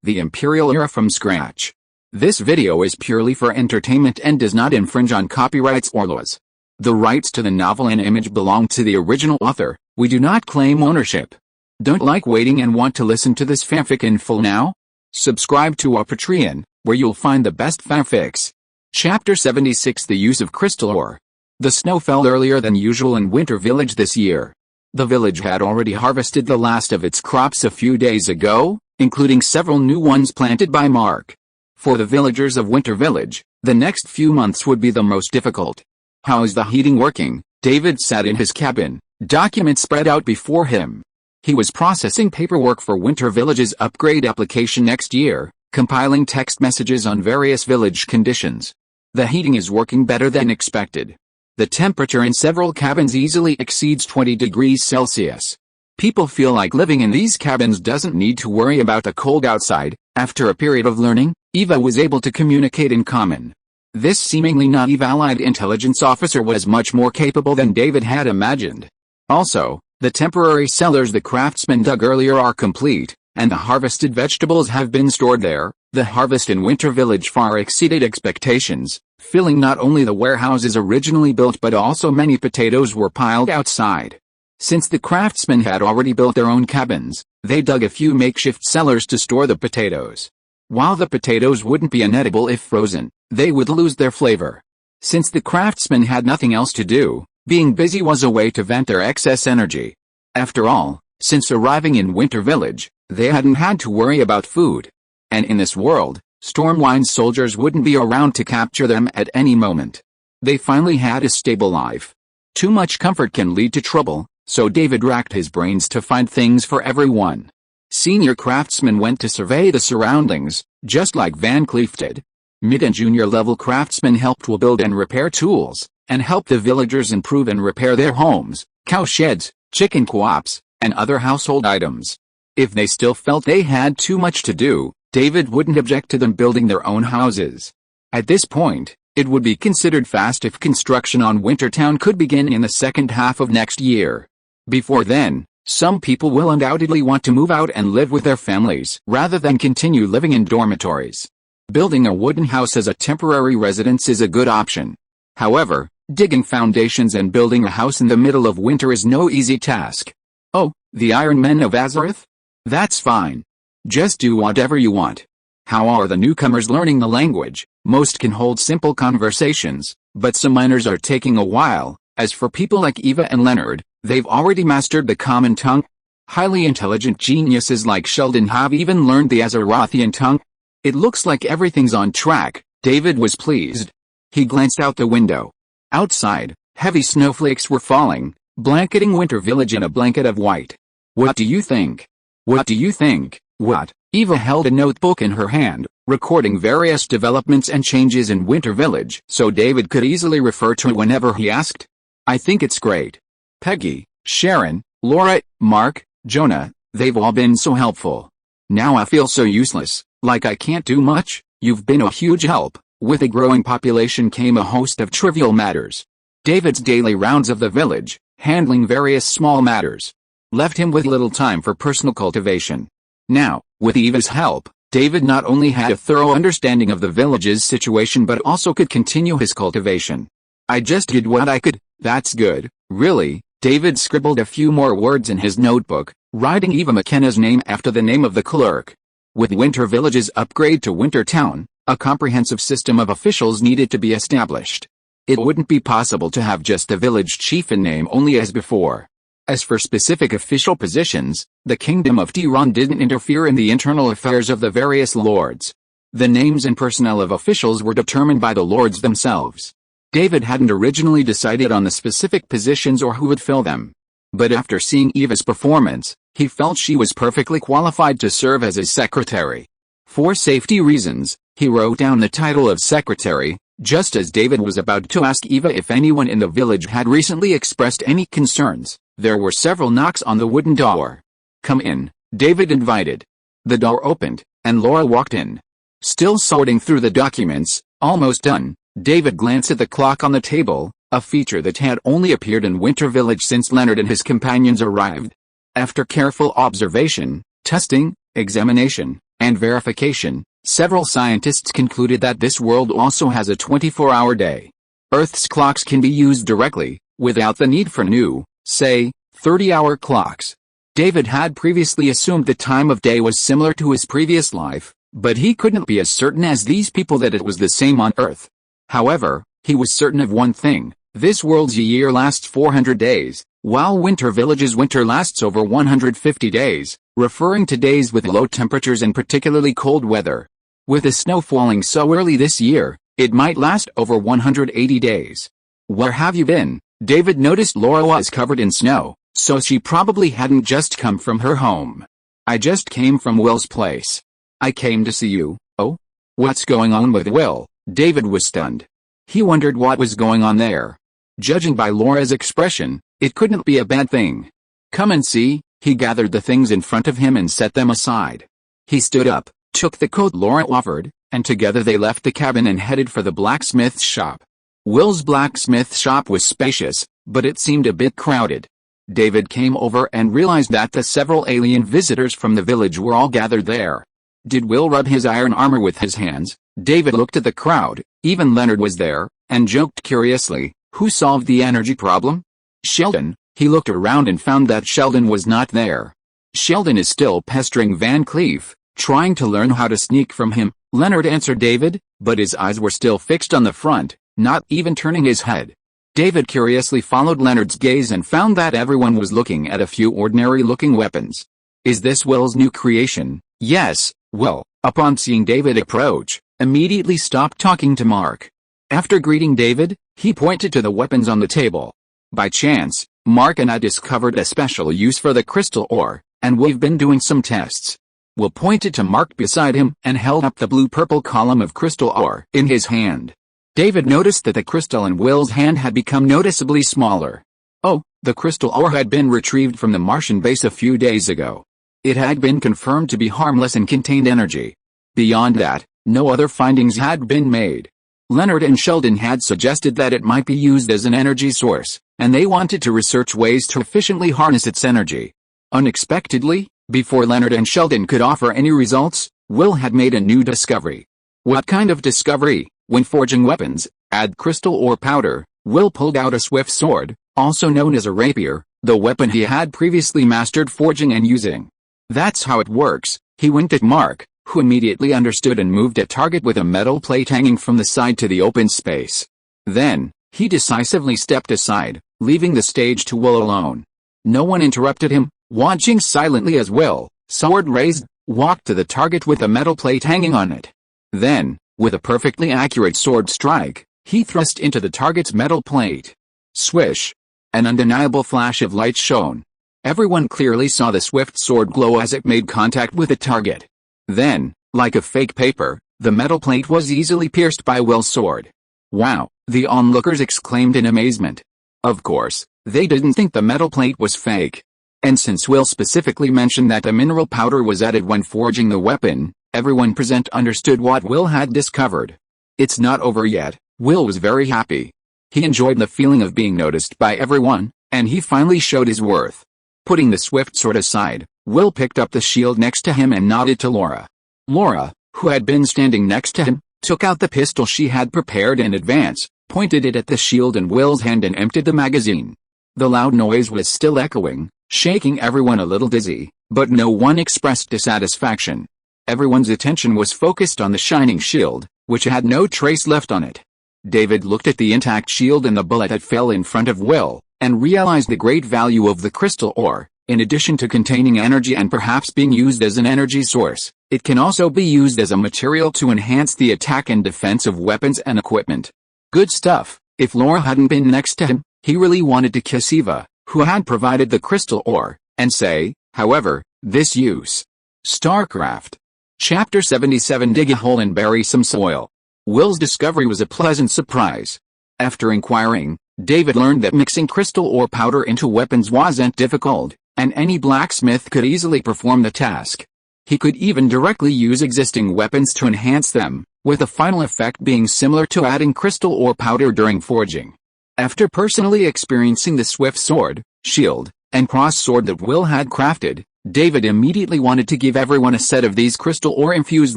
the Imperial Era from scratch. This video is purely for entertainment and does not infringe on copyrights or laws. The rights to the novel and image belong to the original author. We do not claim ownership. Don't like waiting and want to listen to this fanfic in full now? Subscribe to our Patreon, where you'll find the best fanfics. Chapter 76: The Use of Crystal Ore. The snow fell earlier than usual in Winter Village this year. The village had already harvested the last of its crops a few days ago, including several new ones planted by Mark. For the villagers of Winter Village, the next few months would be the most difficult. How is the heating working? David sat in his cabin, documents spread out before him. He was processing paperwork for Winter Village's upgrade application next year, compiling text messages on various village conditions. The heating is working better than expected. The temperature in several cabins easily exceeds 20 degrees Celsius. People feel like living in these cabins doesn't need to worry about the cold outside. After a period of learning, Eva was able to communicate in common. This seemingly naive allied intelligence officer was much more capable than David had imagined. Also, the temporary cellars the craftsmen dug earlier are complete, and the harvested vegetables have been stored there. The harvest in Winter Village far exceeded expectations, filling not only the warehouses originally built but also many potatoes were piled outside. Since the craftsmen had already built their own cabins, they dug a few makeshift cellars to store the potatoes. While the potatoes wouldn't be inedible if frozen, they would lose their flavor. Since the craftsmen had nothing else to do, being busy was a way to vent their excess energy. After all, since arriving in Winter Village, they hadn't had to worry about food. And in this world, Stormwind's soldiers wouldn't be around to capture them at any moment. They finally had a stable life. Too much comfort can lead to trouble, so David racked his brains to find things for everyone. Senior craftsmen went to survey the surroundings, just like Van Cleef did. Mid and junior level craftsmen helped to build and repair tools, and helped the villagers improve and repair their homes, cow sheds, chicken co-ops, and other household items. If they still felt they had too much to do, David wouldn't object to them building their own houses. At this point, it would be considered fast if construction on Wintertown could begin in the second half of next year. Before then, some people will undoubtedly want to move out and live with their families rather than continue living in dormitories. Building a wooden house as a temporary residence is a good option. However, digging foundations and building a house in the middle of winter is no easy task. Oh, the Iron Men of Azareth? That's fine. Just do whatever you want. How are the newcomers learning the language? Most can hold simple conversations, but some minors are taking a while. As for people like Eva and Leonard, they've already mastered the common tongue. Highly intelligent geniuses like Sheldon have even learned the Azerothian tongue. It looks like everything's on track. David was pleased. He glanced out the window. Outside, heavy snowflakes were falling, blanketing Winter Village in a blanket of white. What do you think? What do you think? What? Eva held a notebook in her hand, recording various developments and changes in Winter Village so David could easily refer to it whenever he asked. I think it's great. Peggy, Sharon, Laura, Mark, Jonah, they've all been so helpful. Now I feel so useless, like I can't do much. You've been a huge help. With a growing population came a host of trivial matters. David's daily rounds of the village, handling various small matters, left him with little time for personal cultivation. Now, with Eva's help, David not only had a thorough understanding of the village's situation but also could continue his cultivation. I just did what I could. That's good, really. David scribbled a few more words in his notebook, writing Eva McKenna's name after the name of the clerk. With Winter Village's upgrade to Wintertown, a comprehensive system of officials needed to be established. It wouldn't be possible to have just the village chief in name only as before. As for specific official positions, the Kingdom of Tiran didn't interfere in the internal affairs of the various lords. The names and personnel of officials were determined by the lords themselves. David hadn't originally decided on the specific positions or who would fill them. But after seeing Eva's performance, he felt she was perfectly qualified to serve as his secretary. For safety reasons, he wrote down the title of secretary, just as David was about to ask Eva if anyone in the village had recently expressed any concerns. There were several knocks on the wooden door. Come in, David invited. The door opened, and Laura walked in. Still sorting through the documents, almost done, David glanced at the clock on the table, a feature that had only appeared in Winter Village since Leonard and his companions arrived. After careful observation, testing, examination, and verification, several scientists concluded that this world also has a 24-hour day. Earth's clocks can be used directly, without the need for new, say, 30-hour clocks. David had previously assumed the time of day was similar to his previous life, but he couldn't be as certain as these people that it was the same on Earth. However, he was certain of one thing: this world's year lasts 400 days, while Winter Village's winter lasts over 150 days, referring to days with low temperatures and particularly cold weather. With the snow falling so early this year, it might last over 180 days. Where have you been? David noticed Laura was covered in snow, so she probably hadn't just come from her home. I just came from Will's place. I came to see you. Oh? What's going on with Will? David was stunned. He wondered what was going on there. Judging by Laura's expression, it couldn't be a bad thing. Come and see. He gathered the things in front of him and set them aside. He stood up, took the coat Laura offered, and together they left the cabin and headed for the blacksmith's shop. Will's blacksmith shop was spacious, but it seemed a bit crowded. David came over and realized that the several alien visitors from the village were all gathered there. Did Will rub his iron armor with his hands? David looked at the crowd. Even Leonard was there, and joked curiously, who solved the energy problem? Sheldon. He looked around and found that Sheldon was not there. Sheldon is still pestering Van Cleef, trying to learn how to sneak from him, Leonard answered David, but his eyes were still fixed on the front, not even turning his head. David curiously followed Leonard's gaze and found that everyone was looking at a few ordinary-looking weapons. Is this Will's new creation? Yes. Will, upon seeing David approach, immediately stopped talking to Mark. After greeting David, he pointed to the weapons on the table. By chance, Mark and I discovered a special use for the crystal ore, and we've been doing some tests. Will pointed to Mark beside him and held up the blue-purple column of crystal ore in his hand. David noticed that the crystal in Will's hand had become noticeably smaller. Oh, the crystal ore had been retrieved from the Martian base a few days ago. It had been confirmed to be harmless and contained energy. Beyond that, no other findings had been made. Leonard and Sheldon had suggested that it might be used as an energy source, and they wanted to research ways to efficiently harness its energy. Unexpectedly, before Leonard and Sheldon could offer any results, Will had made a new discovery. What kind of discovery? When forging weapons, add crystal ore powder. Will pulled out a swift sword, also known as a rapier, the weapon he had previously mastered forging and using. That's how it works. He winked at Mark, who immediately understood and moved a target with a metal plate hanging from the side to the open space. Then, he decisively stepped aside, leaving the stage to Will alone. No one interrupted him, watching silently as Will, sword raised, walked to the target with a metal plate hanging on it. Then, with a perfectly accurate sword strike, he thrust into the target's metal plate. Swish! An undeniable flash of light shone. Everyone clearly saw the swift sword glow as it made contact with the target. Then, like a fake paper, the metal plate was easily pierced by Will's sword. Wow, the onlookers exclaimed in amazement. Of course, they didn't think the metal plate was fake. And since Will specifically mentioned that the mineral powder was added when forging the weapon, everyone present understood what Will had discovered. It's not over yet. Will was very happy. He enjoyed the feeling of being noticed by everyone, and he finally showed his worth. Putting the swift sword aside, Will picked up the shield next to him and nodded to Laura. Laura, who had been standing next to him, took out the pistol she had prepared in advance, pointed it at the shield in Will's hand and emptied the magazine. The loud noise was still echoing, shaking everyone a little dizzy, but no one expressed dissatisfaction. Everyone's attention was focused on the shining shield, which had no trace left on it. David looked at the intact shield and the bullet that fell in front of Will, and realized the great value of the crystal ore. In addition to containing energy and perhaps being used as an energy source, it can also be used as a material to enhance the attack and defense of weapons and equipment. Good stuff. If Laura hadn't been next to him, he really wanted to kiss Eva, who had provided the crystal ore, and say, however, this use. StarCraft. Chapter 77 Dig a hole and bury some soil. Will's discovery was a pleasant surprise. After inquiring, David learned that mixing crystal ore powder into weapons wasn't difficult, and any blacksmith could easily perform the task. He could even directly use existing weapons to enhance them, with the final effect being similar to adding crystal ore powder during forging. After personally experiencing the swift sword, shield, and cross sword that Will had crafted, David immediately wanted to give everyone a set of these crystal ore-infused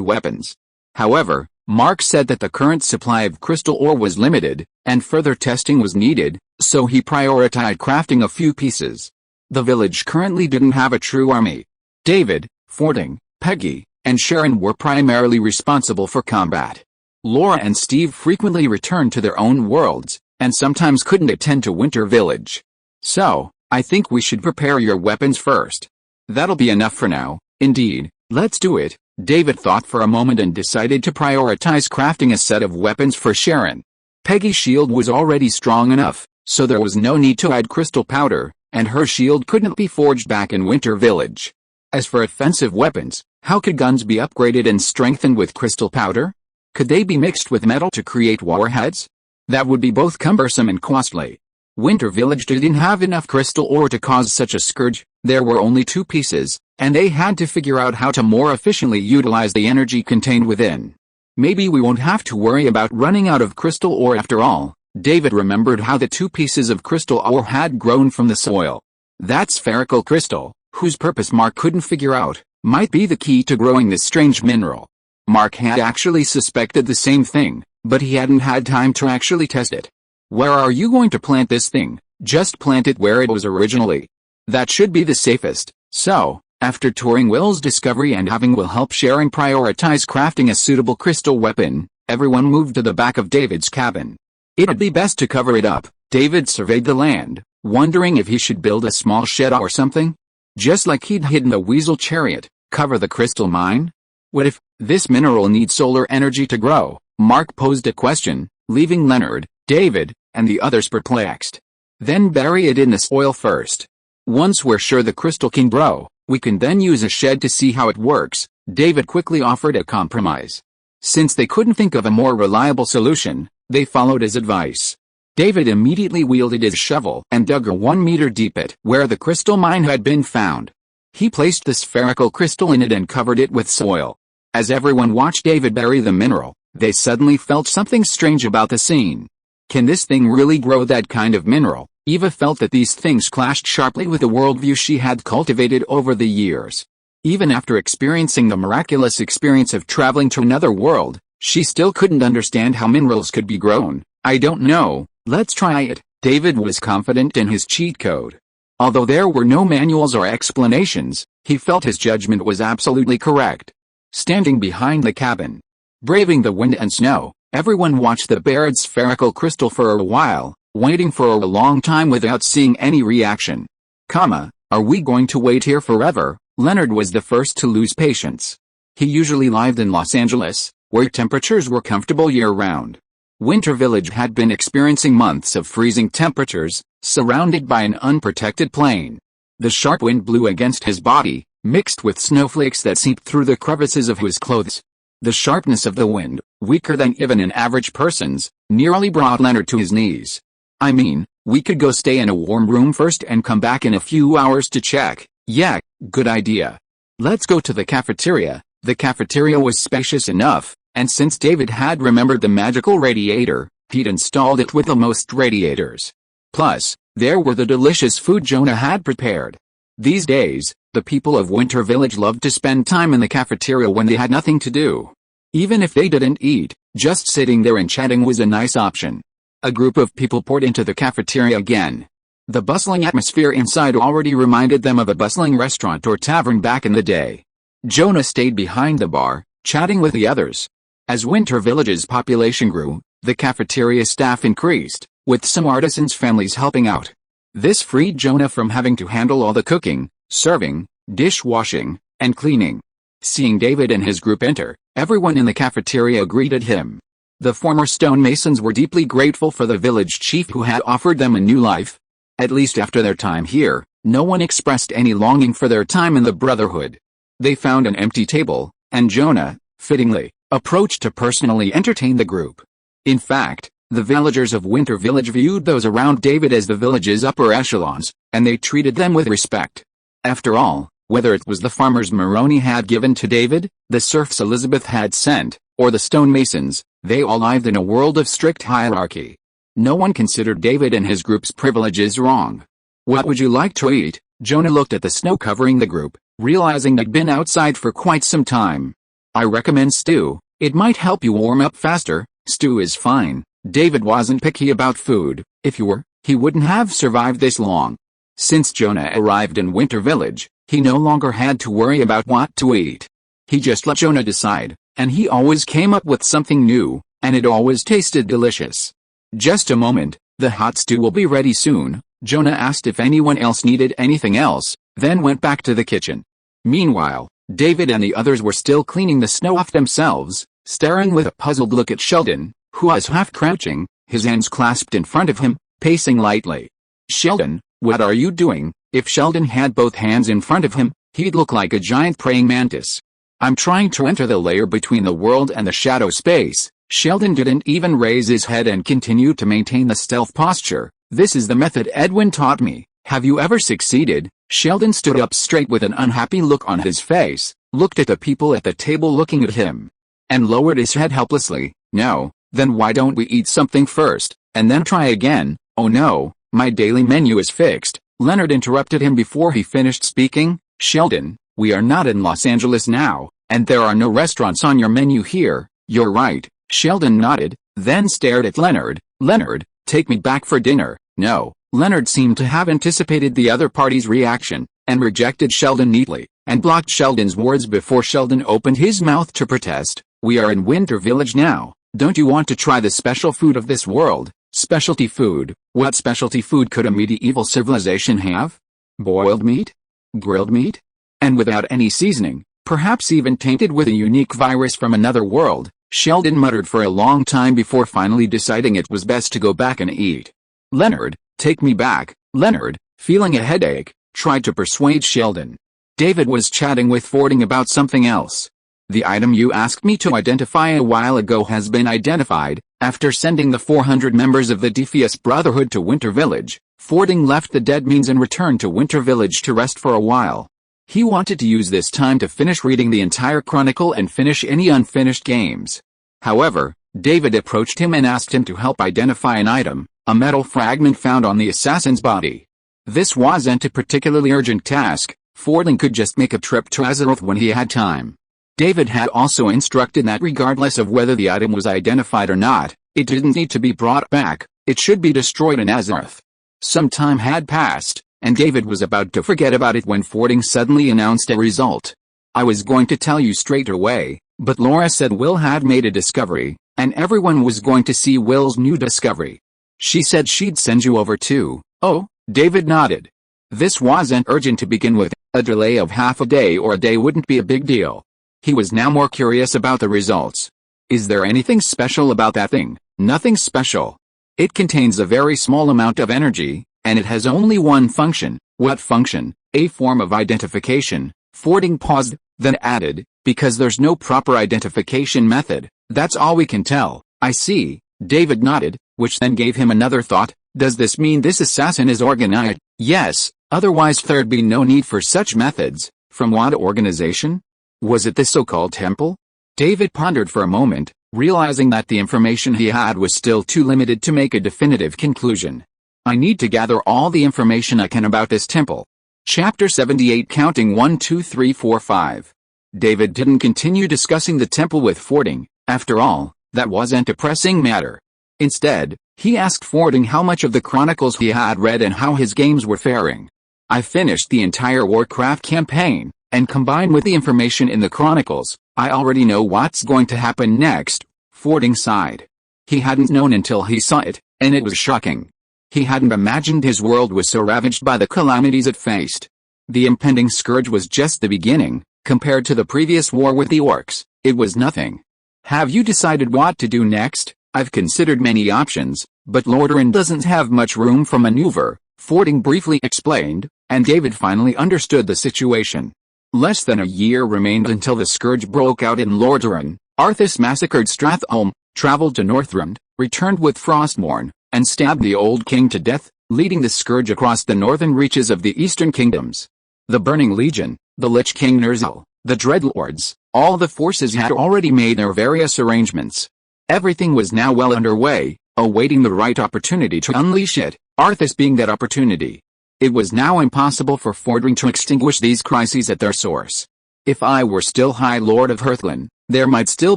weapons. However, Mark said that the current supply of crystal ore was limited, and further testing was needed, so he prioritized crafting a few pieces. The village currently didn't have a true army. David, Fording, Peggy, and Sharon were primarily responsible for combat. Laura and Steve frequently returned to their own worlds, and sometimes couldn't attend to Winter Village. So, I think we should prepare your weapons first. That'll be enough for now. Indeed, let's do it. David thought for a moment and decided to prioritize crafting a set of weapons for Sharon. Peggy's shield was already strong enough, so there was no need to add crystal powder, and her shield couldn't be forged back in Winter Village. As for offensive weapons, how could guns be upgraded and strengthened with crystal powder? Could they be mixed with metal to create warheads? That would be both cumbersome and costly. Winter Village didn't have enough crystal ore to cause such a scourge. There were only 2 pieces, and they had to figure out how to more efficiently utilize the energy contained within. Maybe we won't have to worry about running out of crystal ore after all. David remembered how the 2 pieces of crystal ore had grown from the soil. That spherical crystal, whose purpose Mark couldn't figure out, might be the key to growing this strange mineral. Mark had actually suspected the same thing, but he hadn't had time to actually test it. Where are you going to plant this thing? Just plant it where it was originally. That should be the safest. So, after touring Will's discovery and having Will help Sharon prioritize crafting a suitable crystal weapon, everyone moved to the back of David's cabin. It'd be best to cover it up. David surveyed the land, wondering if he should build a small shed or something. Just like he'd hidden the weasel chariot, cover the crystal mine? What if this mineral needs solar energy to grow? Mark posed a question, leaving Leonard, David, and the others perplexed. Then bury it in the soil first. Once we're sure the crystal can grow, we can then use a shed to see how it works. David quickly offered a compromise. Since they couldn't think of a more reliable solution, they followed his advice. David immediately wielded his shovel and dug a 1-meter deep pit where the crystal mine had been found. He placed the spherical crystal in it and covered it with soil. As everyone watched David bury the mineral, they suddenly felt something strange about the scene. Can this thing really grow that kind of mineral? Eva felt that these things clashed sharply with the worldview she had cultivated over the years. Even after experiencing the miraculous experience of traveling to another world, she still couldn't understand how minerals could be grown. I don't know, let's try it. David was confident in his cheat code. Although there were no manuals or explanations, he felt his judgment was absolutely correct. Standing behind the cabin, braving the wind and snow, everyone watched the buried spherical crystal for a while, waiting for a long time without seeing any reaction. Are we going to wait here forever? Leonard was the first to lose patience. He usually lived in Los Angeles, where temperatures were comfortable year-round. Winter Village had been experiencing months of freezing temperatures, surrounded by an unprotected plain. The sharp wind blew against his body, mixed with snowflakes that seeped through the crevices of his clothes. The sharpness of the wind, weaker than even an average person's, nearly brought Leonard to his knees. I mean, we could go stay in a warm room first and come back in a few hours to check. Yeah, good idea. Let's go to the cafeteria. The cafeteria was spacious enough, and since David had remembered the magical radiator, he'd installed it with the most radiators. Plus, there were the delicious food Jonah had prepared. These days, the people of Winter Village loved to spend time in the cafeteria when they had nothing to do. Even if they didn't eat, just sitting there and chatting was a nice option. A group of people poured into the cafeteria again. The bustling atmosphere inside already reminded them of a bustling restaurant or tavern back in the day. Jonah stayed behind the bar, chatting with the others. As Winter Village's population grew, the cafeteria staff increased, with some artisans' families helping out. This freed Jonah from having to handle all the cooking, serving, dishwashing, and cleaning. Seeing David and his group enter, everyone in the cafeteria greeted him. The former stonemasons were deeply grateful for the village chief who had offered them a new life. At least after their time here, no one expressed any longing for their time in the Brotherhood. They found an empty table, and Jonah, fittingly, approached to personally entertain the group. In fact, the villagers of Winter Village viewed those around David as the village's upper echelons, and they treated them with respect. After all, whether it was the farmers Maroney had given to David, the serfs Elizabeth had sent, or the stonemasons, they all lived in a world of strict hierarchy. No one considered David and his group's privileges wrong. What would you like to eat? Jonah looked at the snow covering the group. realizing they'd been outside for quite some time. I recommend stew, it might help you warm up faster. Stew is fine. David wasn't picky about food. If you were, he wouldn't have survived this long. Since Jonah arrived in Winter Village, he no longer had to worry about what to eat. He just let Jonah decide, and he always came up with something new, and it always tasted delicious. Just a moment, the hot stew will be ready soon. Jonah asked if anyone else needed anything else, then went back to the kitchen. Meanwhile, David and the others were still cleaning the snow off themselves, staring with a puzzled look at Sheldon, who was half crouching, his hands clasped in front of him, pacing lightly. "Sheldon, what are you doing?" If Sheldon had both hands in front of him, he'd look like a giant praying mantis. "I'm trying to enter the layer between the world and the shadow space." Sheldon didn't even raise his head and continued to maintain the stealth posture. "This is the method Edwin taught me. Have you ever succeeded?" Sheldon stood up straight with an unhappy look on his face, looked at the people at the table looking at him, and lowered his head helplessly. "No." "Then why don't we eat something first, and then try again?" "Oh no, my daily menu is fixed." Leonard interrupted him before he finished speaking. "Sheldon, we are not in Los Angeles now, and there are no restaurants on your menu here." "You're right." Sheldon nodded, then stared at Leonard. "Leonard, take me back for dinner." "No." Leonard seemed to have anticipated the other party's reaction, and rejected Sheldon neatly, and blocked Sheldon's words before Sheldon opened his mouth to protest. "We are in Winter Village now. Don't you want to try the special food of this world?" Specialty food? What specialty food could a medieval civilization have? Boiled meat? Grilled meat? And without any seasoning, perhaps even tainted with a unique virus from another world. Sheldon muttered for a long time before finally deciding it was best to go back and eat. "Leonard, take me back." Leonard, feeling a headache, tried to persuade Sheldon. David was chatting with Fording about something else. "The item you asked me to identify a while ago has been identified." After sending the 400 members of the Defias Brotherhood to Winter Village, Fording left the Dead Means and returned to Winter Village to rest for a while. He wanted to use this time to finish reading the entire chronicle and finish any unfinished games. However, David approached him and asked him to help identify an item, a metal fragment found on the assassin's body. This wasn't a particularly urgent task. Fording could just make a trip to Azeroth when he had time. David had also instructed that regardless of whether the item was identified or not, it didn't need to be brought back, it should be destroyed in Azeroth. Some time had passed, and David was about to forget about it when Fording suddenly announced a result. "I was going to tell you straight away, but Laura said Will had made a discovery, and everyone was going to see Will's new discovery. She said she'd send you over too." "Oh?" David nodded. This wasn't urgent to begin with. A delay of half a day or a day wouldn't be a big deal. He was now more curious about the results. "Is there anything special about that thing?" "Nothing special. It contains a very small amount of energy, and it has only one function." "What function?" "A form of identification." Fording paused, then added, "Because there's no proper identification method, that's all we can tell." "I see." David nodded, which then gave him another thought. "Does this mean this assassin is organized?" "Yes, otherwise there'd be no need for such methods." "From what organization?" "Was it the so-called temple?" David pondered for a moment, realizing that the information he had was still too limited to make a definitive conclusion. "I need to gather all the information I can about this temple." Chapter 78 Counting 1 2 3 4 5. David didn't continue discussing the temple with Fording. After all, that wasn't a pressing matter. Instead, he asked Fording how much of the chronicles he had read and how his games were faring. "I finished the entire Warcraft campaign, and combined with the information in the chronicles, I already know what's going to happen next." Fording sighed. He hadn't known until he saw it, and it was shocking. He hadn't imagined his world was so ravaged by the calamities it faced. The impending scourge was just the beginning. Compared to the previous war with the orcs, it was nothing. "Have you decided what to do next?" "I've considered many options, but Lordaeron doesn't have much room for maneuver," Fording briefly explained, and David finally understood the situation. Less than a year remained until the scourge broke out in Lordaeron. Arthas massacred Stratholme, traveled to Northrend, returned with Frostmourne, and stabbed the old king to death, leading the scourge across the northern reaches of the eastern kingdoms. The Burning Legion, the Lich King Ner'zhul, the Dreadlords, all the forces had already made their various arrangements. Everything was now well underway, awaiting the right opportunity to unleash it, Arthas being that opportunity. It was now impossible for Fordring to extinguish these crises at their source. If I were still High Lord of Hearthland, there might still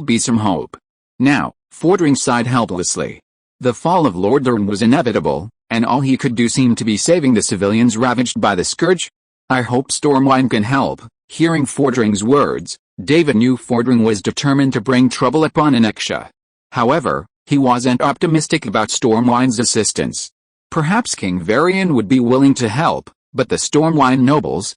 be some hope. Now, Fordring sighed helplessly. The fall of Lord Durin was inevitable, and all he could do seemed to be saving the civilians ravaged by the scourge. I hope Stormwind can help. Hearing Fordring's words, David knew Fordring was determined to bring trouble upon Onyxia. However, he wasn't optimistic about Stormwind's assistance. Perhaps King Varian would be willing to help, but the Stormwind nobles,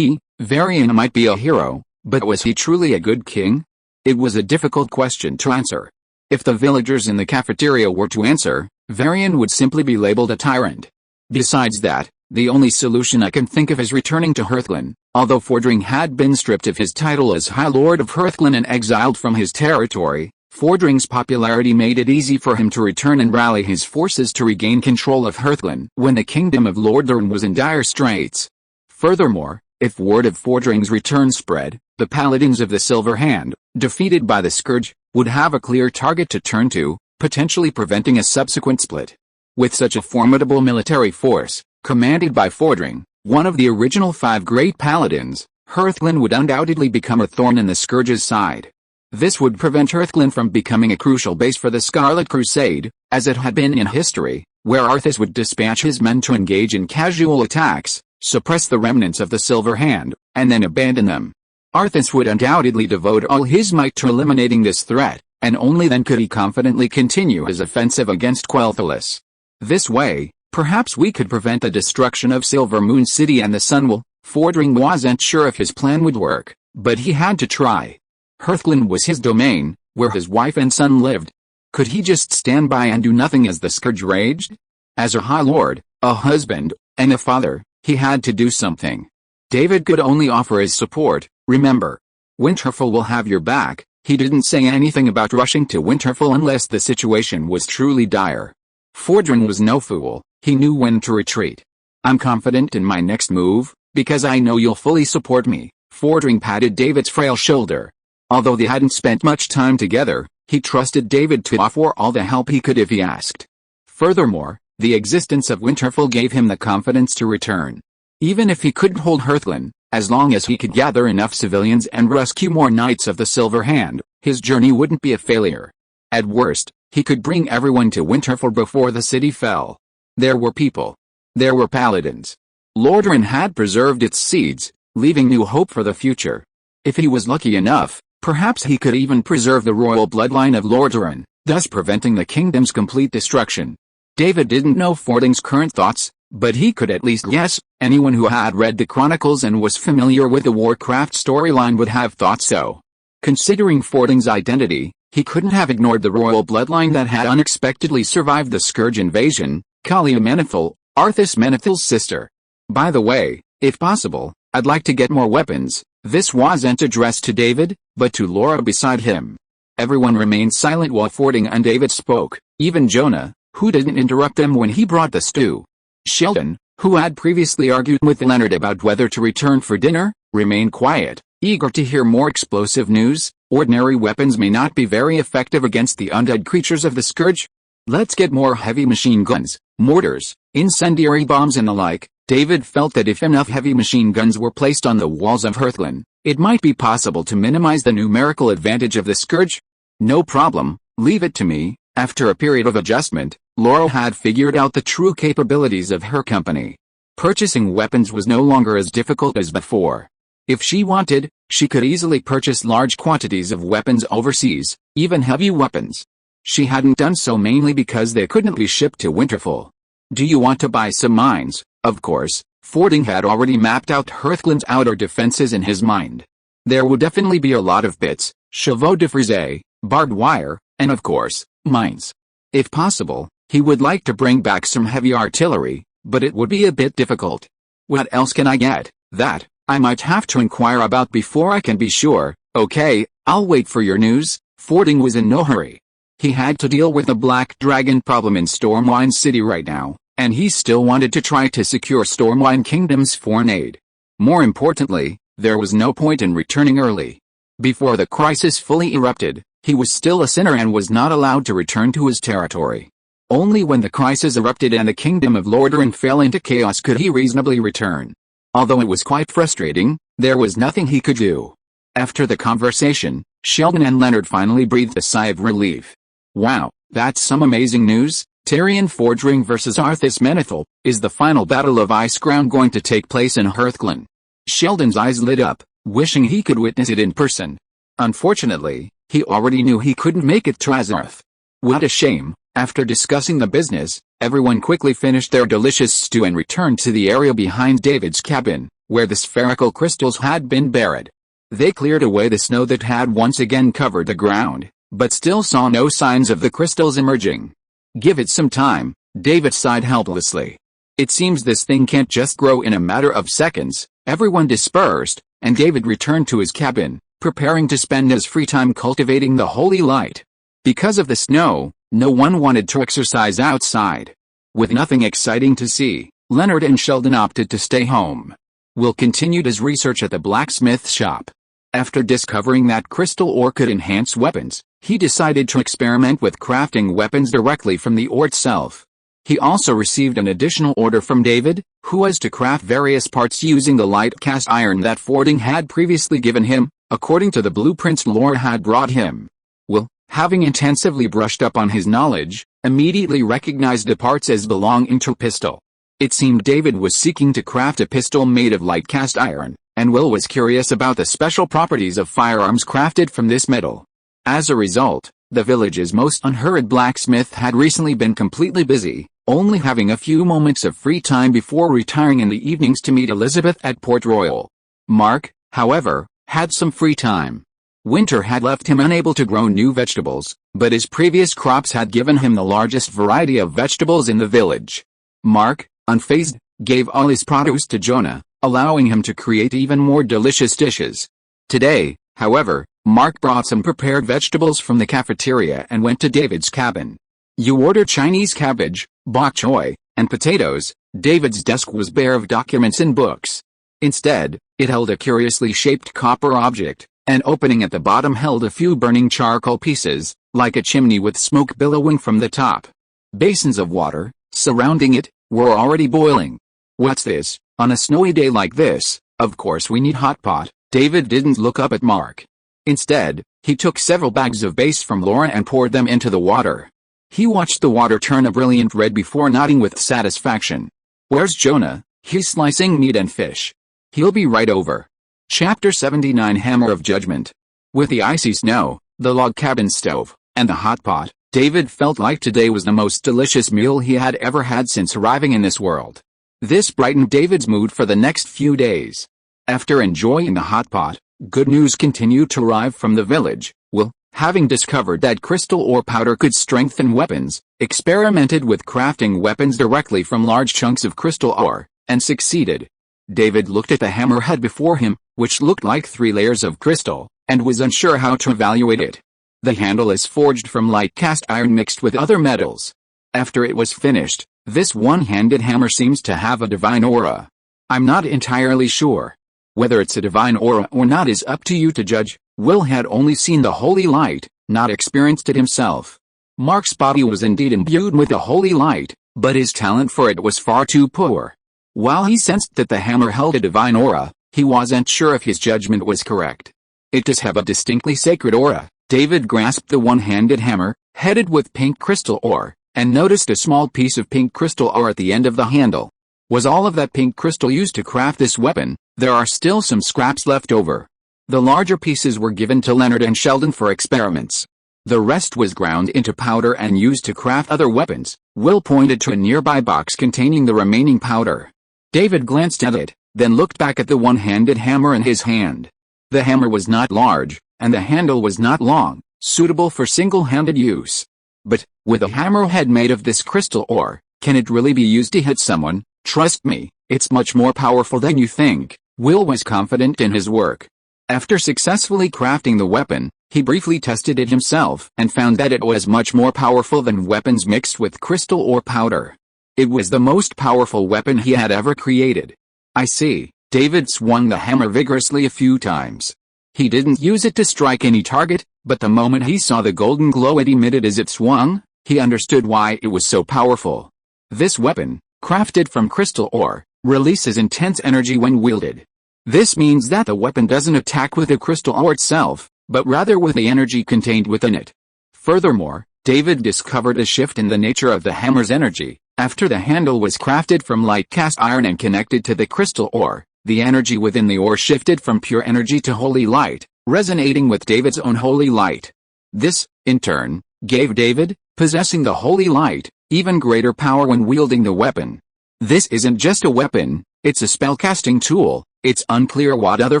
Varian might be a hero, but was he truly a good king? It was a difficult question to answer. If the villagers in the cafeteria were to answer, Varian would simply be labeled a tyrant. Besides that, the only solution I can think of is returning to Hearthland. Although Fordring had been stripped of his title as High Lord of Hearthland and exiled from his territory, Fordring's popularity made it easy for him to return and rally his forces to regain control of Hearthland when the kingdom of Lord Durin was in dire straits. Furthermore, if word of Fordring's return spread, the Paladins of the Silver Hand, defeated by the Scourge, would have a clear target to turn to, potentially preventing a subsequent split. With such a formidable military force, commanded by Fordring, one of the original 5 great Paladins, Hearthland would undoubtedly become a thorn in the Scourge's side. This would prevent Hearthland from becoming a crucial base for the Scarlet Crusade, as it had been in history, where Arthas would dispatch his men to engage in casual attacks, suppress the remnants of the Silver Hand, and then abandon them. Arthas would undoubtedly devote all his might to eliminating this threat, and only then could he confidently continue his offensive against Quel'Thalas. This way, perhaps we could prevent the destruction of Silver Moon City and the Sunwell. Fordring wasn't sure if his plan would work, but he had to try. Hearthland was his domain, where his wife and son lived. Could he just stand by and do nothing as the Scourge raged? As a High Lord, a husband, and a father, he had to do something. David could only offer his support. Remember, Winterfell will have your back. He didn't say anything about rushing to Winterfell unless the situation was truly dire. Fordring was no fool. He knew when to retreat. I'm confident in my next move, because I know you'll fully support me. Fordring patted David's frail shoulder. Although they hadn't spent much time together, he trusted David to offer all the help he could if he asked. Furthermore, the existence of Winterfell gave him the confidence to return. Even if he couldn't hold Hearthland, as long as he could gather enough civilians and rescue more Knights of the Silver Hand, his journey wouldn't be a failure. At worst, he could bring everyone to Winterfell before the city fell. There were people. There were Paladins. Lord Durin had preserved its seeds, leaving new hope for the future. If he was lucky enough, perhaps he could even preserve the royal bloodline of Lord Durin, thus preventing the kingdom's complete destruction. David didn't know Fordring's current thoughts, but he could at least guess. Anyone who had read the Chronicles and was familiar with the Warcraft storyline would have thought so. Considering Fordring's identity, he couldn't have ignored the royal bloodline that had unexpectedly survived the Scourge invasion, Kalia Menethil, Arthas Menethil's sister. By the way, if possible, I'd like to get more weapons. This wasn't addressed to David, but to Laura beside him. Everyone remained silent while Fordring and David spoke, even Jonah, who didn't interrupt them when he brought the stew. Sheldon, who had previously argued with Leonard about whether to return for dinner, remained quiet, eager to hear more explosive news. Ordinary weapons may not be very effective against the undead creatures of the Scourge. Let's get more heavy machine guns, mortars, incendiary bombs and the like. David felt that if enough heavy machine guns were placed on the walls of Hearthland, it might be possible to minimize the numerical advantage of the Scourge. No problem, leave it to me. After a period of adjustment, Laura had figured out the true capabilities of her company. Purchasing weapons was no longer as difficult as before. If she wanted, she could easily purchase large quantities of weapons overseas, even heavy weapons. She hadn't done so mainly because they couldn't be shipped to Winterfell. Do you want to buy some mines? Of course, Fordring had already mapped out Hearthland's outer defenses in his mind. There would definitely be a lot of bits, chevaux de frise, barbed wire, and of course, mines. If possible, he would like to bring back some heavy artillery, but it would be a bit difficult. What else can I get? That I might have to inquire about before I can be sure. Okay, I'll wait for your news. Fordring was in no hurry. He had to deal with the Black Dragon problem in Stormwind City right now, and he still wanted to try to secure Stormwind Kingdom's foreign aid. More importantly, there was no point in returning early. Before the crisis fully erupted, he was still a sinner and was not allowed to return to his territory. Only when the crisis erupted and the kingdom of Lordaeron fell into chaos could he reasonably return. Although it was quite frustrating, there was nothing he could do. After the conversation, Sheldon and Leonard finally breathed a sigh of relief. Wow, that's some amazing news. Tiran Forgeling vs Arthas Menethil. Is the final battle of Icecrown going to take place in Hearthglen? Sheldon's eyes lit up, wishing he could witness it in person. Unfortunately, he already knew he couldn't make it to Azeroth. What a shame. After discussing the business, everyone quickly finished their delicious stew and returned to the area behind David's cabin, where the spherical crystals had been buried. They cleared away the snow that had once again covered the ground, but still saw no signs of the crystals emerging. Give it some time, David sighed helplessly. It seems this thing can't just grow in a matter of seconds. Everyone dispersed, and David returned to his cabin, preparing to spend his free time cultivating the holy light. Because of the snow, no one wanted to exercise outside. With nothing exciting to see, Leonard and Sheldon opted to stay home. Will continued his research at the blacksmith shop. After discovering that crystal ore could enhance weapons, he decided to experiment with crafting weapons directly from the ore itself. He also received an additional order from David, who was to craft various parts using the light cast iron that Fording had previously given him, according to the blueprints Laura had brought him. Will, having intensively brushed up on his knowledge, immediately recognized the parts as belonging to a pistol. It seemed David was seeking to craft a pistol made of light cast iron, and Will was curious about the special properties of firearms crafted from this metal. As a result, the village's most unhurried blacksmith had recently been completely busy, only having a few moments of free time before retiring in the evenings to meet Elizabeth at Port Royal. Mark, however, had some free time. Winter had left him unable to grow new vegetables, but his previous crops had given him the largest variety of vegetables in the village. Mark, unfazed, gave all his produce to Jonah, allowing him to create even more delicious dishes. Today, however, Mark brought some prepared vegetables from the cafeteria and went to David's cabin. You ordered Chinese cabbage, bok choy, and potatoes. David's desk was bare of documents and books. Instead, it held a curiously shaped copper object. An opening at the bottom held a few burning charcoal pieces, like a chimney with smoke billowing from the top. Basins of water, surrounding it, were already boiling. What's this? On a snowy day like this, of course we need hot pot. David didn't look up at Mark. Instead, he took several bags of base from Laura and poured them into the water. He watched the water turn a brilliant red before nodding with satisfaction. Where's Jonah? He's slicing meat and fish. He'll be right over. Chapter 79 Hammer of Judgment. With the icy snow, the log cabin stove, and the hot pot, David felt like today was the most delicious meal he had ever had since arriving in this world. This brightened David's mood for the next few days. After enjoying the hot pot, good news continued to arrive from the village. Will, having discovered that crystal ore powder could strengthen weapons, experimented with crafting weapons directly from large chunks of crystal ore, and succeeded. David looked at the hammerhead before him, which looked like 3 layers of crystal, and was unsure how to evaluate it. The handle is forged from light cast iron mixed with other metals. After it was finished, this one-handed hammer seems to have a divine aura. I'm not entirely sure. Whether it's a divine aura or not is up to you to judge. Will had only seen the holy light, not experienced it himself. Mark's body was indeed imbued with the holy light, but his talent for it was far too poor. While he sensed that the hammer held a divine aura, he wasn't sure if his judgment was correct. It does have a distinctly sacred aura. David grasped the one-handed hammer, headed with pink crystal ore, and noticed a small piece of pink crystal ore at the end of the handle. Was all of that pink crystal used to craft this weapon? There are still some scraps left over. The larger pieces were given to Leonard and Sheldon for experiments. The rest was ground into powder and used to craft other weapons. Will pointed to a nearby box containing the remaining powder. David glanced at it, then looked back at the one-handed hammer in his hand. The hammer was not large, and the handle was not long, suitable for single-handed use. But, with a hammerhead made of this crystal ore, can it really be used to hit someone? Trust me, it's much more powerful than you think. Will was confident in his work. After successfully crafting the weapon, he briefly tested it himself and found that it was much more powerful than weapons mixed with crystal ore powder. It was the most powerful weapon he had ever created. I see. David swung the hammer vigorously a few times. He didn't use it to strike any target, but the moment he saw the golden glow it emitted as it swung, He understood why it was so powerful. This weapon, crafted from crystal ore, releases intense energy when wielded. This means that the weapon doesn't attack with the crystal ore itself, but rather with the energy contained within it. Furthermore, David discovered a shift in the nature of the hammer's energy. After the handle was crafted from light cast iron and connected to the crystal ore, the energy within the ore shifted from pure energy to holy light, resonating with David's own holy light. This, in turn, gave David, possessing the holy light, even greater power when wielding the weapon. This isn't just a weapon, it's a spellcasting tool. It's unclear what other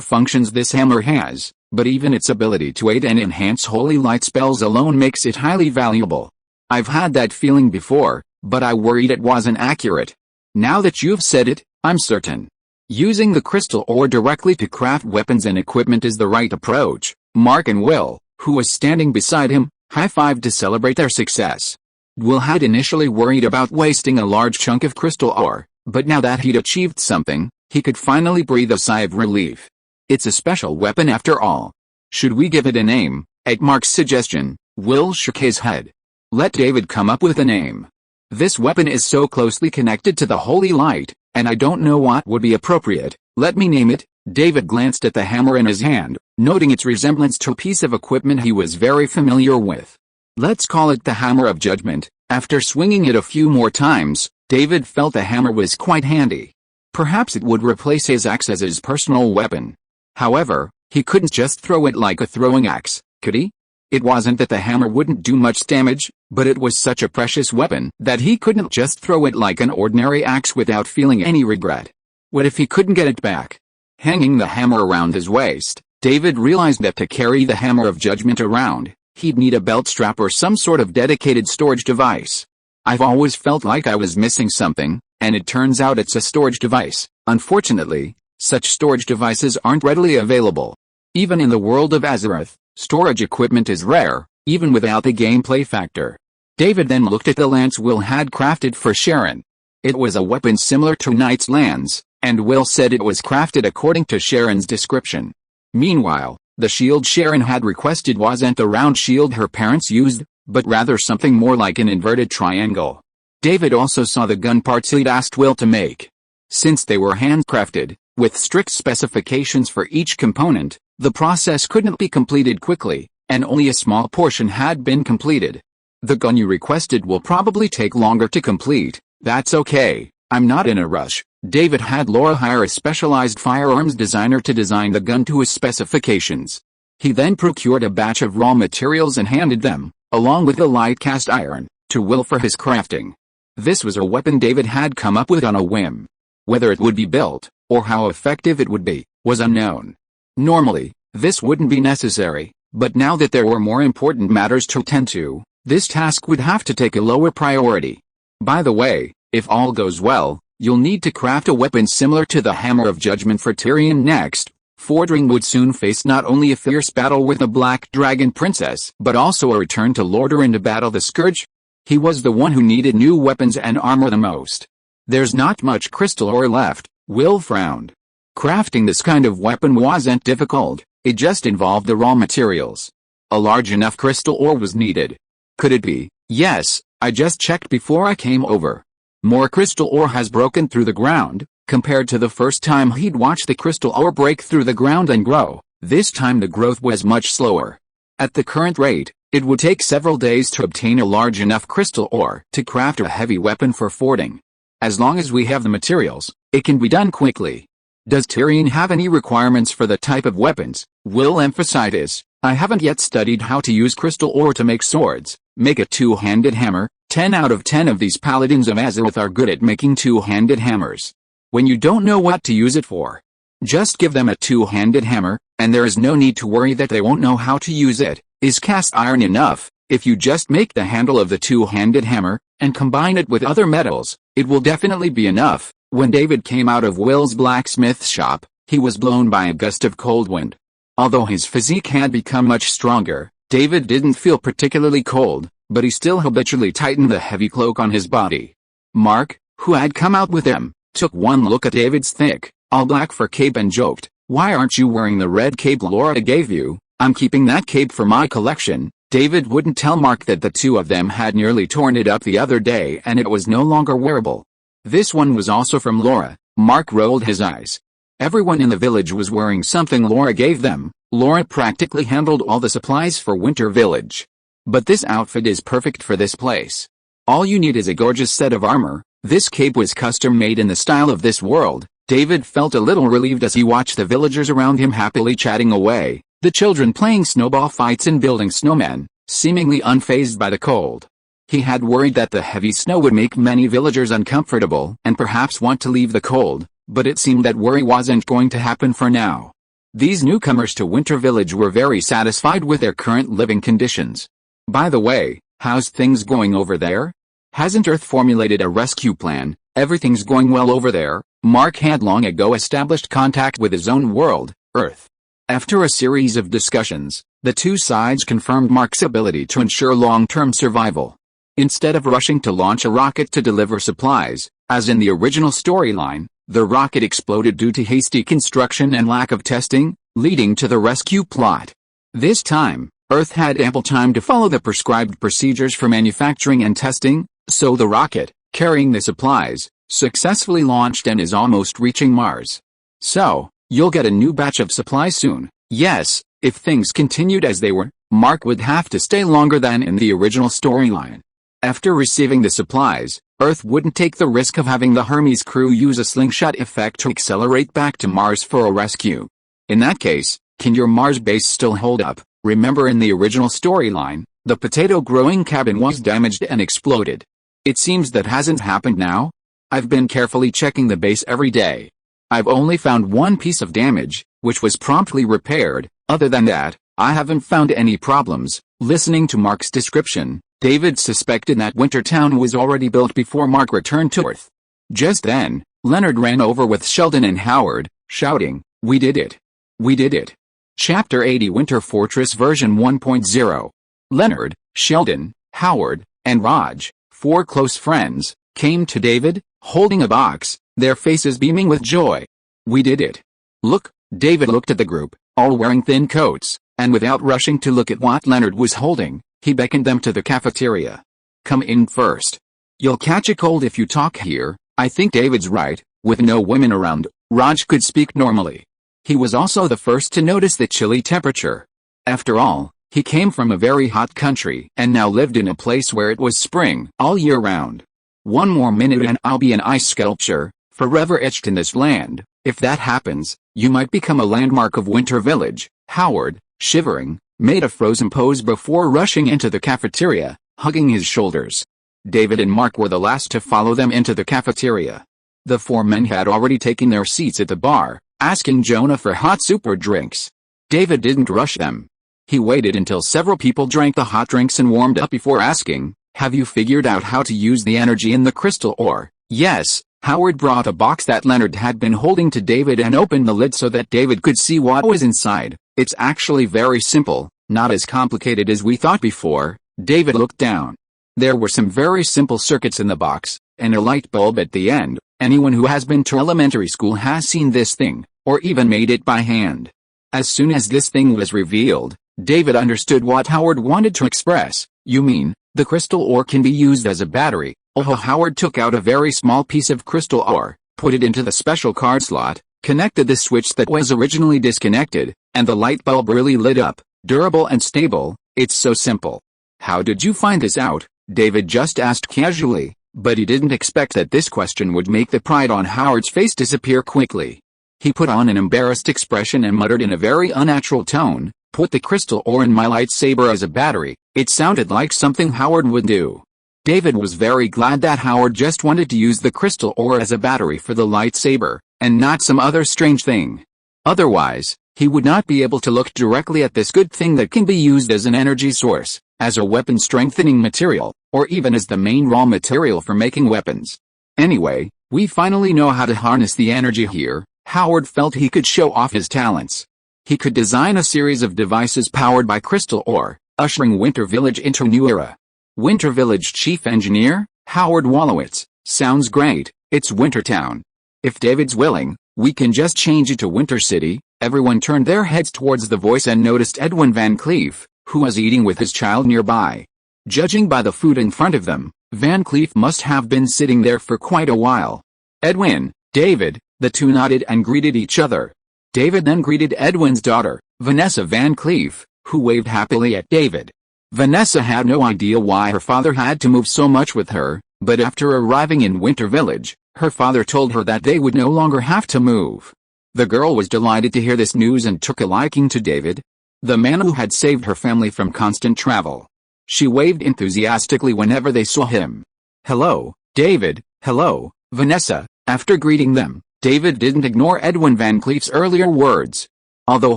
functions this hammer has, but even its ability to aid and enhance holy light spells alone makes it highly valuable. I've had that feeling before, but I worried it wasn't accurate. Now that you've said it, I'm certain. Using the crystal ore directly to craft weapons and equipment is the right approach. Mark and Will, who was standing beside him, high-fived to celebrate their success. Will had initially worried about wasting a large chunk of crystal ore, but now that he'd achieved something, he could finally breathe a sigh of relief. It's a special weapon after all. Should we give it a name? At Mark's suggestion, Will shook his head. Let David come up with a name. This weapon is so closely connected to the holy light, and I don't know what would be appropriate. Let me name it. David glanced at the hammer in his hand, noting its resemblance to a piece of equipment he was very familiar with. Let's call it the Hammer of Judgment. After swinging it a few more times, David felt the hammer was quite handy. Perhaps it would replace his axe as his personal weapon. However, he couldn't just throw it like a throwing axe, could he? It wasn't that the hammer wouldn't do much damage, but it was such a precious weapon that he couldn't just throw it like an ordinary axe without feeling any regret. What if he couldn't get it back? Hanging the hammer around his waist, David realized that to carry the Hammer of Judgment around, he'd need a belt strap or some sort of dedicated storage device. I've always felt like I was missing something, and it turns out it's a storage device. Unfortunately, such storage devices aren't readily available. Even in the world of Azeroth, storage equipment is rare, even without the gameplay factor. David then looked at the lance Will had crafted for Sharon. It was a weapon similar to Knight's lance, and Will said it was crafted according to Sharon's description. Meanwhile, the shield Sharon had requested wasn't the round shield her parents used, but rather something more like an inverted triangle. David also saw the gun parts he'd asked Will to make. Since they were handcrafted, with strict specifications for each component, the process couldn't be completed quickly, and only a small portion had been completed. The gun you requested will probably take longer to complete. That's okay, I'm not in a rush. David had Laura hire a specialized firearms designer to design the gun to his specifications. He then procured a batch of raw materials and handed them, along with the light cast iron, to Will for his crafting. This was a weapon David had come up with on a whim. Whether it would be built, or how effective it would be, was unknown. Normally, this wouldn't be necessary, but now that there were more important matters to attend to, this task would have to take a lower priority. By the way, if all goes well, you'll need to craft a weapon similar to the Hammer of Judgment for Tiran next. Fordring would soon face not only a fierce battle with the Black Dragon Princess, but also a return to Lordaeron to battle the Scourge. He was the one who needed new weapons and armor the most. There's not much crystal ore left. Will frowned. Crafting this kind of weapon wasn't difficult, it just involved the raw materials. A large enough crystal ore was needed. Could it be? Yes, I just checked before I came over. More crystal ore has broken through the ground. Compared to the first time he'd watched the crystal ore break through the ground and grow, this time the growth was much slower. At the current rate, it would take several days to obtain a large enough crystal ore to craft a heavy weapon for fording. As long as we have the materials, it can be done quickly. Does Tiran have any requirements for the type of weapons? Will emphasizes, I haven't yet studied how to use crystal ore to make swords. Make a two-handed hammer. 10 out of 10 of these paladins of Azeroth are good at making two-handed hammers. When you don't know what to use it for, just give them a two-handed hammer, and there is no need to worry that they won't know how to use it. Is cast iron enough? If you just make the handle of the two-handed hammer, and combine it with other metals, it will definitely be enough. When David came out of Will's blacksmith shop, he was blown by a gust of cold wind. Although his physique had become much stronger, David didn't feel particularly cold, but he still habitually tightened the heavy cloak on his body. Mark, who had come out with him, took one look at David's thick, all-black fur cape and joked, "Why aren't you wearing the red cape Laura gave you?" "I'm keeping that cape for my collection," David wouldn't tell Mark that the two of them had nearly torn it up the other day and it was no longer wearable. This one was also from Laura. Mark rolled his eyes. Everyone in the village was wearing something Laura gave them. Laura practically handled all the supplies for Winter Village. But this outfit is perfect for this place. All you need is a gorgeous set of armor. This cape was custom made in the style of this world. David felt a little relieved as he watched the villagers around him happily chatting away, the children playing snowball fights and building snowmen, seemingly unfazed by the cold. He had worried that the heavy snow would make many villagers uncomfortable and perhaps want to leave the cold, but it seemed that worry wasn't going to happen for now. These newcomers to Winter Village were very satisfied with their current living conditions. By the way, how's things going over there? Hasn't Earth formulated a rescue plan? Everything's going well over there. Mark had long ago established contact with his own world, Earth. After a series of discussions, the two sides confirmed Mark's ability to ensure long-term survival. Instead of rushing to launch a rocket to deliver supplies, as in the original storyline, the rocket exploded due to hasty construction and lack of testing, leading to the rescue plot. This time, Earth had ample time to follow the prescribed procedures for manufacturing and testing, so the rocket, carrying the supplies, successfully launched and is almost reaching Mars. So, you'll get a new batch of supplies soon. Yes, if things continued as they were, Mark would have to stay longer than in the original storyline. After receiving the supplies, Earth wouldn't take the risk of having the Hermes crew use a slingshot effect to accelerate back to Mars for a rescue. In that case, can your Mars base still hold up? Remember in the original storyline, the potato-growing cabin was damaged and exploded. It seems that hasn't happened now? I've been carefully checking the base every day. I've only found one piece of damage, which was promptly repaired. Other than that, I haven't found any problems. Listening to Mark's description, David suspected that Wintertown was already built before Mark returned to Earth. Just then, Leonard ran over with Sheldon and Howard, shouting, "We did it! We did it!" Chapter 80 Winter Fortress version 1.0. Leonard, Sheldon, Howard, and Raj, four close friends, came to David, holding a box, their faces beaming with joy. "We did it! Look!" David looked at the group, all wearing thin coats, and without rushing to look at what Leonard was holding, he beckoned them to the cafeteria. "Come in first. You'll catch a cold if you talk here." I think David's right. With no women around, Raj could speak normally. He was also the first to notice the chilly temperature. After all, he came from a very hot country and now lived in a place where it was spring all year round. "One more minute and I'll be an ice sculpture, forever etched in this land. If that happens, you might become a landmark of Winter Village." Howard, shivering, made a frozen pose before rushing into the cafeteria, hugging his shoulders. David and Mark were the last to follow them into the cafeteria. The four men had already taken their seats at the bar, asking Jonah for hot soup or drinks. David didn't rush them. He waited until several people drank the hot drinks and warmed up before asking, "Have you figured out how to use the energy in the crystal ore?" "Yes." Howard brought a box that Leonard had been holding to David and opened the lid so that David could see what was inside. "It's actually very simple, not as complicated as we thought before." David looked down. There were some very simple circuits in the box, and a light bulb at the end. Anyone who has been to elementary school has seen this thing, or even made it by hand. As soon as this thing was revealed, David understood what Howard wanted to express. "You mean, the crystal ore can be used as a battery?" Oh, Howard took out a very small piece of crystal ore, put it into the special card slot, connected the switch that was originally disconnected, and the light bulb really lit up. "Durable and stable, it's so simple." "How did you find this out?" David just asked casually, but he didn't expect that this question would make the pride on Howard's face disappear quickly. He put on an embarrassed expression and muttered in a very unnatural tone, "Put the crystal ore in my lightsaber as a battery." It sounded like something Howard would do. David was very glad that Howard just wanted to use the crystal ore as a battery for the lightsaber, and not some other strange thing. Otherwise, he would not be able to look directly at this good thing that can be used as an energy source, as a weapon strengthening material, or even as the main raw material for making weapons. "Anyway, we finally know how to harness the energy here." Howard felt he could show off his talents. He could design a series of devices powered by crystal ore, ushering Winter Village into a new era. Winter Village Chief Engineer, Howard Wolowitz. "Sounds great. It's Wintertown. If David's willing, we can just change it to Winter City." Everyone turned their heads towards the voice and noticed Edwin Van Cleef, who was eating with his child nearby. Judging by the food in front of them, Van Cleef must have been sitting there for quite a while. "Edwin, David," the two nodded and greeted each other. David then greeted Edwin's daughter, Vanessa Van Cleef, who waved happily at David. Vanessa had no idea why her father had to move so much with her, but after arriving in Winter Village, her father told her that they would no longer have to move. The girl was delighted to hear this news and took a liking to David, the man who had saved her family from constant travel. She waved enthusiastically whenever they saw him. "Hello, David," "Hello, Vanessa." After greeting them, David didn't ignore Edwin Van Cleef's earlier words. Although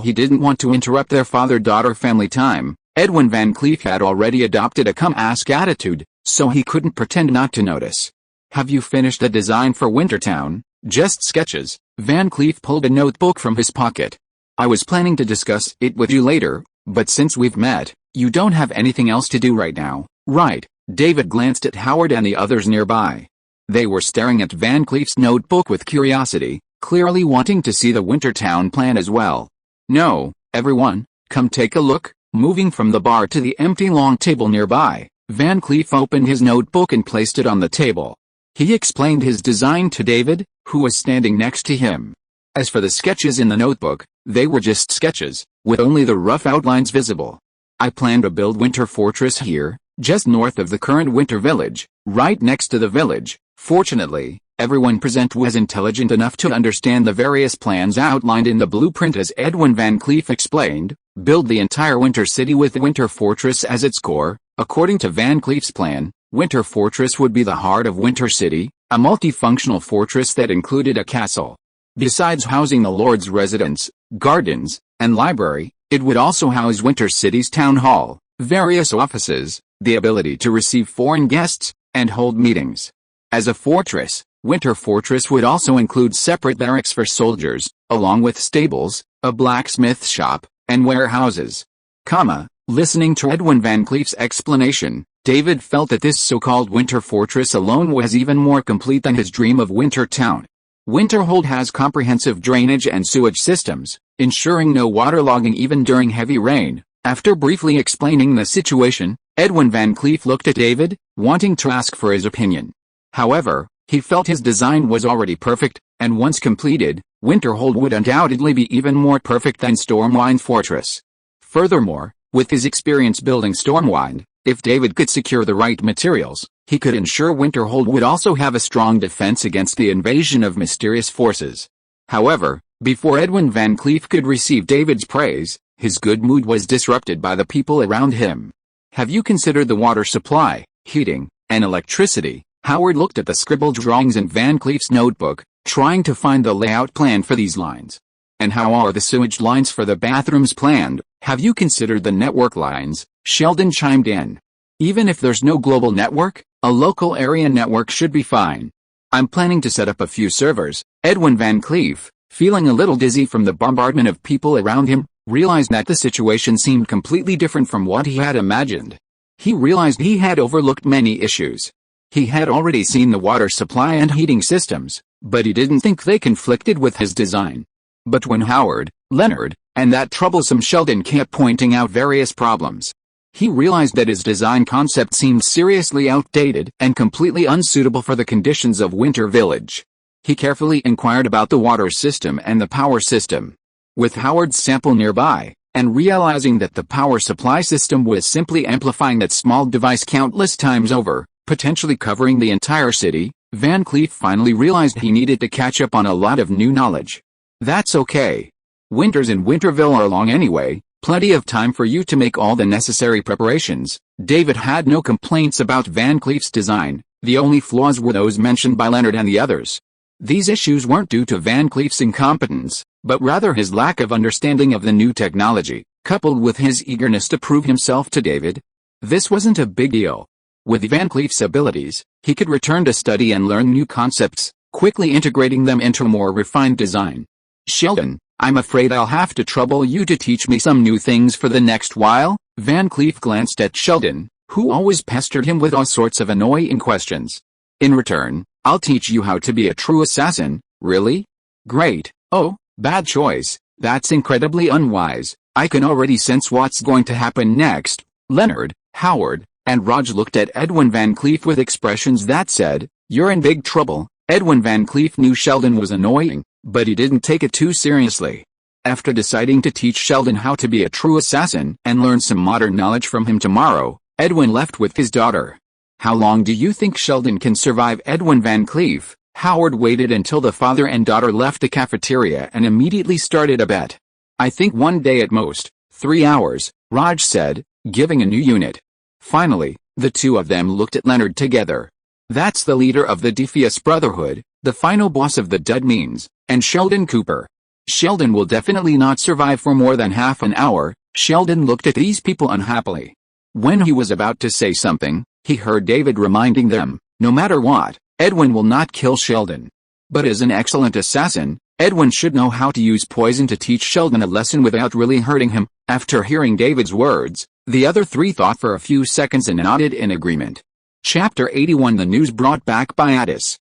he didn't want to interrupt their father-daughter family time, Edwin Van Cleef had already adopted a come-ask attitude, so he couldn't pretend not to notice. "Have you finished the design for Wintertown?" "Just sketches." Van Cleef pulled a notebook from his pocket. "I was planning to discuss it with you later, but since we've met, you don't have anything else to do right now, right?" David glanced at Howard and the others nearby. They were staring at Van Cleef's notebook with curiosity, clearly wanting to see the Wintertown plan as well. "No, everyone, come take a look." Moving from the bar to the empty long table nearby, Van Cleef opened his notebook and placed it on the table. He explained his design to David, who was standing next to him. As for the sketches in the notebook, they were just sketches, with only the rough outlines visible. "I plan to build Winter Fortress here, just north of the current Winter Village, right next to the village." Fortunately, everyone present was intelligent enough to understand the various plans outlined in the blueprint as Edwin Van Cleef explained. Build the entire Winter City with Winter Fortress as its core. According to Van Cleef's plan, Winter Fortress would be the heart of Winter City, a multifunctional fortress that included a castle. Besides housing the Lord's residence, gardens, and library, it would also house Winter City's town hall, various offices, the ability to receive foreign guests, and hold meetings. As a fortress, Winter Fortress would also include separate barracks for soldiers, along with stables, a blacksmith shop, and warehouses. Listening to Edwin Van Cleef's explanation, David felt that this so-called Winter Fortress alone was even more complete than his dream of Wintertown. Winterhold has comprehensive drainage and sewage systems, ensuring no waterlogging even during heavy rain. After briefly explaining the situation, Edwin Van Cleef looked at David, wanting to ask for his opinion. However, he felt his design was already perfect, and once completed, Winterhold would undoubtedly be even more perfect than Stormwind Fortress. Furthermore, with his experience building Stormwind, if David could secure the right materials, he could ensure Winterhold would also have a strong defense against the invasion of mysterious forces. However, before Edwin Van Cleef could receive David's praise, his good mood was disrupted by the people around him. "Have you considered the water supply, heating, and electricity?" Howard looked at the scribbled drawings in Van Cleef's notebook, trying to find the layout plan for these lines. "And how are the sewage lines for the bathrooms planned? Have you considered the network lines?" Sheldon chimed in. "Even if there's no global network, a local area network should be fine. I'm planning to set up a few servers." Edwin Van Cleef, feeling a little dizzy from the bombardment of people around him, realized that the situation seemed completely different from what he had imagined. He realized he had overlooked many issues. He had already seen the water supply and heating systems, but he didn't think they conflicted with his design. But when Howard, Leonard, and that troublesome Sheldon kept pointing out various problems, he realized that his design concept seemed seriously outdated and completely unsuitable for the conditions of Winter Village. He carefully inquired about the water system and the power system. With Howard's sample nearby, and realizing that the power supply system was simply amplifying that small device countless times over, potentially covering the entire city, Van Cleef finally realized he needed to catch up on a lot of new knowledge. "That's okay. Winters in Winterville are long anyway, plenty of time for you to make all the necessary preparations." David had no complaints about Van Cleef's design, the only flaws were those mentioned by Leonard and the others. These issues weren't due to Van Cleef's incompetence, but rather his lack of understanding of the new technology, coupled with his eagerness to prove himself to David. This wasn't a big deal. With Van Cleef's abilities, he could return to study and learn new concepts, quickly integrating them into a more refined design. "Sheldon, I'm afraid I'll have to trouble you to teach me some new things for the next while." Van Cleef glanced at Sheldon, who always pestered him with all sorts of annoying questions. "In return, I'll teach you how to be a true assassin." "Really? Great." "Oh, bad choice. That's incredibly unwise. I can already sense what's going to happen next." Leonard, Howard, and Raj looked at Edwin Van Cleef with expressions that said, "You're in big trouble." Edwin Van Cleef knew Sheldon was annoying, but he didn't take it too seriously. After deciding to teach Sheldon how to be a true assassin and learn some modern knowledge from him tomorrow, Edwin left with his daughter. "How long do you think Sheldon can survive?" Edwin Van Cleef. Howard waited until the father and daughter left the cafeteria and immediately started a bet. "I think 1 day at most, 3 hours, Raj said, giving a new unit. Finally, the two of them looked at Leonard together. "That's the leader of the Defias Brotherhood, the final boss of the Dead Means, and Sheldon Cooper. Sheldon will definitely not survive for more than half an hour." Sheldon looked at these people unhappily. When he was about to say something, he heard David reminding them, "No matter what, Edwin will not kill Sheldon." But as an excellent assassin, Edwin should know how to use poison to teach Sheldon a lesson without really hurting him. After hearing David's words, the other three thought for a few seconds and nodded in agreement. Chapter 81. The news brought back by Addis.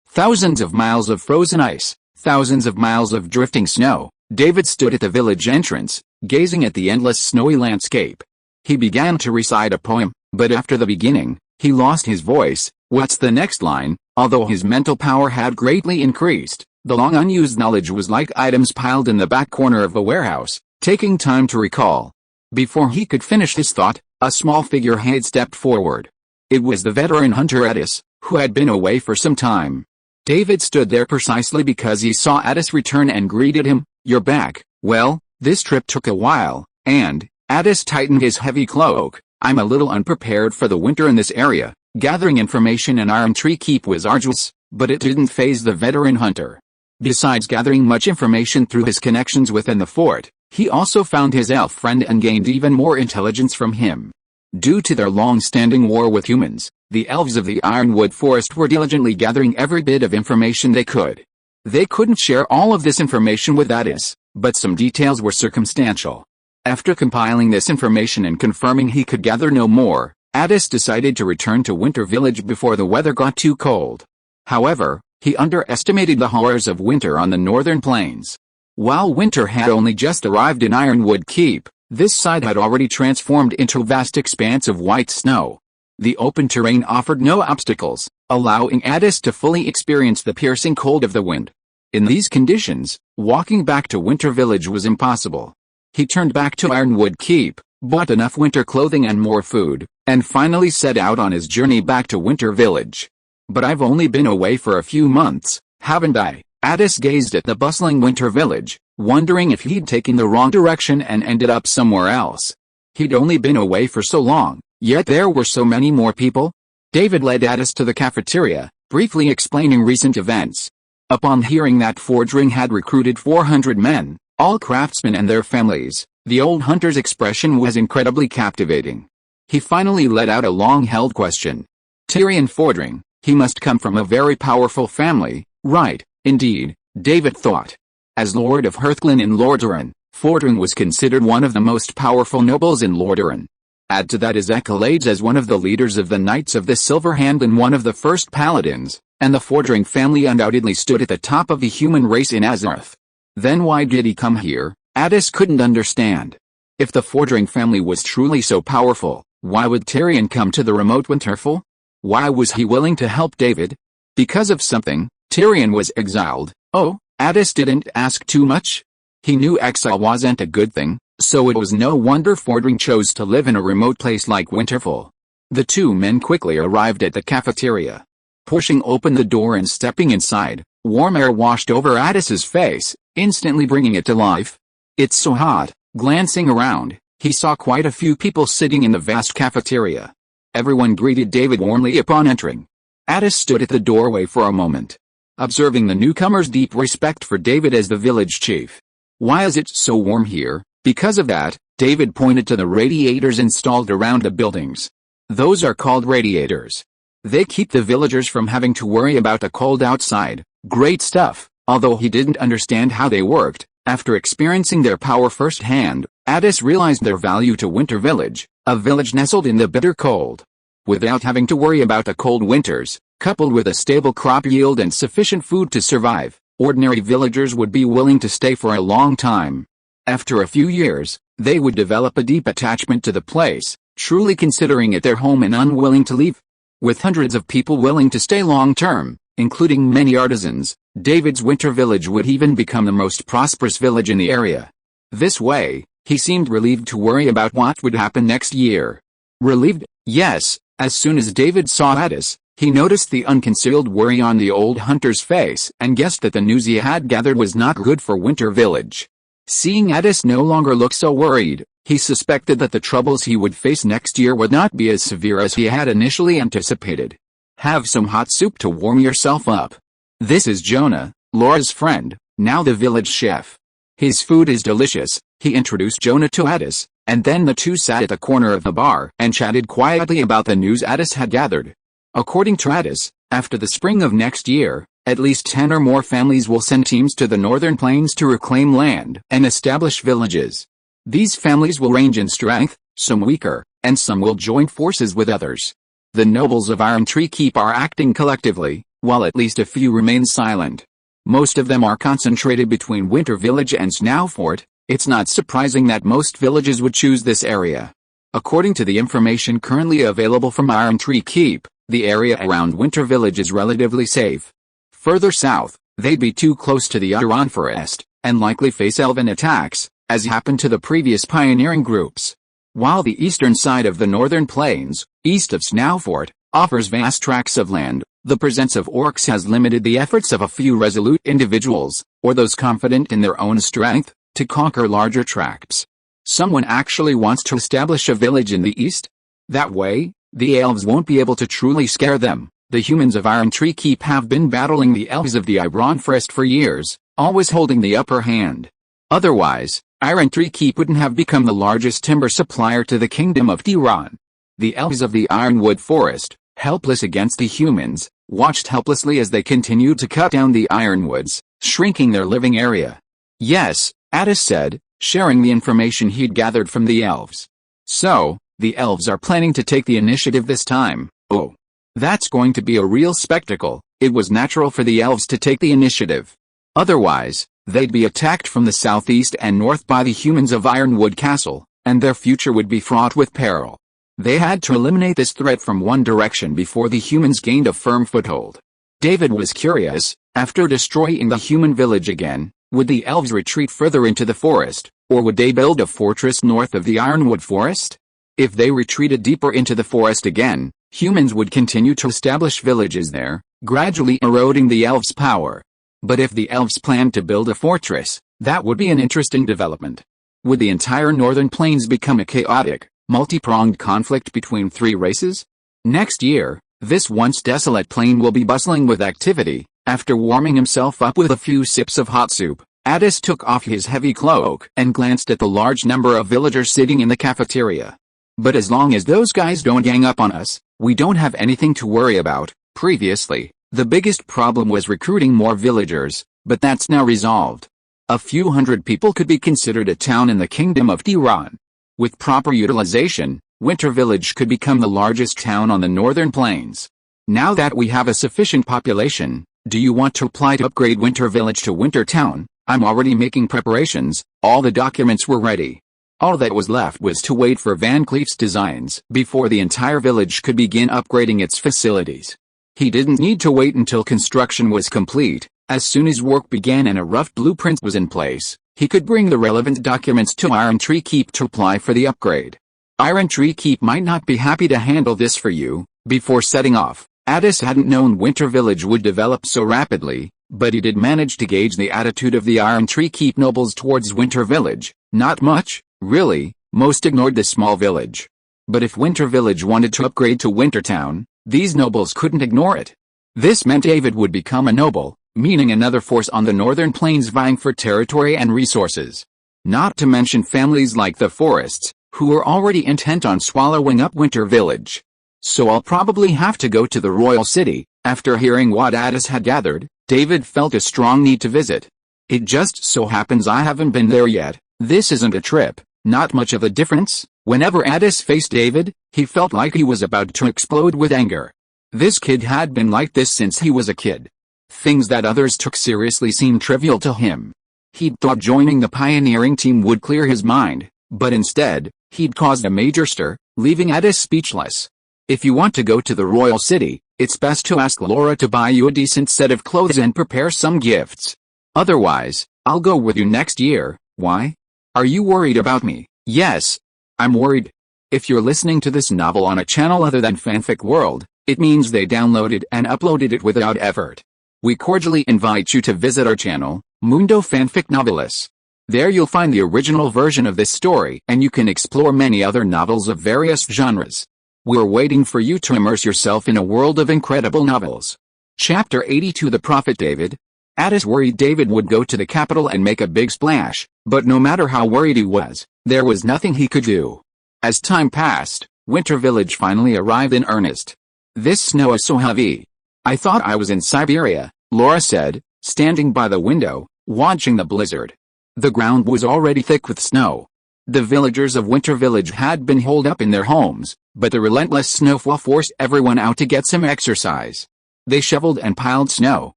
Thousands of miles of frozen ice, thousands of miles of drifting snow. David stood at the village entrance, gazing at the endless snowy landscape. He began to recite a poem, but after the beginning, he lost his voice. What's the next line? Although his mental power had greatly increased, the long unused knowledge was like items piled in the back corner of a warehouse, taking time to recall. Before he could finish his thought, a small figure had stepped forward. It was the veteran hunter Addis, who had been away for some time. David stood there precisely because he saw Addis return and greeted him. "You're back. Well, this trip took a while," and Addis tightened his heavy cloak. "I'm a little unprepared for the winter in this area." Gathering information in Iron Tree Keep was arduous, but it didn't faze the veteran hunter. Besides gathering much information through his connections within the fort, he also found his elf friend and gained even more intelligence from him. Due to their long-standing war with humans, the elves of the Ironwood Forest were diligently gathering every bit of information they could. They couldn't share all of this information with Addis, but some details were circumstantial. After compiling this information and confirming he could gather no more, Addis decided to return to Winter Village before the weather got too cold. However, he underestimated the horrors of winter on the northern plains. While winter had only just arrived in Ironwood Keep, this side had already transformed into a vast expanse of white snow. The open terrain offered no obstacles, allowing Addis to fully experience the piercing cold of the wind. In these conditions, walking back to Winter Village was impossible. He turned back to Ironwood Keep, bought enough winter clothing and more food, and finally set out on his journey back to Winter Village. "But I've only been away for a few months, haven't I?" Addis gazed at the bustling Winter Village, wondering if he'd taken the wrong direction and ended up somewhere else. He'd only been away for so long, yet there were so many more people. David led Addis to the cafeteria, briefly explaining recent events. Upon hearing that Forgering had recruited 400 men, all craftsmen and their families, the old hunter's expression was incredibly captivating. He finally let out a long-held question. Tyrion Fordring, he must come from a very powerful family, right? Indeed, David thought. As Lord of Hearthglen in Lordaeron, Fordring was considered one of the most powerful nobles in Lordaeron. Add to that his accolades as one of the leaders of the Knights of the Silver Hand and one of the first Paladins, and the Fordring family undoubtedly stood at the top of the human race in Azarth. Then why did he come here? Addis couldn't understand. If the Fordring family was truly so powerful, why would Tyrion come to the remote Winterfell? Why was he willing to help David? Because of something, Tyrion was exiled. Oh, Addis didn't ask too much. He knew exile wasn't a good thing, so it was no wonder Fordring chose to live in a remote place like Winterfell. The two men quickly arrived at the cafeteria. Pushing open the door and stepping inside, warm air washed over Addis's face, instantly bringing it to life. "It's so hot." Glancing around, he saw quite a few people sitting in the vast cafeteria. Everyone greeted David warmly upon entering. Addis stood at the doorway for a moment, observing the newcomer's deep respect for David as the village chief. "Why is it so warm here?" Because of that, David pointed to the radiators installed around the buildings. "Those are called radiators. They keep the villagers from having to worry about the cold outside." Great stuff. Although he didn't understand how they worked, after experiencing their power firsthand, Addis realized their value to Winter Village, a village nestled in the bitter cold. Without having to worry about the cold winters, coupled with a stable crop yield and sufficient food to survive, ordinary villagers would be willing to stay for a long time. After a few years, they would develop a deep attachment to the place, truly considering it their home and unwilling to leave. With hundreds of people willing to stay long-term, including many artisans, David's winter village would even become the most prosperous village in the area. This way, he seemed relieved to worry about what would happen next year. Relieved? Yes. As soon as David saw Addis, he noticed the unconcealed worry on the old hunter's face and guessed that the news he had gathered was not good for Winter Village. Seeing Addis no longer look so worried, he suspected that the troubles he would face next year would not be as severe as he had initially anticipated. Have some hot soup to warm yourself up. This is Jonah, Laura's friend, now the village chef. His food is delicious, he introduced Jonah to Addis, and then the two sat at the corner of the bar and chatted quietly about the news Addis had gathered. According to Addis, after the spring of next year, at least 10 or more families will send teams to the northern plains to reclaim land and establish villages. These families will range in strength, some weaker, and some will join forces with others. The nobles of Iron Tree Keep are acting collectively, while at least a few remain silent. Most of them are concentrated between Winter Village and Snowfort. It's not surprising that most villages would choose this area. According to the information currently available from Iron Tree Keep, the area around Winter Village is relatively safe. Further south, they'd be too close to the Iron Forest, and likely face elven attacks, as happened to the previous pioneering groups. While the eastern side of the northern plains, east of Snowfort, offers vast tracts of land, the presence of orcs has limited the efforts of a few resolute individuals, or those confident in their own strength, to conquer larger tracts. Someone actually wants to establish a village in the east? That way, the elves won't be able to truly scare them. The humans of Iron Tree Keep have been battling the elves of the Iron Forest for years, always holding the upper hand. Otherwise, Iron Tree Keep wouldn't have become the largest timber supplier to the Kingdom of Tiran. The elves of the Ironwood Forest, helpless against the humans, watched helplessly as they continued to cut down the ironwoods, shrinking their living area. Yes, Addis said, sharing the information he'd gathered from the elves. So, the elves are planning to take the initiative this time. Oh. That's going to be a real spectacle. It was natural for the elves to take the initiative. Otherwise, they'd be attacked from the southeast and north by the humans of Ironwood Castle, and their future would be fraught with peril. They had to eliminate this threat from one direction before the humans gained a firm foothold. David was curious, after destroying the human village again, would the elves retreat further into the forest, or would they build a fortress north of the Ironwood Forest? If they retreated deeper into the forest again, humans would continue to establish villages there, gradually eroding the elves' power. But if the elves planned to build a fortress, that would be an interesting development. Would the entire northern plains become a chaotic, multi-pronged conflict between three races? Next year, this once desolate plain will be bustling with activity. After warming himself up with a few sips of hot soup, Addis took off his heavy cloak and glanced at the large number of villagers sitting in the cafeteria. But as long as those guys don't gang up on us, we don't have anything to worry about. Previously, the biggest problem was recruiting more villagers, but that's now resolved. A few hundred people could be considered a town in the Kingdom of Tiran. With proper utilization, Winter Village could become the largest town on the northern plains. Now that we have a sufficient population, do you want to apply to upgrade Winter Village to Winter Town? I'm already making preparations. All the documents were ready. All that was left was to wait for Van Cleef's designs before the entire village could begin upgrading its facilities. He didn't need to wait until construction was complete. As soon as work began and a rough blueprint was in place, he could bring the relevant documents to Iron Tree Keep to apply for the upgrade. Iron Tree Keep might not be happy to handle this for you. Before setting off, Addis hadn't known Winter Village would develop so rapidly, but he did manage to gauge the attitude of the Iron Tree Keep nobles towards Winter Village. Not much. Really, most ignored the small village. But if Winter Village wanted to upgrade to Wintertown, these nobles couldn't ignore it. This meant David would become a noble, meaning another force on the northern plains vying for territory and resources. Not to mention families like the Forests, who were already intent on swallowing up Winter Village. So I'll probably have to go to the royal city. After hearing what Addis had gathered, David felt a strong need to visit. It just so happens I haven't been there yet. This isn't a trip, not much of a difference. Whenever Addis faced David, he felt like he was about to explode with anger. This kid had been like this since he was a kid. Things that others took seriously seemed trivial to him. He'd thought joining the pioneering team would clear his mind, but instead, he'd caused a major stir, leaving Addis speechless. If you want to go to the royal city, it's best to ask Laura to buy you a decent set of clothes and prepare some gifts. Otherwise, I'll go with you next year. Why? Are you worried about me? Yes, I'm worried. If you're listening to this novel on a channel other than Fanfic World, it means they downloaded and uploaded it without effort. We cordially invite you to visit our channel, Mundo Fanfic Novelis. There you'll find the original version of this story and you can explore many other novels of various genres. We're waiting for you to immerse yourself in a world of incredible novels. Chapter 82 The Prophet David. Addis worried David would go to the capital and make a big splash, but no matter how worried he was, there was nothing he could do. As time passed, Winter Village finally arrived in earnest. This snow is so heavy. I thought I was in Siberia, Laura said, standing by the window, watching the blizzard. The ground was already thick with snow. The villagers of Winter Village had been holed up in their homes, but the relentless snowfall forced everyone out to get some exercise. They shoveled and piled snow,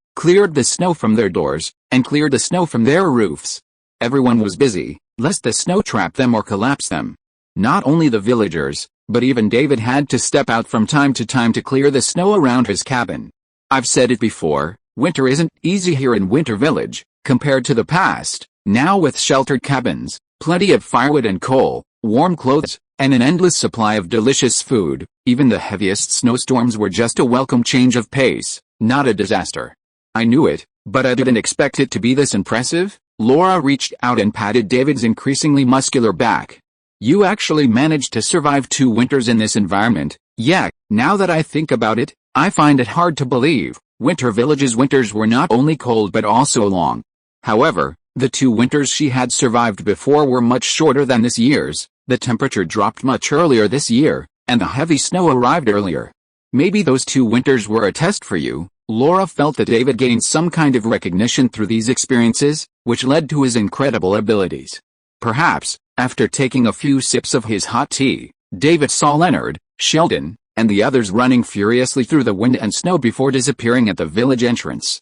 cleared the snow from their doors, and cleared the snow from their roofs. Everyone was busy, lest the snow trap them or collapse them. Not only the villagers, but even David had to step out from time to time to clear the snow around his cabin. I've said it before, winter isn't easy here in Winter Village, compared to the past. Now with sheltered cabins, plenty of firewood and coal, warm clothes, and an endless supply of delicious food, even the heaviest snowstorms were just a welcome change of pace, not a disaster. I knew it, but I didn't expect it to be this impressive. Laura reached out and patted David's increasingly muscular back. You actually managed to survive 2 winters in this environment. Yeah, now that I think about it, I find it hard to believe. Winter Village's winters were not only cold but also long. However, the 2 winters she had survived before were much shorter than this year's. The temperature dropped much earlier this year, and the heavy snow arrived earlier. Maybe those 2 winters were a test for you. Laura felt that David gained some kind of recognition through these experiences, which led to his incredible abilities. Perhaps, after taking a few sips of his hot tea, David saw Leonard, Sheldon, and the others running furiously through the wind and snow before disappearing at the village entrance.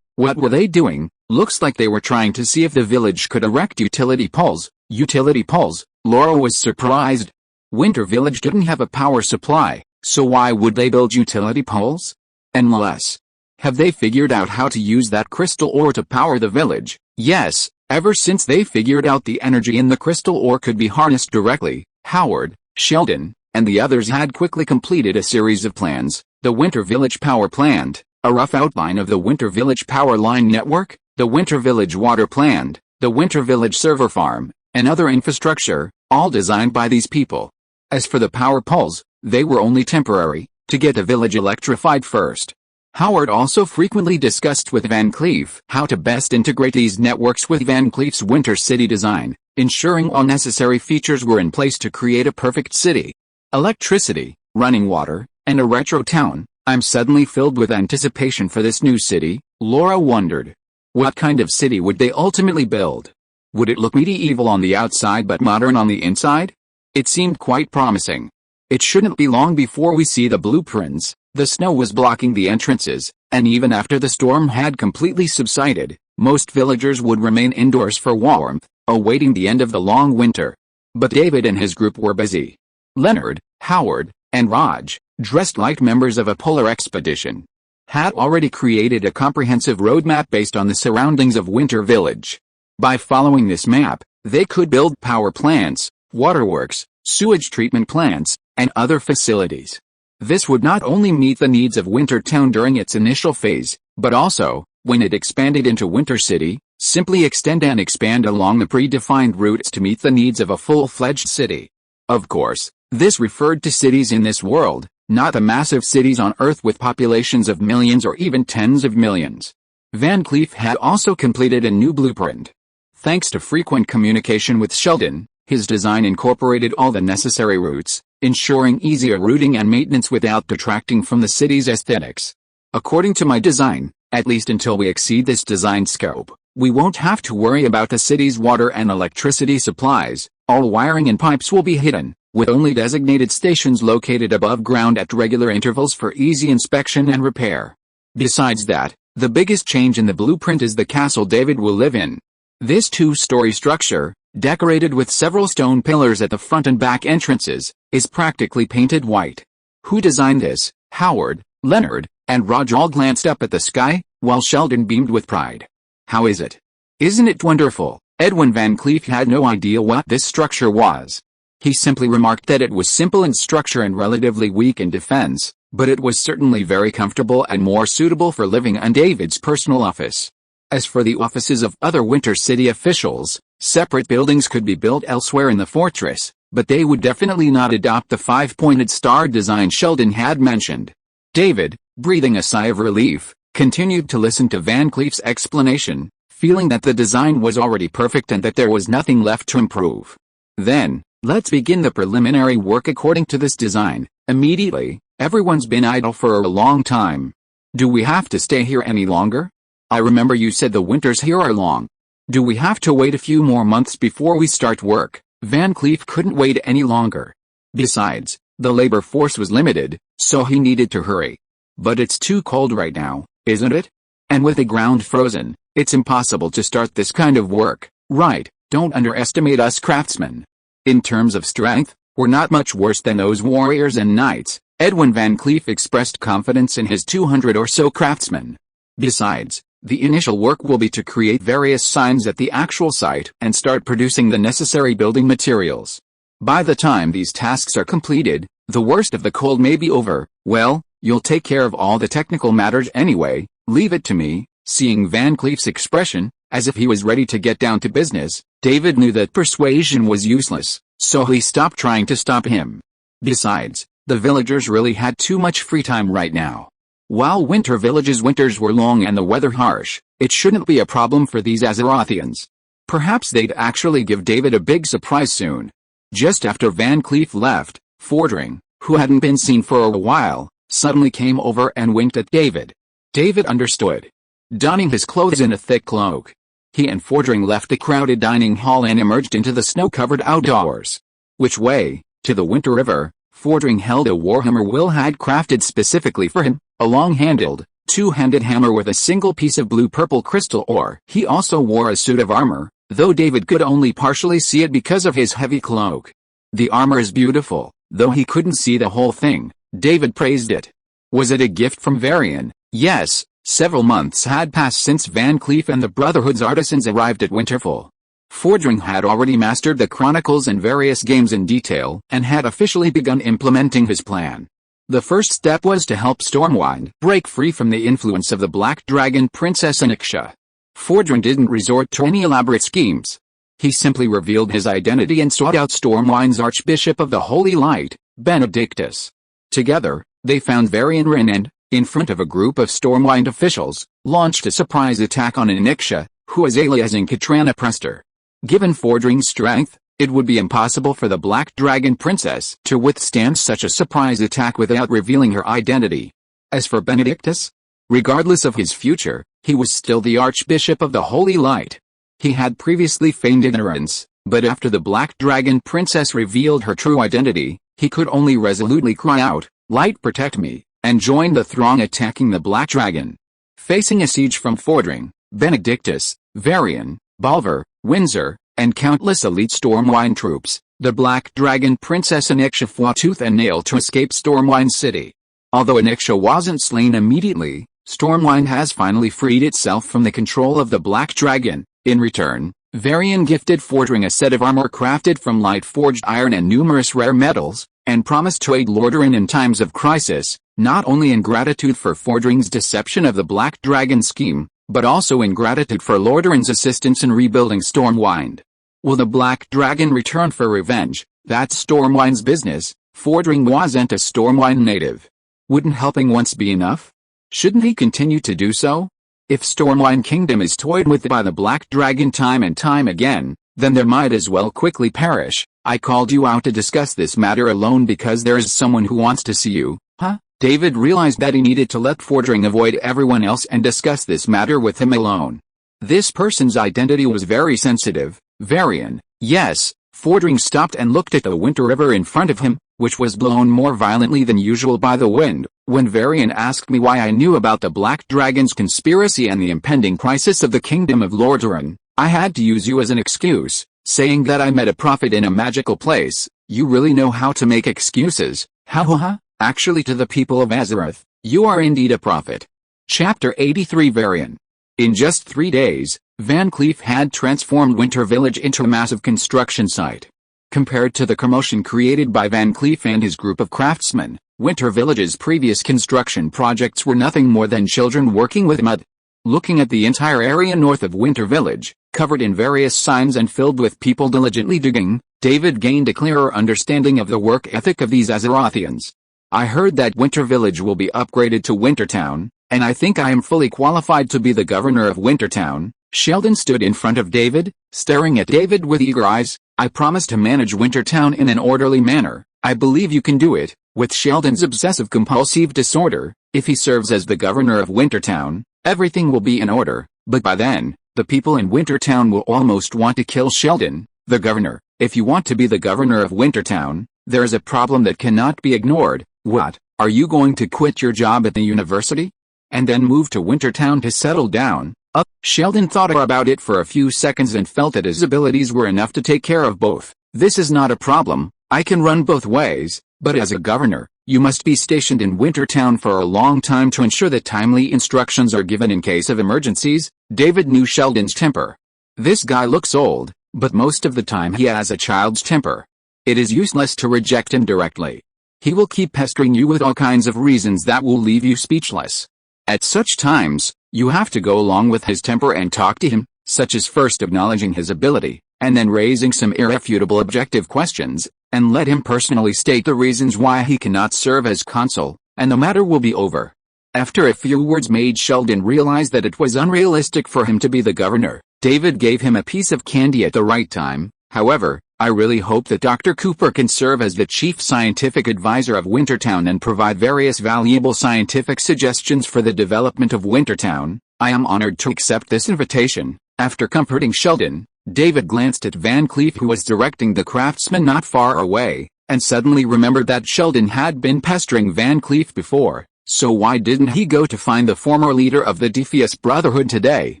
What were they doing? Looks like they were trying to see if the village could erect utility poles. Utility poles? Laura was surprised. Winter Village didn't have a power supply, so why would they build utility poles? Unless, have they figured out how to use that crystal ore to power the village? Yes, ever since they figured out the energy in the crystal ore could be harnessed directly, Howard, Sheldon, and the others had quickly completed a series of plans. The Winter Village Power Plant, a rough outline of the Winter Village Power Line Network, the Winter Village Water Plant, the Winter Village Server Farm, and other infrastructure, all designed by these people. As for the power poles, they were only temporary, to get the village electrified first. Howard also frequently discussed with Van Cleef how to best integrate these networks with Van Cleef's Winter City design, ensuring all necessary features were in place to create a perfect city. Electricity, running water, and a retro town. I'm suddenly filled with anticipation for this new city, Laura wondered. What kind of city would they ultimately build? Would it look medieval on the outside but modern on the inside? It seemed quite promising. It shouldn't be long before we see the blueprints. The snow was blocking the entrances, and even after the storm had completely subsided, most villagers would remain indoors for warmth, awaiting the end of the long winter. But David and his group were busy. Leonard, Howard, and Raj, dressed like members of a polar expedition, had already created a comprehensive roadmap based on the surroundings of Winter Village. By following this map, they could build power plants, waterworks, sewage treatment plants, and other facilities. This would not only meet the needs of Winter Town during its initial phase, but also, when it expanded into Winter City, simply extend and expand along the predefined routes to meet the needs of a full-fledged city. Of course, this referred to cities in this world, not the massive cities on Earth with populations of millions or even tens of millions. Van Cleef had also completed a new blueprint. Thanks to frequent communication with Sheldon, his design incorporated all the necessary routes, ensuring easier routing and maintenance without detracting from the city's aesthetics. According to my design, at least until we exceed this design scope, we won't have to worry about the city's water and electricity supplies. All wiring and pipes will be hidden, with only designated stations located above ground at regular intervals for easy inspection and repair. Besides that, the biggest change in the blueprint is the castle David will live in. This two-story structure, decorated with several stone pillars at the front and back entrances, is practically painted white. Who designed this? Howard, Leonard, and Roger all glanced up at the sky, while Sheldon beamed with pride. How is it? Isn't it wonderful? Edwin Van Cleef had no idea what this structure was. He simply remarked that it was simple in structure and relatively weak in defense, but it was certainly very comfortable and more suitable for living in David's personal office. As for the offices of other Winter City officials, separate buildings could be built elsewhere in the fortress, but they would definitely not adopt the five-pointed star design Sheldon had mentioned. David, breathing a sigh of relief, continued to listen to Van Cleef's explanation, feeling that the design was already perfect and that there was nothing left to improve. Then, let's begin the preliminary work according to this design, immediately. Everyone's been idle for a long time. Do we have to stay here any longer? I remember you said the winters here are long. Do we have to wait a few more months before we start work? Van Cleef couldn't wait any longer. Besides, the labor force was limited, so he needed to hurry. But it's too cold right now, isn't it? And with the ground frozen, it's impossible to start this kind of work, right? Don't underestimate us craftsmen. In terms of strength, we're not much worse than those warriors and knights. Edwin Van Cleef expressed confidence in his 200 or so craftsmen. Besides, the initial work will be to create various signs at the actual site and start producing the necessary building materials. By the time these tasks are completed, the worst of the cold may be over. Well, you'll take care of all the technical matters anyway, leave it to me. Seeing Van Cleef's expression, as if he was ready to get down to business, David knew that persuasion was useless, so he stopped trying to stop him. Besides, the villagers really had too much free time right now. While winter villages' winters were long and the weather harsh, it shouldn't be a problem for these Azerothians. Perhaps they'd actually give David a big surprise soon. Just after Van Cleef left, Fordring, who hadn't been seen for a while, suddenly came over and winked at David. David understood. Donning his clothes in a thick cloak, he and Fordring left the crowded dining hall and emerged into the snow-covered outdoors. Which way? To the Winter River. Fordring held a warhammer Will had crafted specifically for him, a long-handled, two-handed hammer with a single piece of blue-purple crystal ore. He also wore a suit of armor, though David could only partially see it because of his heavy cloak. The armor is beautiful, though he couldn't see the whole thing. David praised it. Was it a gift from Varian? Yes. Several months had passed since Van Cleef and the Brotherhood's artisans arrived at Winterfell. Fordring had already mastered the Chronicles and various games in detail and had officially begun implementing his plan. The first step was to help Stormwind break free from the influence of the Black Dragon Princess Onyxia. Fordring didn't resort to any elaborate schemes. He simply revealed his identity and sought out Stormwind's Archbishop of the Holy Light, Benedictus. Together, they found Varian Rin and, in front of a group of Stormwind officials, launched a surprise attack on Onyxia, who was aliasing Katran oppressed her. Given Fordring's strength, it would be impossible for the Black Dragon Princess to withstand such a surprise attack without revealing her identity. As for Benedictus, regardless of his future, he was still the Archbishop of the Holy Light. He had previously feigned ignorance, but after the Black Dragon Princess revealed her true identity, he could only resolutely cry out, "Light protect me," and joined the throng attacking the Black Dragon. Facing a siege from Fordring, Benedictus, Varian, Balver, Windsor, and countless elite Stormwind troops, the Black Dragon Princess Onyxia fought tooth and nail to escape Stormwind City. Although Onyxia wasn't slain immediately, Stormwind has finally freed itself from the control of the Black Dragon. In return, Varian gifted Fordring a set of armor crafted from light-forged iron and numerous rare metals, and promised to aid Lordaeron in times of crisis, not only in gratitude for Fordring's deception of the Black Dragon scheme, but also in gratitude for Lordaeron's assistance in rebuilding Stormwind. Will the Black Dragon return for revenge? That's Stormwind's business. Fordring wasn't a Stormwind native. Wouldn't helping once be enough? Shouldn't he continue to do so? If Stormwind Kingdom is toyed with by the Black Dragon time and time again, then there might as well quickly perish. I called you out to discuss this matter alone because there is someone who wants to see you, huh? David realized that he needed to let Fordring avoid everyone else and discuss this matter with him alone. This person's identity was very sensitive. Varian. Yes. Fordring stopped and looked at the Winter River in front of him, which was blown more violently than usual by the wind. When Varian asked me why I knew about the Black Dragon's conspiracy and the impending crisis of the Kingdom of Lordaeron, I had to use you as an excuse, saying that I met a prophet in a magical place. You really know how to make excuses, ha ha ha. Actually, to the people of Azeroth, you are indeed a prophet. Chapter 83 Varian. In just 3 days, Van Cleef had transformed Winter Village into a massive construction site. Compared to the commotion created by Van Cleef and his group of craftsmen, Winter Village's previous construction projects were nothing more than children working with mud. Looking at the entire area north of Winter Village, covered in various signs and filled with people diligently digging, David gained a clearer understanding of the work ethic of these Azerothians. I heard that Winter Village will be upgraded to Wintertown, and I think I am fully qualified to be the governor of Wintertown. Sheldon stood in front of David, staring at David with eager eyes. I promise to manage Wintertown in an orderly manner. I believe you can do it. With Sheldon's obsessive-compulsive disorder, if he serves as the governor of Wintertown, everything will be in order, but by then, the people in Wintertown will almost want to kill Sheldon, the governor. If you want to be the governor of Wintertown, there is a problem that cannot be ignored. What, are you going to quit your job at the university? And then move to Wintertown to settle down? Sheldon thought about it for a few seconds and felt that his abilities were enough to take care of both. This is not a problem, I can run both ways, but as a governor, you must be stationed in Wintertown for a long time to ensure that timely instructions are given in case of emergencies. David knew Sheldon's temper. This guy looks old, but most of the time he has a child's temper. It is useless to reject him directly. He will keep pestering you with all kinds of reasons that will leave you speechless. At such times, you have to go along with his temper and talk to him, such as first acknowledging his ability, and then raising some irrefutable objective questions, and let him personally state the reasons why he cannot serve as consul, and the matter will be over. After a few words made Sheldon realize that it was unrealistic for him to be the governor. David gave him a piece of candy at the right time. However, I really hope that Dr. Cooper can serve as the chief scientific advisor of Wintertown and provide various valuable scientific suggestions for the development of Wintertown. I am honored to accept this invitation. After comforting Sheldon, David glanced at Van Cleef, who was directing the craftsman not far away, and suddenly remembered that Sheldon had been pestering Van Cleef before, so why didn't he go to find the former leader of the Defias Brotherhood today?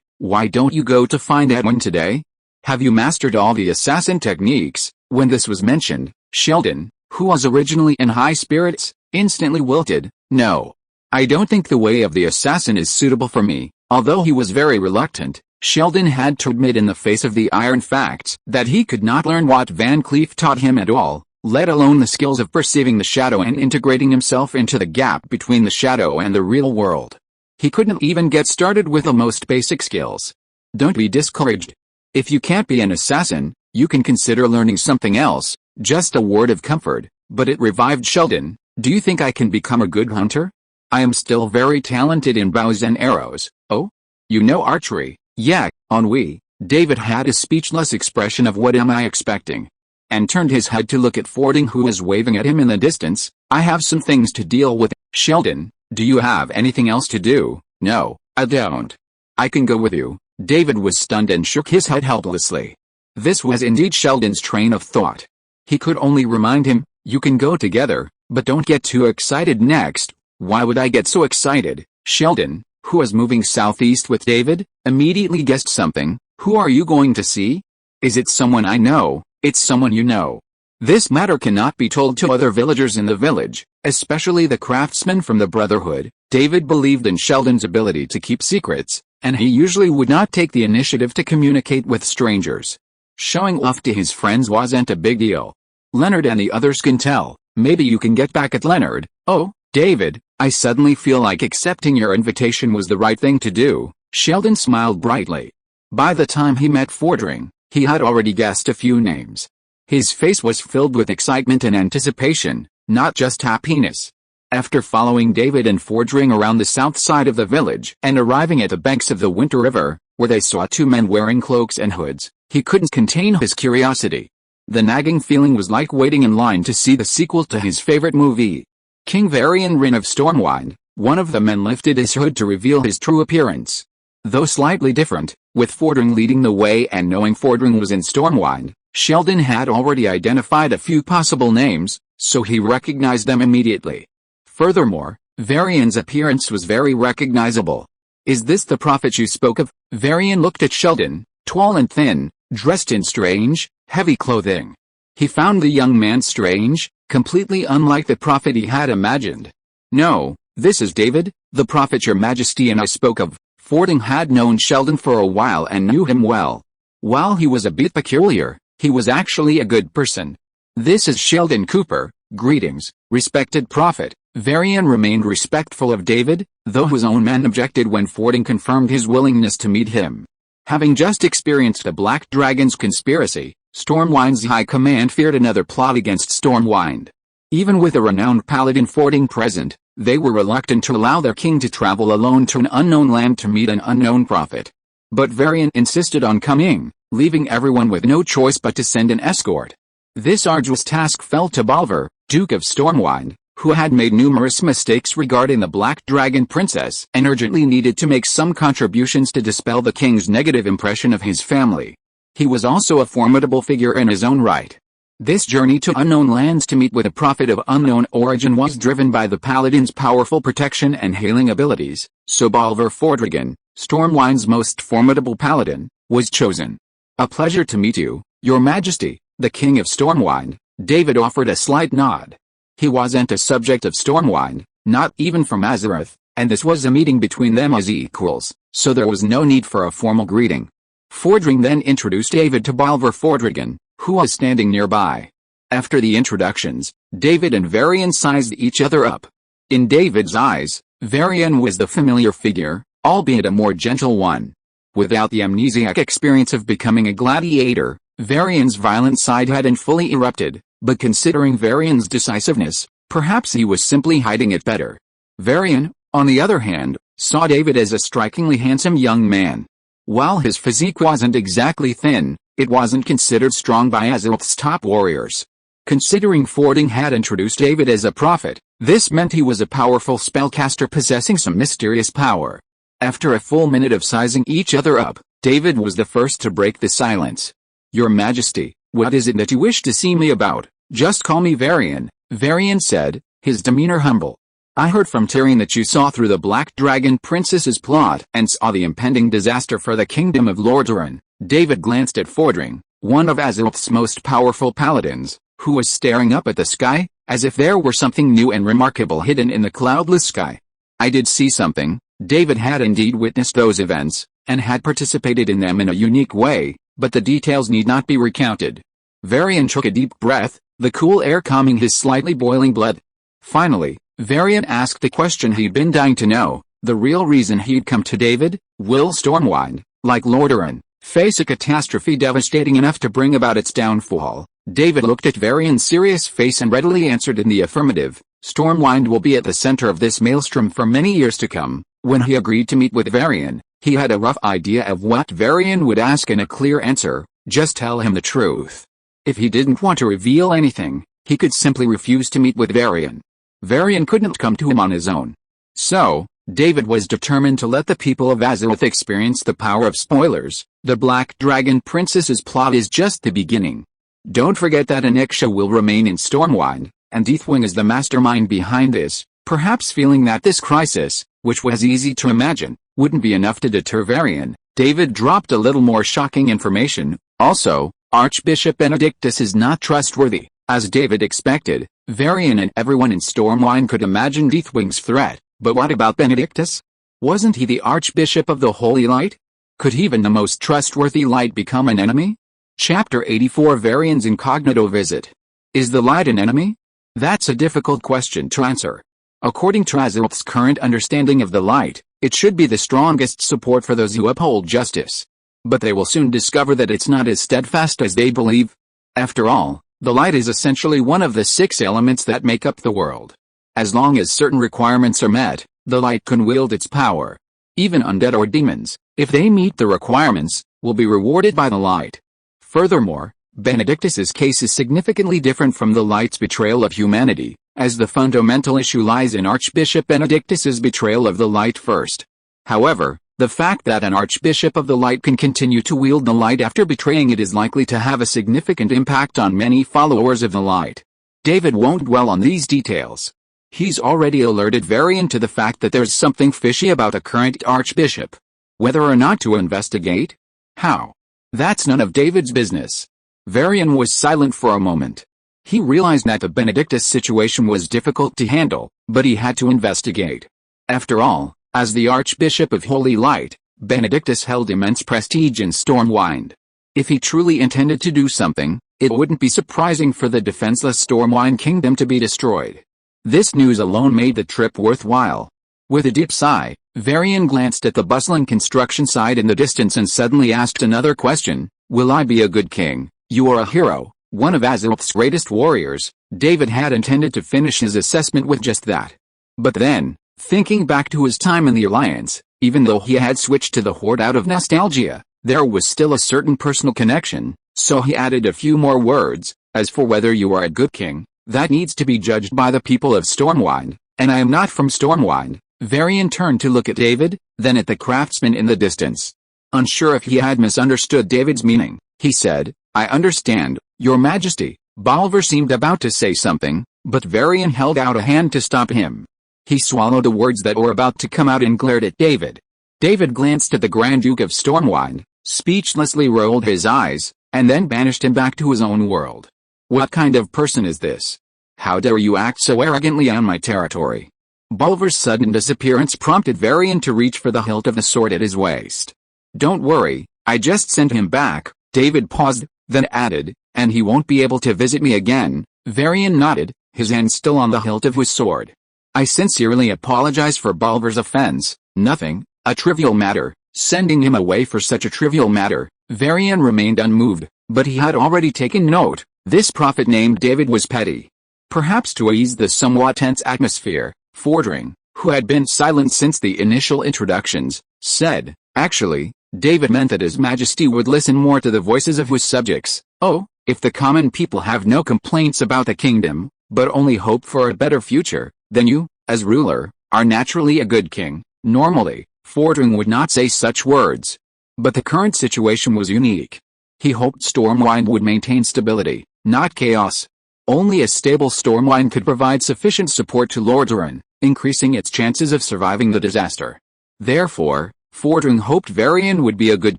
Why don't you go to find Edwin today? Have you mastered all the assassin techniques? When this was mentioned, Sheldon, who was originally in high spirits, instantly wilted. No. I don't think the way of the assassin is suitable for me. Although he was very reluctant, Sheldon had to admit in the face of the iron facts that he could not learn what Van Cleef taught him at all, let alone the skills of perceiving the shadow and integrating himself into the gap between the shadow and the real world. He couldn't even get started with the most basic skills. Don't be discouraged. If you can't be an assassin, you can consider learning something else. Just a word of comfort, but it revived Sheldon. Do you think I can become a good hunter? I am still very talented in bows and arrows. Oh? You know archery? Yeah, ennui. David had a speechless expression of what am I expecting? And turned his head to look at Fording, who was waving at him in the distance. I have some things to deal with. Sheldon, do you have anything else to do? No, I don't. I can go with you. David was stunned and shook his head helplessly. This was indeed Sheldon's train of thought. He could only remind him, you can go together, but don't get too excited next. Why would I get so excited? Sheldon, who was moving southeast with David, immediately guessed something. Who are you going to see? Is it someone I know? It's someone you know. This matter cannot be told to other villagers in the village, especially the craftsmen from the Brotherhood. David believed in Sheldon's ability to keep secrets, and he usually would not take the initiative to communicate with strangers. Showing off to his friends wasn't a big deal. Leonard and the others can tell. Maybe you can get back at Leonard. Oh, David, I suddenly feel like accepting your invitation was the right thing to do. Sheldon smiled brightly. By the time he met Fordring, he had already guessed a few names. His face was filled with excitement and anticipation, not just happiness. After following David and Fordring around the south side of the village and arriving at the banks of the Winter River, where they saw two men wearing cloaks and hoods, he couldn't contain his curiosity. The nagging feeling was like waiting in line to see the sequel to his favorite movie. King Varian Rin of Stormwind. One of the men lifted his hood to reveal his true appearance. Though slightly different, with Fordring leading the way and knowing Fordring was in Stormwind, Sheldon had already identified a few possible names, so he recognized them immediately. Furthermore, Varian's appearance was very recognizable. Is this the prophet you spoke of? Varian looked at Sheldon, tall and thin, dressed in strange, heavy clothing. He found the young man strange, completely unlike the prophet he had imagined. "No, this is David, the prophet your majesty and I spoke of." Fording had known Sheldon for a while and knew him well. While he was a bit peculiar, he was actually a good person. "This is Sheldon Cooper, greetings, respected prophet." Varian remained respectful of David, though his own men objected when Fording confirmed his willingness to meet him. Having just experienced the Black Dragon's conspiracy, Stormwind's high command feared another plot against Stormwind. Even with a renowned paladin Fording present, they were reluctant to allow their king to travel alone to an unknown land to meet an unknown prophet. But Varian insisted on coming, leaving everyone with no choice but to send an escort. This arduous task fell to Balver, Duke of Stormwind, who had made numerous mistakes regarding the Black Dragon Princess and urgently needed to make some contributions to dispel the king's negative impression of his family. He was also a formidable figure in his own right. This journey to unknown lands to meet with a prophet of unknown origin was driven by the paladin's powerful protection and healing abilities, so Balver Fordrigan, Stormwind's most formidable paladin, was chosen. "A pleasure to meet you, your majesty, the king of Stormwind." David offered a slight nod. He wasn't a subject of Stormwind, not even from Azeroth, and this was a meeting between them as equals, so there was no need for a formal greeting. Fordring then introduced David to Balver Fordrigan, who was standing nearby. After the introductions, David and Varian sized each other up. In David's eyes, Varian was the familiar figure, albeit a more gentle one. Without the amnesiac experience of becoming a gladiator, Varian's violent side hadn't fully erupted, but considering Varian's decisiveness, perhaps he was simply hiding it better. Varian, on the other hand, saw David as a strikingly handsome young man. While his physique wasn't exactly thin, it wasn't considered strong by Azeroth's top warriors. Considering Fording had introduced David as a prophet, this meant he was a powerful spellcaster possessing some mysterious power. After a full minute of sizing each other up, David was the first to break the silence. "Your Majesty, what is it that you wish to see me about?" "Just call me Varian," Varian said, his demeanor humble. "I heard from Tiran that you saw through the Black Dragon Princess's plot and saw the impending disaster for the Kingdom of Tiran." David glanced at Fordring, one of Azeroth's most powerful paladins, who was staring up at the sky, as if there were something new and remarkable hidden in the cloudless sky. "I did see something." David had indeed witnessed those events, and had participated in them in a unique way, but the details need not be recounted. Varian took a deep breath, the cool air calming his slightly boiling blood. Finally, Varian asked the question he'd been dying to know, the real reason he'd come to David. "Will Stormwind, like Tiran, face a catastrophe devastating enough to bring about its downfall?" David looked at Varian's serious face and readily answered in the affirmative. Stormwind will be at the center of this maelstrom for many years to come. When he agreed to meet with Varian, he had a rough idea of what Varian would ask and a clear answer: just tell him the truth. If he didn't want to reveal anything, he could simply refuse to meet with Varian. Varian couldn't come to him on his own. So, David was determined to let the people of Azeroth experience the power of spoilers. The Black Dragon Princess's plot is just the beginning. Don't forget that Onyxia will remain in Stormwind, and Deathwing is the mastermind behind this. Perhaps feeling that this crisis, which was easy to imagine, wouldn't be enough to deter Varian, David dropped a little more shocking information. Also, Archbishop Benedictus is not trustworthy. As David expected, Varian and everyone in Stormwind could imagine Deathwing's threat, but what about Benedictus? Wasn't he the Archbishop of the Holy Light? Could even the most trustworthy light become an enemy? Chapter 84 Varian's Incognito Visit. Is the light an enemy? That's a difficult question to answer. According to Azeroth's current understanding of the light, it should be the strongest support for those who uphold justice. But they will soon discover that it's not as steadfast as they believe. After all, the light is essentially one of the 6 elements that make up the world. As long as certain requirements are met, the light can wield its power. Even undead or demons, if they meet the requirements, will be rewarded by the light. Furthermore, Benedictus's case is significantly different from the light's betrayal of humanity, as the fundamental issue lies in Archbishop Benedictus's betrayal of the light first. However, the fact that an Archbishop of the Light can continue to wield the light after betraying it is likely to have a significant impact on many followers of the light. David won't dwell on these details. He's already alerted Varian to the fact that there's something fishy about the current Archbishop. Whether or not to investigate? How? That's none of David's business. Varian was silent for a moment. He realized that the Benedictus situation was difficult to handle, but he had to investigate. After all, as the Archbishop of Holy Light, Benedictus held immense prestige in Stormwind. If he truly intended to do something, it wouldn't be surprising for the defenseless Stormwind kingdom to be destroyed. This news alone made the trip worthwhile. With a deep sigh, Varian glanced at the bustling construction site in the distance and suddenly asked another question: will I be a good king? You are a hero, one of Azeroth's greatest warriors. David had intended to finish his assessment with just that. But then, thinking back to his time in the Alliance, even though he had switched to the Horde out of nostalgia, there was still a certain personal connection, so he added a few more words. As for whether you are a good king, that needs to be judged by the people of Stormwind, and I am not from Stormwind. Varian turned to look at David, then at the craftsman in the distance. Unsure if he had misunderstood David's meaning, he said, I understand, Your Majesty. Bolvar seemed about to say something, but Varian held out a hand to stop him. He swallowed the words that were about to come out and glared at David. David glanced at the Grand Duke of Stormwind, speechlessly rolled his eyes, and then banished him back to his own world. What kind of person is this? How dare you act so arrogantly on my territory? Bolvar's sudden disappearance prompted Varian to reach for the hilt of the sword at his waist. Don't worry, I just sent him back. David paused, then added, and he won't be able to visit me again. Varian nodded, his hand still on the hilt of his sword. I sincerely apologize for Bolvar's offense. Nothing, a trivial matter. Sending him away for such a trivial matter. Varian remained unmoved, but he had already taken note. This prophet named David was petty. Perhaps to ease the somewhat tense atmosphere, Fordring, who had been silent since the initial introductions, said, actually, David meant that His Majesty would listen more to the voices of his subjects. Oh, if the common people have no complaints about the kingdom, but only hope for a better future, then you, as ruler, are naturally a good king. Normally, Fordring would not say such words. But the current situation was unique. He hoped Stormwind would maintain stability, not chaos. Only a stable Stormwind could provide sufficient support to Lordaeron, increasing its chances of surviving the disaster. Therefore, Fordring hoped Varian would be a good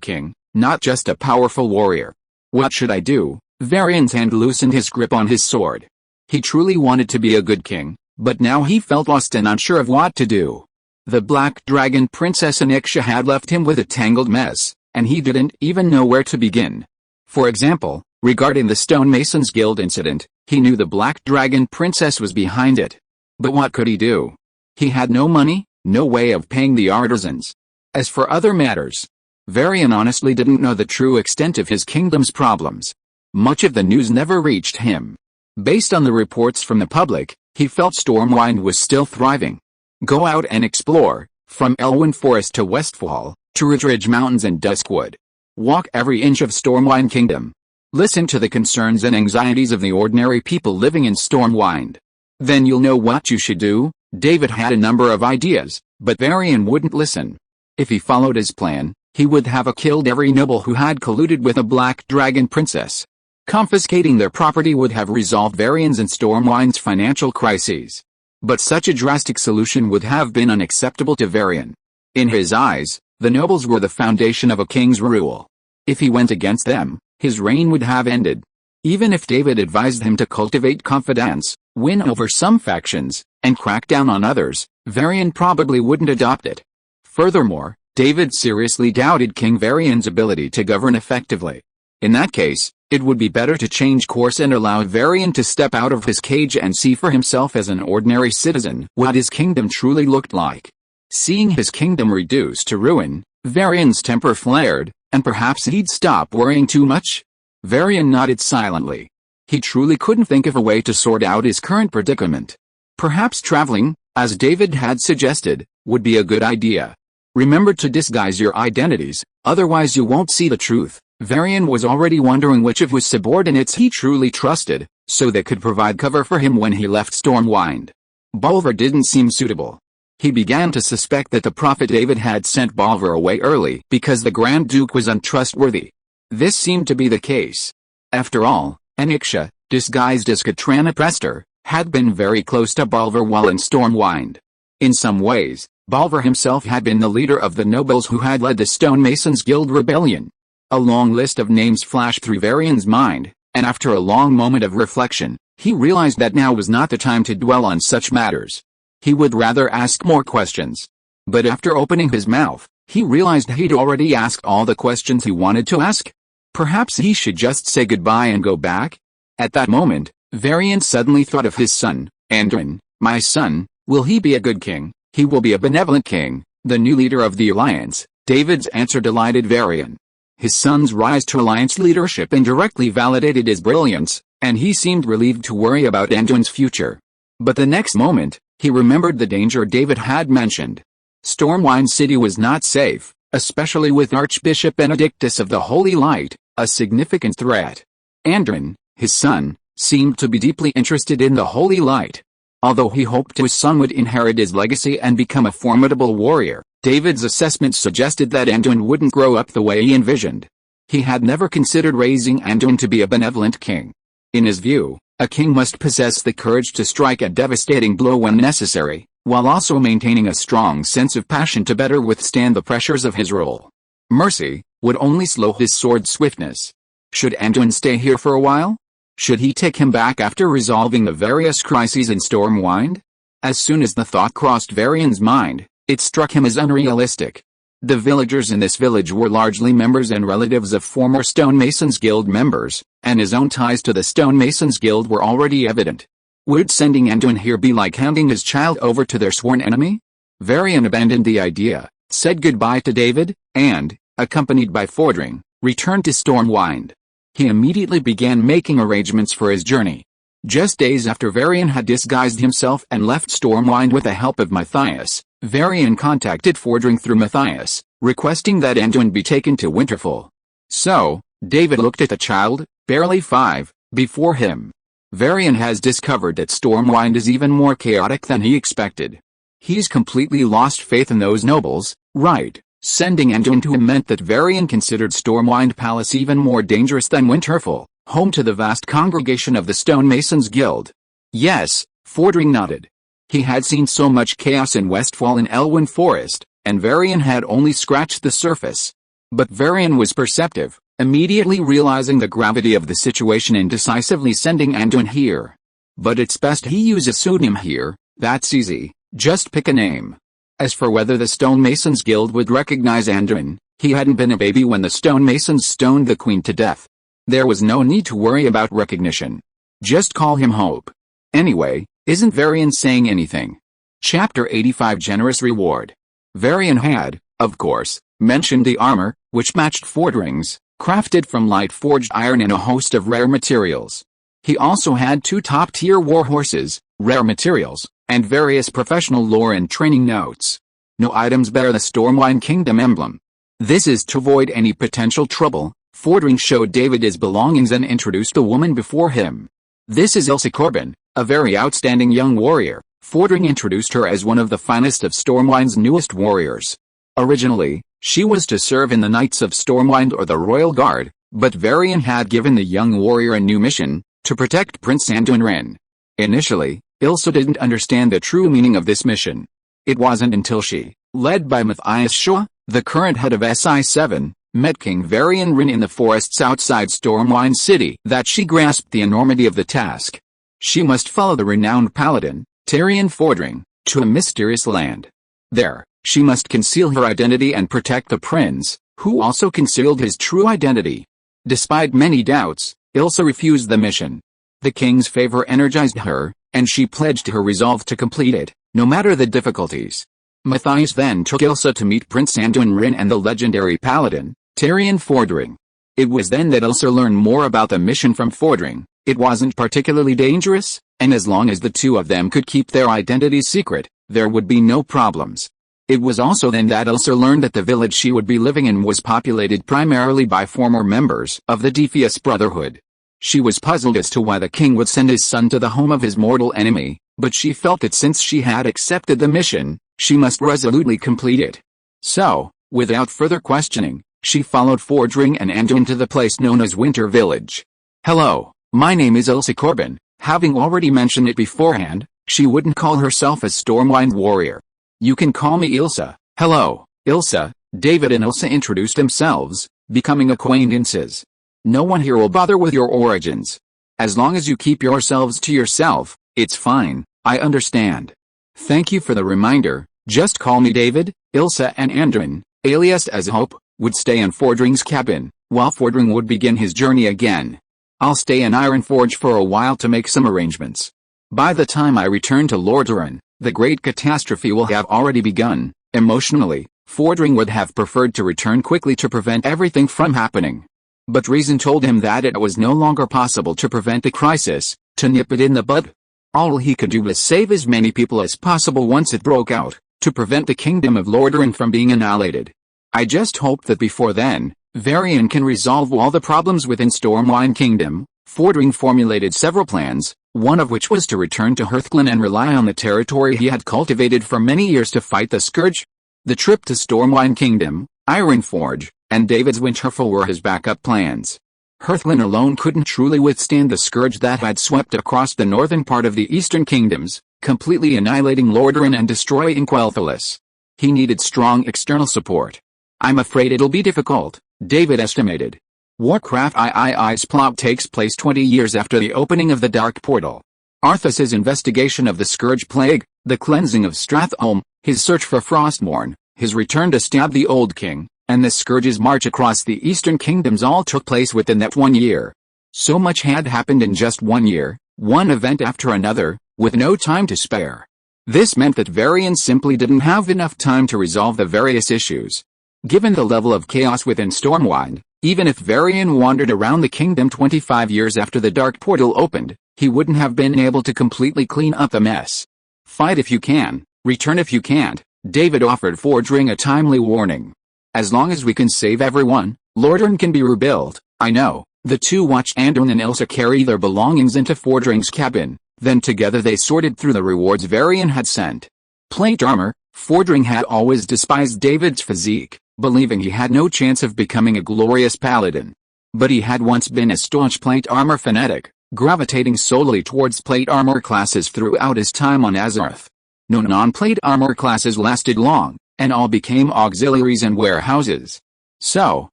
king, not just a powerful warrior. What should I do? Varian's hand loosened his grip on his sword. He truly wanted to be a good king, but now he felt lost and unsure of what to do. The Black Dragon Princess Aniksha had left him with a tangled mess, and he didn't even know where to begin. For example, regarding the Stonemasons Guild incident, he knew the Black Dragon Princess was behind it. But what could he do? He had no money, no way of paying the artisans. As for other matters, Varian honestly didn't know the true extent of his kingdom's problems. Much of the news never reached him. Based on the reports from the public, he felt Stormwind was still thriving. Go out and explore, from Elwyn Forest to Westfall, to Ridge Mountains and Duskwood. Walk every inch of Stormwind Kingdom. Listen to the concerns and anxieties of the ordinary people living in Stormwind. Then you'll know what you should do. David had a number of ideas, but Varian wouldn't listen. If he followed his plan, he would have killed every noble who had colluded with a Black Dragon Princess. Confiscating their property would have resolved Varian's and Stormwind's financial crises. But such a drastic solution would have been unacceptable to Varian. In his eyes, the nobles were the foundation of a king's rule. If he went against them, his reign would have ended. Even if David advised him to cultivate confidence, win over some factions, and crack down on others, Varian probably wouldn't adopt it. Furthermore, David seriously doubted King Varian's ability to govern effectively. In that case, it would be better to change course and allow Varian to step out of his cage and see for himself as an ordinary citizen what his kingdom truly looked like. Seeing his kingdom reduced to ruin, Varian's temper flared, and perhaps he'd stop worrying too much. Varian nodded silently. He truly couldn't think of a way to sort out his current predicament. Perhaps traveling, as David had suggested, would be a good idea. Remember to disguise your identities, otherwise you won't see the truth. Varian was already wondering which of his subordinates he truly trusted, so they could provide cover for him when he left Stormwind. Bolvar didn't seem suitable. He began to suspect that the prophet David had sent Bolvar away early because the Grand Duke was untrustworthy. This seemed to be the case. After all, Aniksha, disguised as Katrana Prester, had been very close to Bolvar while in Stormwind. In some ways, Bolvar himself had been the leader of the nobles who had led the Stonemasons Guild rebellion. A long list of names flashed through Varian's mind, and after a long moment of reflection, he realized that now was not the time to dwell on such matters. He would rather ask more questions. But after opening his mouth, he realized he'd already asked all the questions he wanted to ask. Perhaps he should just say goodbye and go back? At that moment, Varian suddenly thought of his son, Andrin. My son, will he be a good king? He will be a benevolent king, the new leader of the Alliance. David's answer delighted Varian. His son's rise to Alliance leadership indirectly validated his brilliance, and he seemed relieved to worry about Andrin's future. But the next moment, he remembered the danger David had mentioned. Stormwind City was not safe, especially with Archbishop Benedictus of the Holy Light, a significant threat. Andrin, his son, seemed to be deeply interested in the Holy Light. Although he hoped his son would inherit his legacy and become a formidable warrior, David's assessment suggested that Andrin wouldn't grow up the way he envisioned. He had never considered raising Andrin to be a benevolent king. In his view, a king must possess the courage to strike a devastating blow when necessary, while also maintaining a strong sense of passion to better withstand the pressures of his role. Mercy would only slow his sword swiftness. Should Andrin stay here for a while? Should he take him back after resolving the various crises in Stormwind? As soon as the thought crossed Varian's mind, it struck him as unrealistic. The villagers in this village were largely members and relatives of former Stonemasons Guild members, and his own ties to the Stonemasons Guild were already evident. Would sending Andrin here be like handing his child over to their sworn enemy? Varian abandoned the idea, said goodbye to David, and, accompanied by Fordring, returned to Stormwind. He immediately began making arrangements for his journey. Just days after Varian had disguised himself and left Stormwind with the help of Matthias, Varian contacted Fordring through Matthias, requesting that Andrin be taken to Winterfell. So, David looked at the child, barely 5, before him. Varian has discovered that Stormwind is even more chaotic than he expected. He's completely lost faith in those nobles, right? Sending Andrin to him meant that Varian considered Stormwind Palace even more dangerous than Winterfell, home to the vast congregation of the Stonemasons Guild. Yes, Fordring nodded. He had seen so much chaos in Westfall and Elwyn Forest, and Varian had only scratched the surface. But Varian was perceptive, immediately realizing the gravity of the situation and decisively sending Andrin here. But it's best he use a pseudonym here, that's easy, just pick a name. As for whether the Stonemasons Guild would recognize Andrin, he hadn't been a baby when the Stonemasons stoned the Queen to death. There was no need to worry about recognition. Just call him Hope. Anyway, isn't Varian saying anything? Chapter 85 Generous Reward. Varian had, of course, mentioned the armor, which matched Fordring's, crafted from light-forged iron and a host of rare materials. He also had 2 top-tier war horses, rare materials, and various professional lore and training notes. No items bear the Stormwind Kingdom emblem. This is to avoid any potential trouble. Fordring showed David his belongings and introduced the woman before him. This is Ilsa Corbin, a very outstanding young warrior. Fordring introduced her as one of the finest of Stormwind's newest warriors. Originally, she was to serve in the Knights of Stormwind or the Royal Guard, but Varian had given the young warrior a new mission, to protect Prince Andrin. Initially, Ilsa didn't understand the true meaning of this mission. It wasn't until she, led by Matthias Shaw, the current head of SI7, met King Varian Rin in the forests outside Stormwind City, that she grasped the enormity of the task. She must follow the renowned Paladin, Tyrion Fordring, to a mysterious land. There, she must conceal her identity and protect the prince, who also concealed his true identity. Despite many doubts, Ilsa refused the mission. The king's favor energized her, and she pledged her resolve to complete it, no matter the difficulties. Matthias then took Ilsa to meet Prince Andrin and the legendary Paladin, Tyrion Fordring. It was then that Ilsa learned more about the mission from Fordring. It wasn't particularly dangerous, and as long as the two of them could keep their identities secret, there would be no problems. It was also then that Ilsa learned that the village she would be living in was populated primarily by former members of the Defious Brotherhood. She was puzzled as to why the king would send his son to the home of his mortal enemy, but she felt that since she had accepted the mission, she must resolutely complete it. So, without further questioning, she followed Fordring and Andrin to the place known as Winter Village. Hello, my name is Ilsa Corbin. Having already mentioned it beforehand, she wouldn't call herself a Stormwind warrior. You can call me Ilsa. Hello, Ilsa. David and Ilsa introduced themselves, becoming acquaintances. No one here will bother with your origins. As long as you keep yourselves to yourself, it's fine, I understand. Thank you for the reminder. Just call me David. Ilsa and Andrin, alias as Hope, would stay in Fordring's cabin, while Fordring would begin his journey again. I'll stay in Ironforge for a while to make some arrangements. By the time I return to Lordaeron, the great catastrophe will have already begun. Emotionally, Fordring would have preferred to return quickly to prevent everything from happening. But reason told him that it was no longer possible to prevent the crisis, to nip it in the bud. All he could do was save as many people as possible once it broke out, to prevent the kingdom of Lordaeron from being annihilated. I just hope that before then, Varian can resolve all the problems within Stormwind Kingdom. Fordring formulated several plans, one of which was to return to Hearthglen and rely on the territory he had cultivated for many years to fight the Scourge. The trip to Stormwind Kingdom, Ironforge, and David's Winterfell were his backup plans. Hearthglen alone couldn't truly withstand the Scourge that had swept across the northern part of the Eastern Kingdoms, completely annihilating Lordaeron and destroying Quel'Thalas. He needed strong external support. I'm afraid it'll be difficult, David estimated. Warcraft III's plot takes place 20 years after the opening of the Dark Portal. Arthas's investigation of the Scourge Plague, the cleansing of Stratholme, his search for Frostmourne, his return to stab the Old King, and the Scourge's march across the Eastern Kingdoms all took place within that 1 year. So much had happened in just 1 year, one event after another, with no time to spare. This meant that Varian simply didn't have enough time to resolve the various issues. Given the level of chaos within Stormwind, even if Varian wandered around the kingdom 25 years after the Dark Portal opened, he wouldn't have been able to completely clean up the mess. Fight if you can, return if you can't, David offered Fordring a timely warning. As long as we can save everyone, Lordaeron can be rebuilt. I know. The two watched Andrin and Ilsa carry their belongings into Fordring's cabin, then together they sorted through the rewards Varian had sent. Plate armor. Fordring had always despised David's physique, believing he had no chance of becoming a glorious paladin. But he had once been a staunch plate armor fanatic, gravitating solely towards plate armor classes throughout his time on Azeroth. No non-plate armor classes lasted long, and all became auxiliaries and warehouses. So,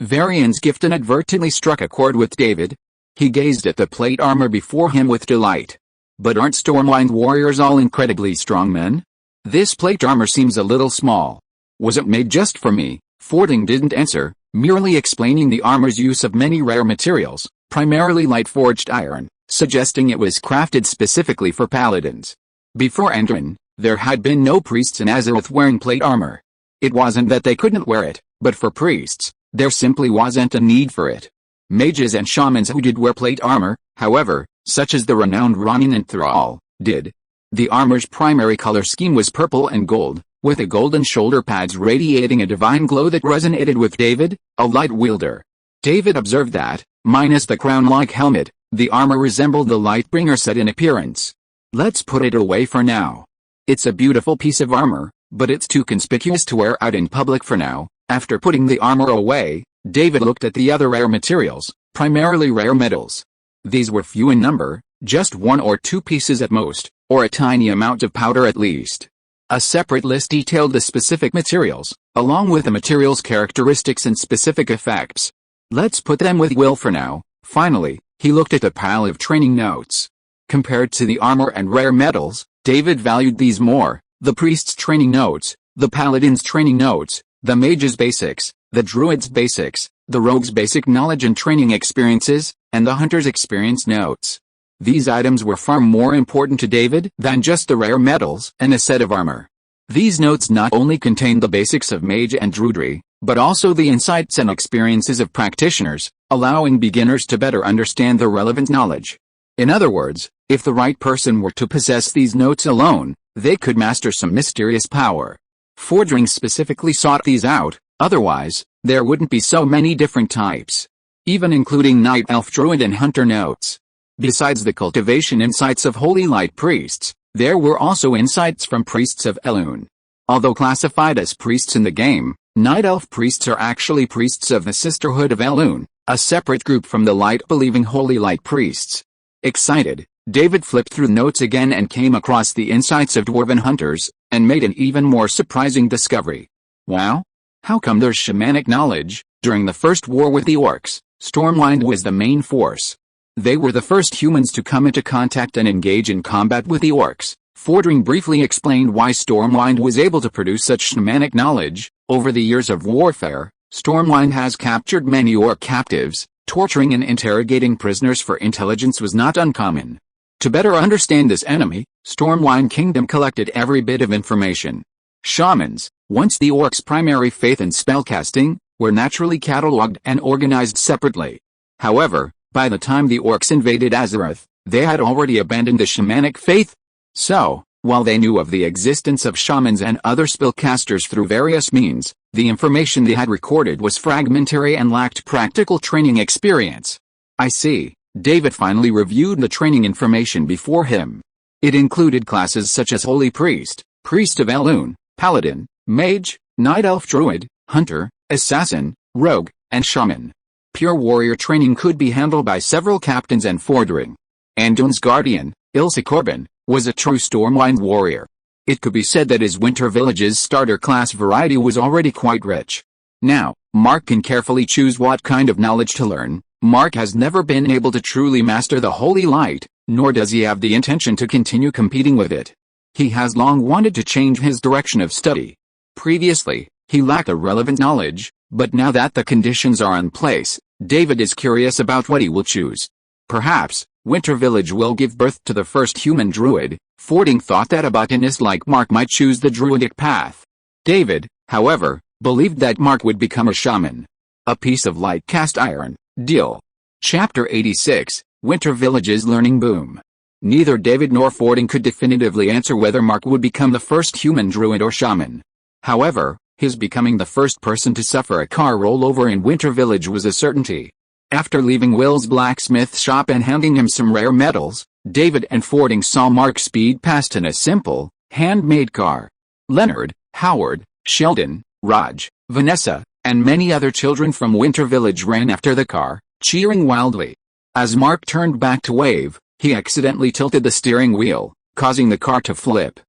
Varian's gift inadvertently struck a chord with David. He gazed at the plate armor before him with delight. But aren't Stormwind warriors all incredibly strong men? This plate armor seems a little small. Was it made just for me? Fordring didn't answer, merely explaining the armor's use of many rare materials, primarily light-forged iron, suggesting it was crafted specifically for paladins. Before Andrin, there had been no priests in Azeroth wearing plate armor. It wasn't that they couldn't wear it, but for priests, there simply wasn't a need for it. Mages and shamans who did wear plate armor, however, such as the renowned Ronin and Thrall, did. The armor's primary color scheme was purple and gold, with the golden shoulder pads radiating a divine glow that resonated with David, a light wielder. David observed that, minus the crown-like helmet, the armor resembled the Lightbringer set in appearance. Let's put it away for now. It's a beautiful piece of armor, but it's too conspicuous to wear out in public for now. After putting the armor away, David looked at the other rare materials, primarily rare metals. These were few in number, just 1 or 2 pieces at most, or a tiny amount of powder at least. A separate list detailed the specific materials, along with the materials' characteristics and specific effects. Let's put them with Will for now. Finally, he looked at the pile of training notes. Compared to the armor and rare metals, David valued these more: the priest's training notes, the paladin's training notes, the mage's basics, the druid's basics, the rogue's basic knowledge and training experiences, and the hunter's experience notes. These items were far more important to David than just the rare metals and a set of armor. These notes not only contained the basics of mage and druidry, but also the insights and experiences of practitioners, allowing beginners to better understand the relevant knowledge. In other words, if the right person were to possess these notes alone, they could master some mysterious power. Fordring specifically sought these out, otherwise, there wouldn't be so many different types. Even including Night Elf Druid and Hunter notes. Besides the cultivation insights of Holy Light priests, there were also insights from priests of Elune. Although classified as priests in the game, Night Elf priests are actually priests of the Sisterhood of Elune, a separate group from the light-believing Holy Light priests. Excited, David flipped through notes again and came across the insights of Dwarven hunters, and made an even more surprising discovery. Wow! How come there's shamanic knowledge, During the first war with the orcs, Stormwind was the main force. They were the first humans to come into contact and engage in combat with the orcs. Fordring briefly explained why Stormwind was able to produce such shamanic knowledge. Over the years of warfare, Stormwind has captured many orc captives. Torturing and interrogating prisoners for intelligence was not uncommon. To better understand this enemy, Stormwind Kingdom collected every bit of information. Shamans, once the orcs' primary faith in spellcasting, were naturally catalogued and organized separately. However, by the time the orcs invaded Azeroth, they had already abandoned the shamanic faith. So, while they knew of the existence of shamans and other spellcasters through various means, the information they had recorded was fragmentary and lacked practical training experience. I see. David finally reviewed the training information before him. It included classes such as Holy Priest, Priest of Elune, Paladin, Mage, Night Elf Druid, Hunter, Assassin, Rogue, and Shaman. Pure warrior training could be handled by several captains and Fordring. Anduin's guardian, Ilse Corbin, was a true Stormwind warrior. It could be said that his Winter Village's starter class variety was already quite rich. Now, Mark can carefully choose what kind of knowledge to learn. Mark has never been able to truly master the Holy Light, nor does he have the intention to continue competing with it. He has long wanted to change his direction of study. Previously, he lacked the relevant knowledge, but now that the conditions are in place, David is curious about what he will choose. Perhaps, Winter Village will give birth to the first human druid. Fording thought that a botanist like Mark might choose the druidic path. David, however, believed that Mark would become a shaman. A piece of light cast iron. Deal. Chapter 86, Winter Village's Learning Boom. Neither David nor Fording could definitively answer whether Mark would become the first human druid or shaman. However, his becoming the first person to suffer a car rollover in Winter Village was a certainty. After leaving Will's blacksmith shop and handing him some rare metals, David and Fording saw Mark speed past in a simple, handmade car. Leonard, Howard, Sheldon, Raj, Vanessa, and many other children from Winter Village ran after the car, cheering wildly. As Mark turned back to wave, he accidentally tilted the steering wheel, causing the car to flip.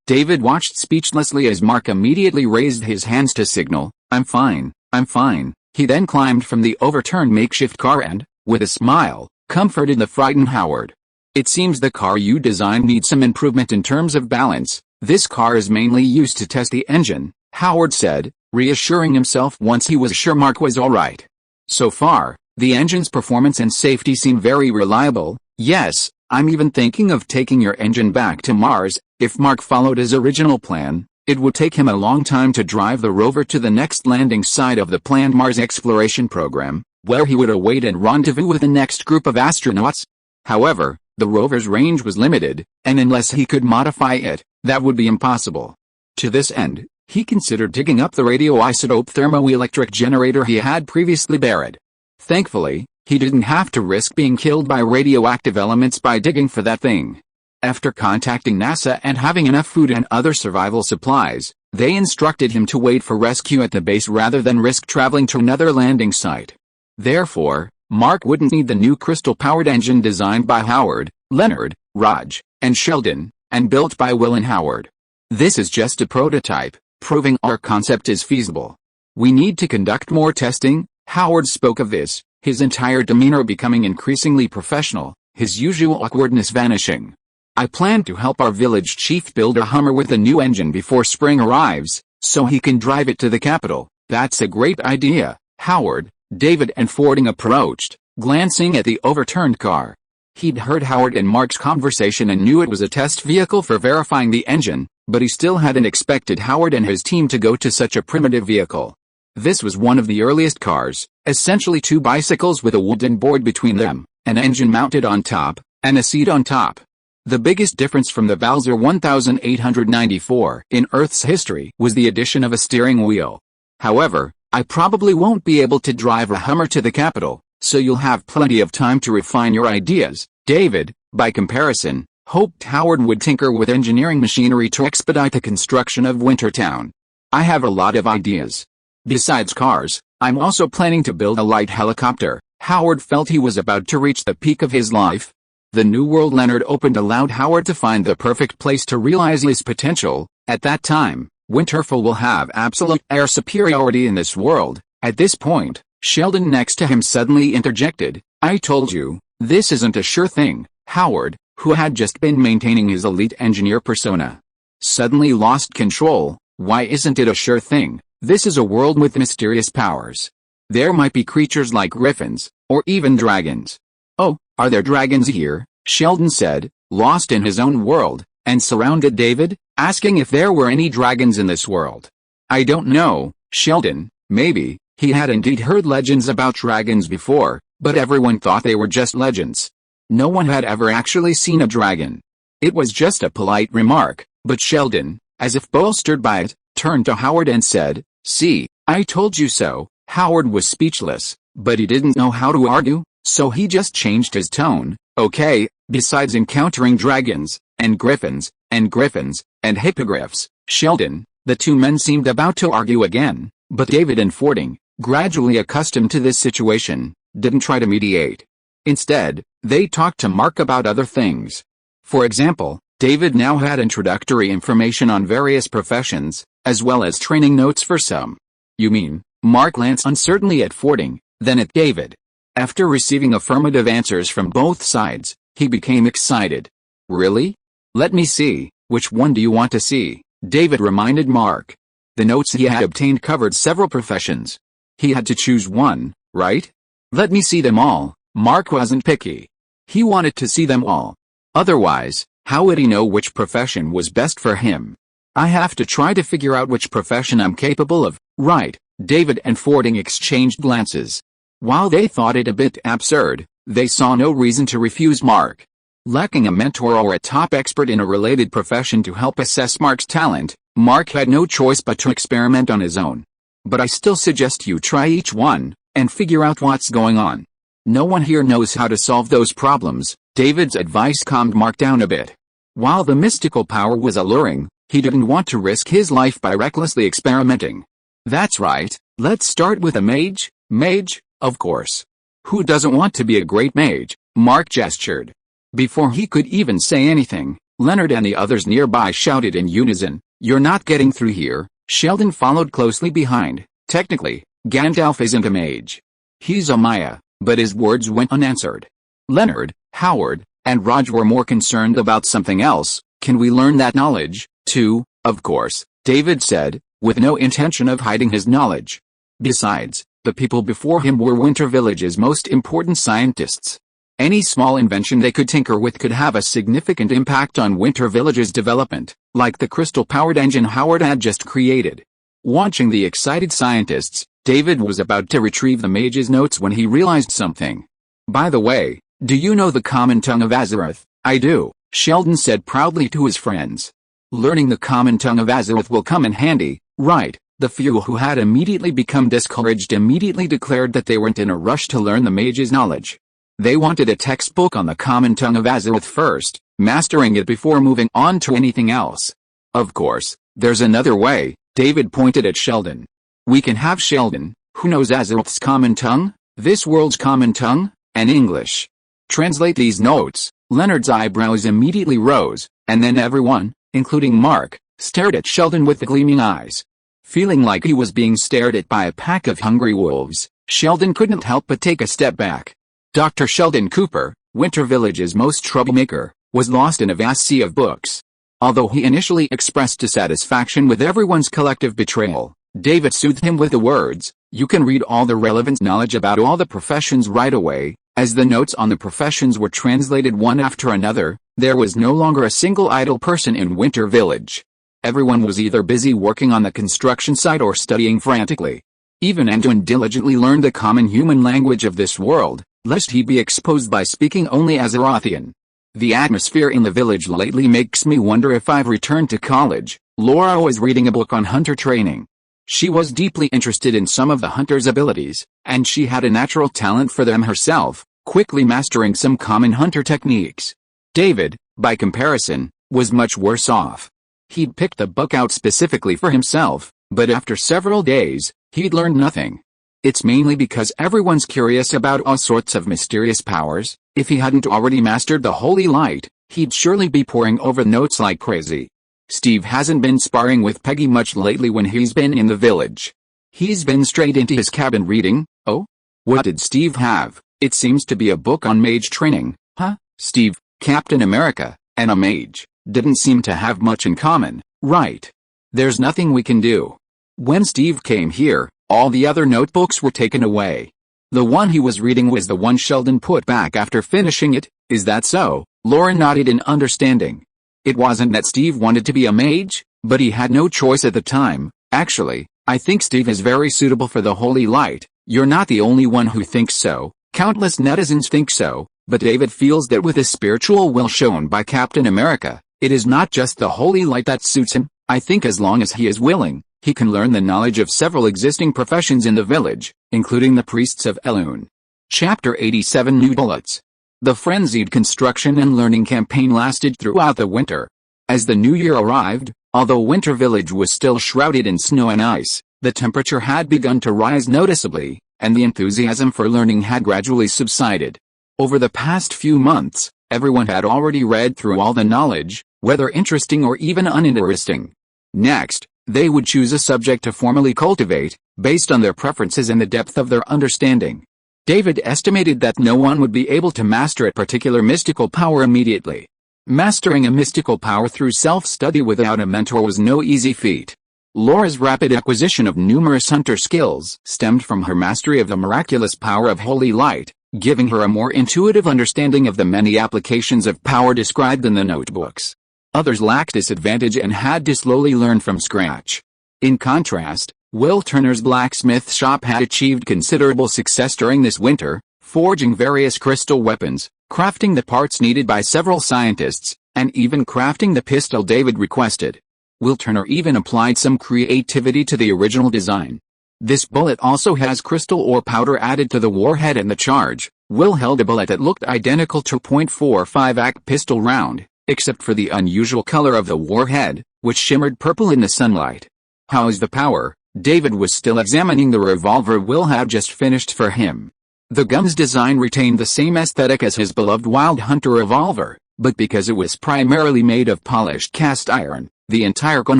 David watched speechlessly as Mark immediately raised his hands to signal, "I'm fine, I'm fine." He then climbed from the overturned makeshift car and, with a smile, comforted the frightened Howard. "It seems the car you designed needs some improvement in terms of balance. This car is mainly used to test the engine," Howard said, reassuring himself once he was sure Mark was alright. "So far, the engine's performance and safety seem very reliable. Yes, I'm even thinking of taking your engine back to Mars. If Mark followed his original plan, it would take him a long time to drive the rover to the next landing site of the planned Mars exploration program, where he would await and rendezvous with the next group of astronauts. However, the rover's range was limited, and unless he could modify it, that would be impossible. To this end, he considered digging up the radioisotope thermoelectric generator he had previously buried. Thankfully, he didn't have to risk being killed by radioactive elements by digging for that thing. After contacting NASA and having enough food and other survival supplies, they instructed him to wait for rescue at the base rather than risk traveling to another landing site. Therefore, Mark wouldn't need the new crystal-powered engine designed by Howard, Leonard, Raj, and Sheldon, and built by Will and Howard. "This is just a prototype, proving our concept is feasible. We need to conduct more testing." Howard spoke of this, his entire demeanor becoming increasingly professional, his usual awkwardness vanishing. "I plan to help our village chief build a Hummer with a new engine before spring arrives, so he can drive it to the capital." "That's a great idea." Howard, David and Fording approached, glancing at the overturned car. He'd heard Howard and Mark's conversation and knew it was a test vehicle for verifying the engine, but he still hadn't expected Howard and his team to go to such a primitive vehicle. This was one of the earliest cars, essentially two bicycles with a wooden board between them, an engine mounted on top, and a seat on top. The biggest difference from the Valzer 1894 in Earth's history was the addition of a steering wheel. "However, I probably won't be able to drive a Hummer to the capital, so you'll have plenty of time to refine your ideas." David, by comparison, hoped Howard would tinker with engineering machinery to expedite the construction of Wintertown. "I have a lot of ideas. Besides cars, I'm also planning to build a light helicopter." Howard felt he was about to reach the peak of his life. The New World Leonard opened allowed Howard to find the perfect place to realize his potential. At that time, Winterfell will have absolute air superiority in this world, At this point, Sheldon next to him suddenly interjected, "I told you, this isn't a sure thing." Howard, who had just been maintaining his elite engineer persona, suddenly lost control. "Why isn't it a sure thing? This is a world with mysterious powers. There might be creatures like griffins, or even dragons." "Oh, are there dragons here?" Sheldon said, lost in his own world, and surrounded David, asking if there were any dragons in this world. "I don't know, Sheldon, maybe." He had indeed heard legends about dragons before, but everyone thought they were just legends. No one had ever actually seen a dragon. It was just a polite remark, but Sheldon, as if bolstered by it, turned to Howard and said, "See, I told you so." Howard was speechless, but he didn't know how to argue, so he just changed his tone. "Okay, besides encountering dragons, and griffins, and hippogriffs, Sheldon." The two men seemed about to argue again, but David and Fording, gradually accustomed to this situation, didn't try to mediate. Instead, they talked to Mark about other things. For example, David now had introductory information on various professions, as well as training notes for some. "You mean?" Mark glanced uncertainly at Fording, then at David. After receiving affirmative answers from both sides, he became excited. "Really? Let me see. Which one do you want to see?" David reminded Mark. The notes he had obtained covered several professions. He had to choose one, right? "Let me see them all." Mark wasn't picky. He wanted to see them all. Otherwise, how would he know which profession was best for him? "I have to try to figure out which profession I'm capable of, right?" David and Fording exchanged glances. While they thought it a bit absurd, they saw no reason to refuse Mark. Lacking a mentor or a top expert in a related profession to help assess Mark's talent, Mark had no choice but to experiment on his own. "But I still suggest you try each one, and figure out what's going on. No one here knows how to solve those problems." David's advice calmed Mark down a bit. While the mystical power was alluring, he didn't want to risk his life by recklessly experimenting. "That's right, let's start with a mage." "Mage, of course. Who doesn't want to be a great mage?" Mark gestured. Before he could even say anything, Leonard and the others nearby shouted in unison, "You're not getting through here." Sheldon followed closely behind. "Technically, Gandalf isn't a mage. He's a Maya," but his words went unanswered. Leonard, Howard, and Raj were more concerned about something else. "Can we learn that knowledge, too?" "Of course," David said, with no intention of hiding his knowledge. Besides, the people before him were Winter Village's most important scientists. Any small invention they could tinker with could have a significant impact on Winter Village's development, like the crystal-powered engine Howard had just created. Watching the excited scientists, David was about to retrieve the mage's notes when he realized something. "By the way, do you know the common tongue of Azeroth?" "I do," Sheldon said proudly to his friends. "Learning the common tongue of Azeroth will come in handy, right?" The few who had immediately become discouraged immediately declared that they weren't in a rush to learn the mage's knowledge. They wanted a textbook on the common tongue of Azeroth first, mastering it before moving on to anything else. "Of course, there's another way," David pointed at Sheldon. "We can have Sheldon, who knows Azeroth's common tongue, this world's common tongue, and English, translate these notes." Leonard's eyebrows immediately rose, and then everyone, including Mark, stared at Sheldon with gleaming eyes. Feeling like he was being stared at by a pack of hungry wolves, Sheldon couldn't help but take a step back. Dr. Sheldon Cooper, Winter Village's most troublemaker, was lost in a vast sea of books. Although he initially expressed dissatisfaction with everyone's collective betrayal, David soothed him with the words, "You can read all the relevant knowledge about all the professions right away." As the notes on the professions were translated one after another, there was no longer a single idle person in Winter Village. Everyone was either busy working on the construction site or studying frantically. Even Anduin diligently learned the common human language of this world, lest he be exposed by speaking only Azerothian. "The atmosphere in the village lately makes me wonder if I've returned to college." Laura was reading a book on hunter training. She was deeply interested in some of the hunter's abilities, and she had a natural talent for them herself, quickly mastering some common hunter techniques. David, by comparison, was much worse off. He'd picked the book out specifically for himself, but after several days, he'd learned nothing. It's mainly because everyone's curious about all sorts of mysterious powers. If he hadn't already mastered the Holy Light, he'd surely be poring over notes like crazy. Steve hasn't been sparring with Peggy much lately when he's been in the village. He's been straight into his cabin reading. Oh? What did Steve have? It seems to be a book on mage training. Huh? Steve, Captain America, and a mage, didn't seem to have much in common, right? There's nothing we can do. When Steve came here, all the other notebooks were taken away. The one he was reading was the one Sheldon put back after finishing it. Is that so? Laura nodded in understanding. It wasn't that Steve wanted to be a mage, but he had no choice at the time. Actually, I think Steve is very suitable for the Holy Light. You're not the only one who thinks so. Countless netizens think so, but David feels that with the spiritual will shown by Captain America, it is not just the Holy Light that suits him. I think as long as he is willing, he can learn the knowledge of several existing professions in the village, including the priests of Elune. Chapter 87 New Bullets. The frenzied construction and learning campaign lasted throughout the winter. As the new year arrived, although Winter Village was still shrouded in snow and ice, the temperature had begun to rise noticeably, and the enthusiasm for learning had gradually subsided. Over the past few months, everyone had already read through all the knowledge, whether interesting or even uninteresting. Next, they would choose a subject to formally cultivate, based on their preferences and the depth of their understanding. David estimated that no one would be able to master a particular mystical power immediately. Mastering a mystical power through self-study without a mentor was no easy feat. Laura's rapid acquisition of numerous hunter skills stemmed from her mastery of the miraculous power of Holy Light, giving her a more intuitive understanding of the many applications of power described in the notebooks. Others lacked this advantage and had to slowly learn from scratch. In contrast, Will Turner's blacksmith shop had achieved considerable success during this winter, forging various crystal weapons, crafting the parts needed by several scientists, and even crafting the pistol David requested. Will Turner even applied some creativity to the original design. This bullet also has crystal ore powder added to the warhead and the charge. Will held a bullet that looked identical to a .45 pistol round, except for the unusual color of the warhead, which shimmered purple in the sunlight. How is the power? David was still examining the revolver Will had just finished for him. The gun's design retained the same aesthetic as his beloved Wild Hunter revolver, but because it was primarily made of polished cast iron, the entire gun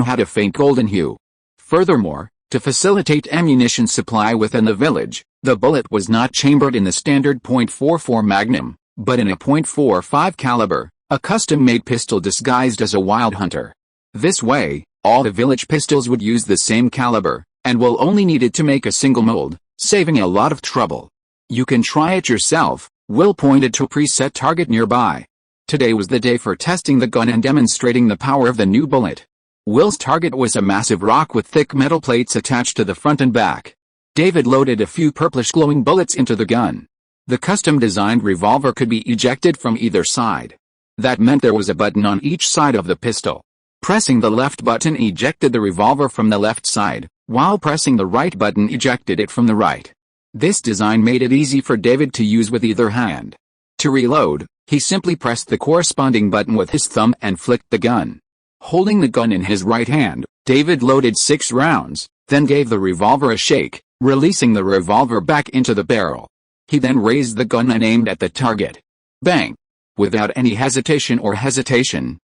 had a faint golden hue. Furthermore, to facilitate ammunition supply within the village, the bullet was not chambered in the standard .44 Magnum, but in a .45 caliber, a custom-made pistol disguised as a Wild Hunter. This way, all the village pistols would use the same caliber, and Will only needed to make a single mold, saving a lot of trouble. You can try it yourself. Will pointed to a preset target nearby. Today was the day for testing the gun and demonstrating the power of the new bullet. Will's target was a massive rock with thick metal plates attached to the front and back. David loaded a few purplish glowing bullets into the gun. The custom-designed revolver could be ejected from either side. That meant there was a button on each side of the pistol. Pressing the left button ejected the revolver from the left side, while pressing the right button ejected it from the right. This design made it easy for David to use with either hand. To reload, he simply pressed the corresponding button with his thumb and flicked the gun. Holding the gun in his right hand, David loaded 6 rounds, then gave the revolver a shake, releasing the revolver back into the barrel. He then raised the gun and aimed at the target. Bang! Without any hesitation,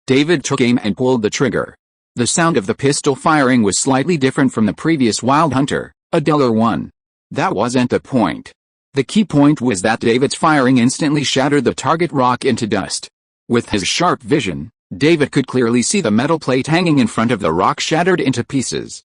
David took aim and pulled the trigger. The sound of the pistol firing was slightly different from the previous Wild Hunter, a duller one. That wasn't the point. The key point was that David's firing instantly shattered the target rock into dust. With his sharp vision, David could clearly see the metal plate hanging in front of the rock shattered into pieces.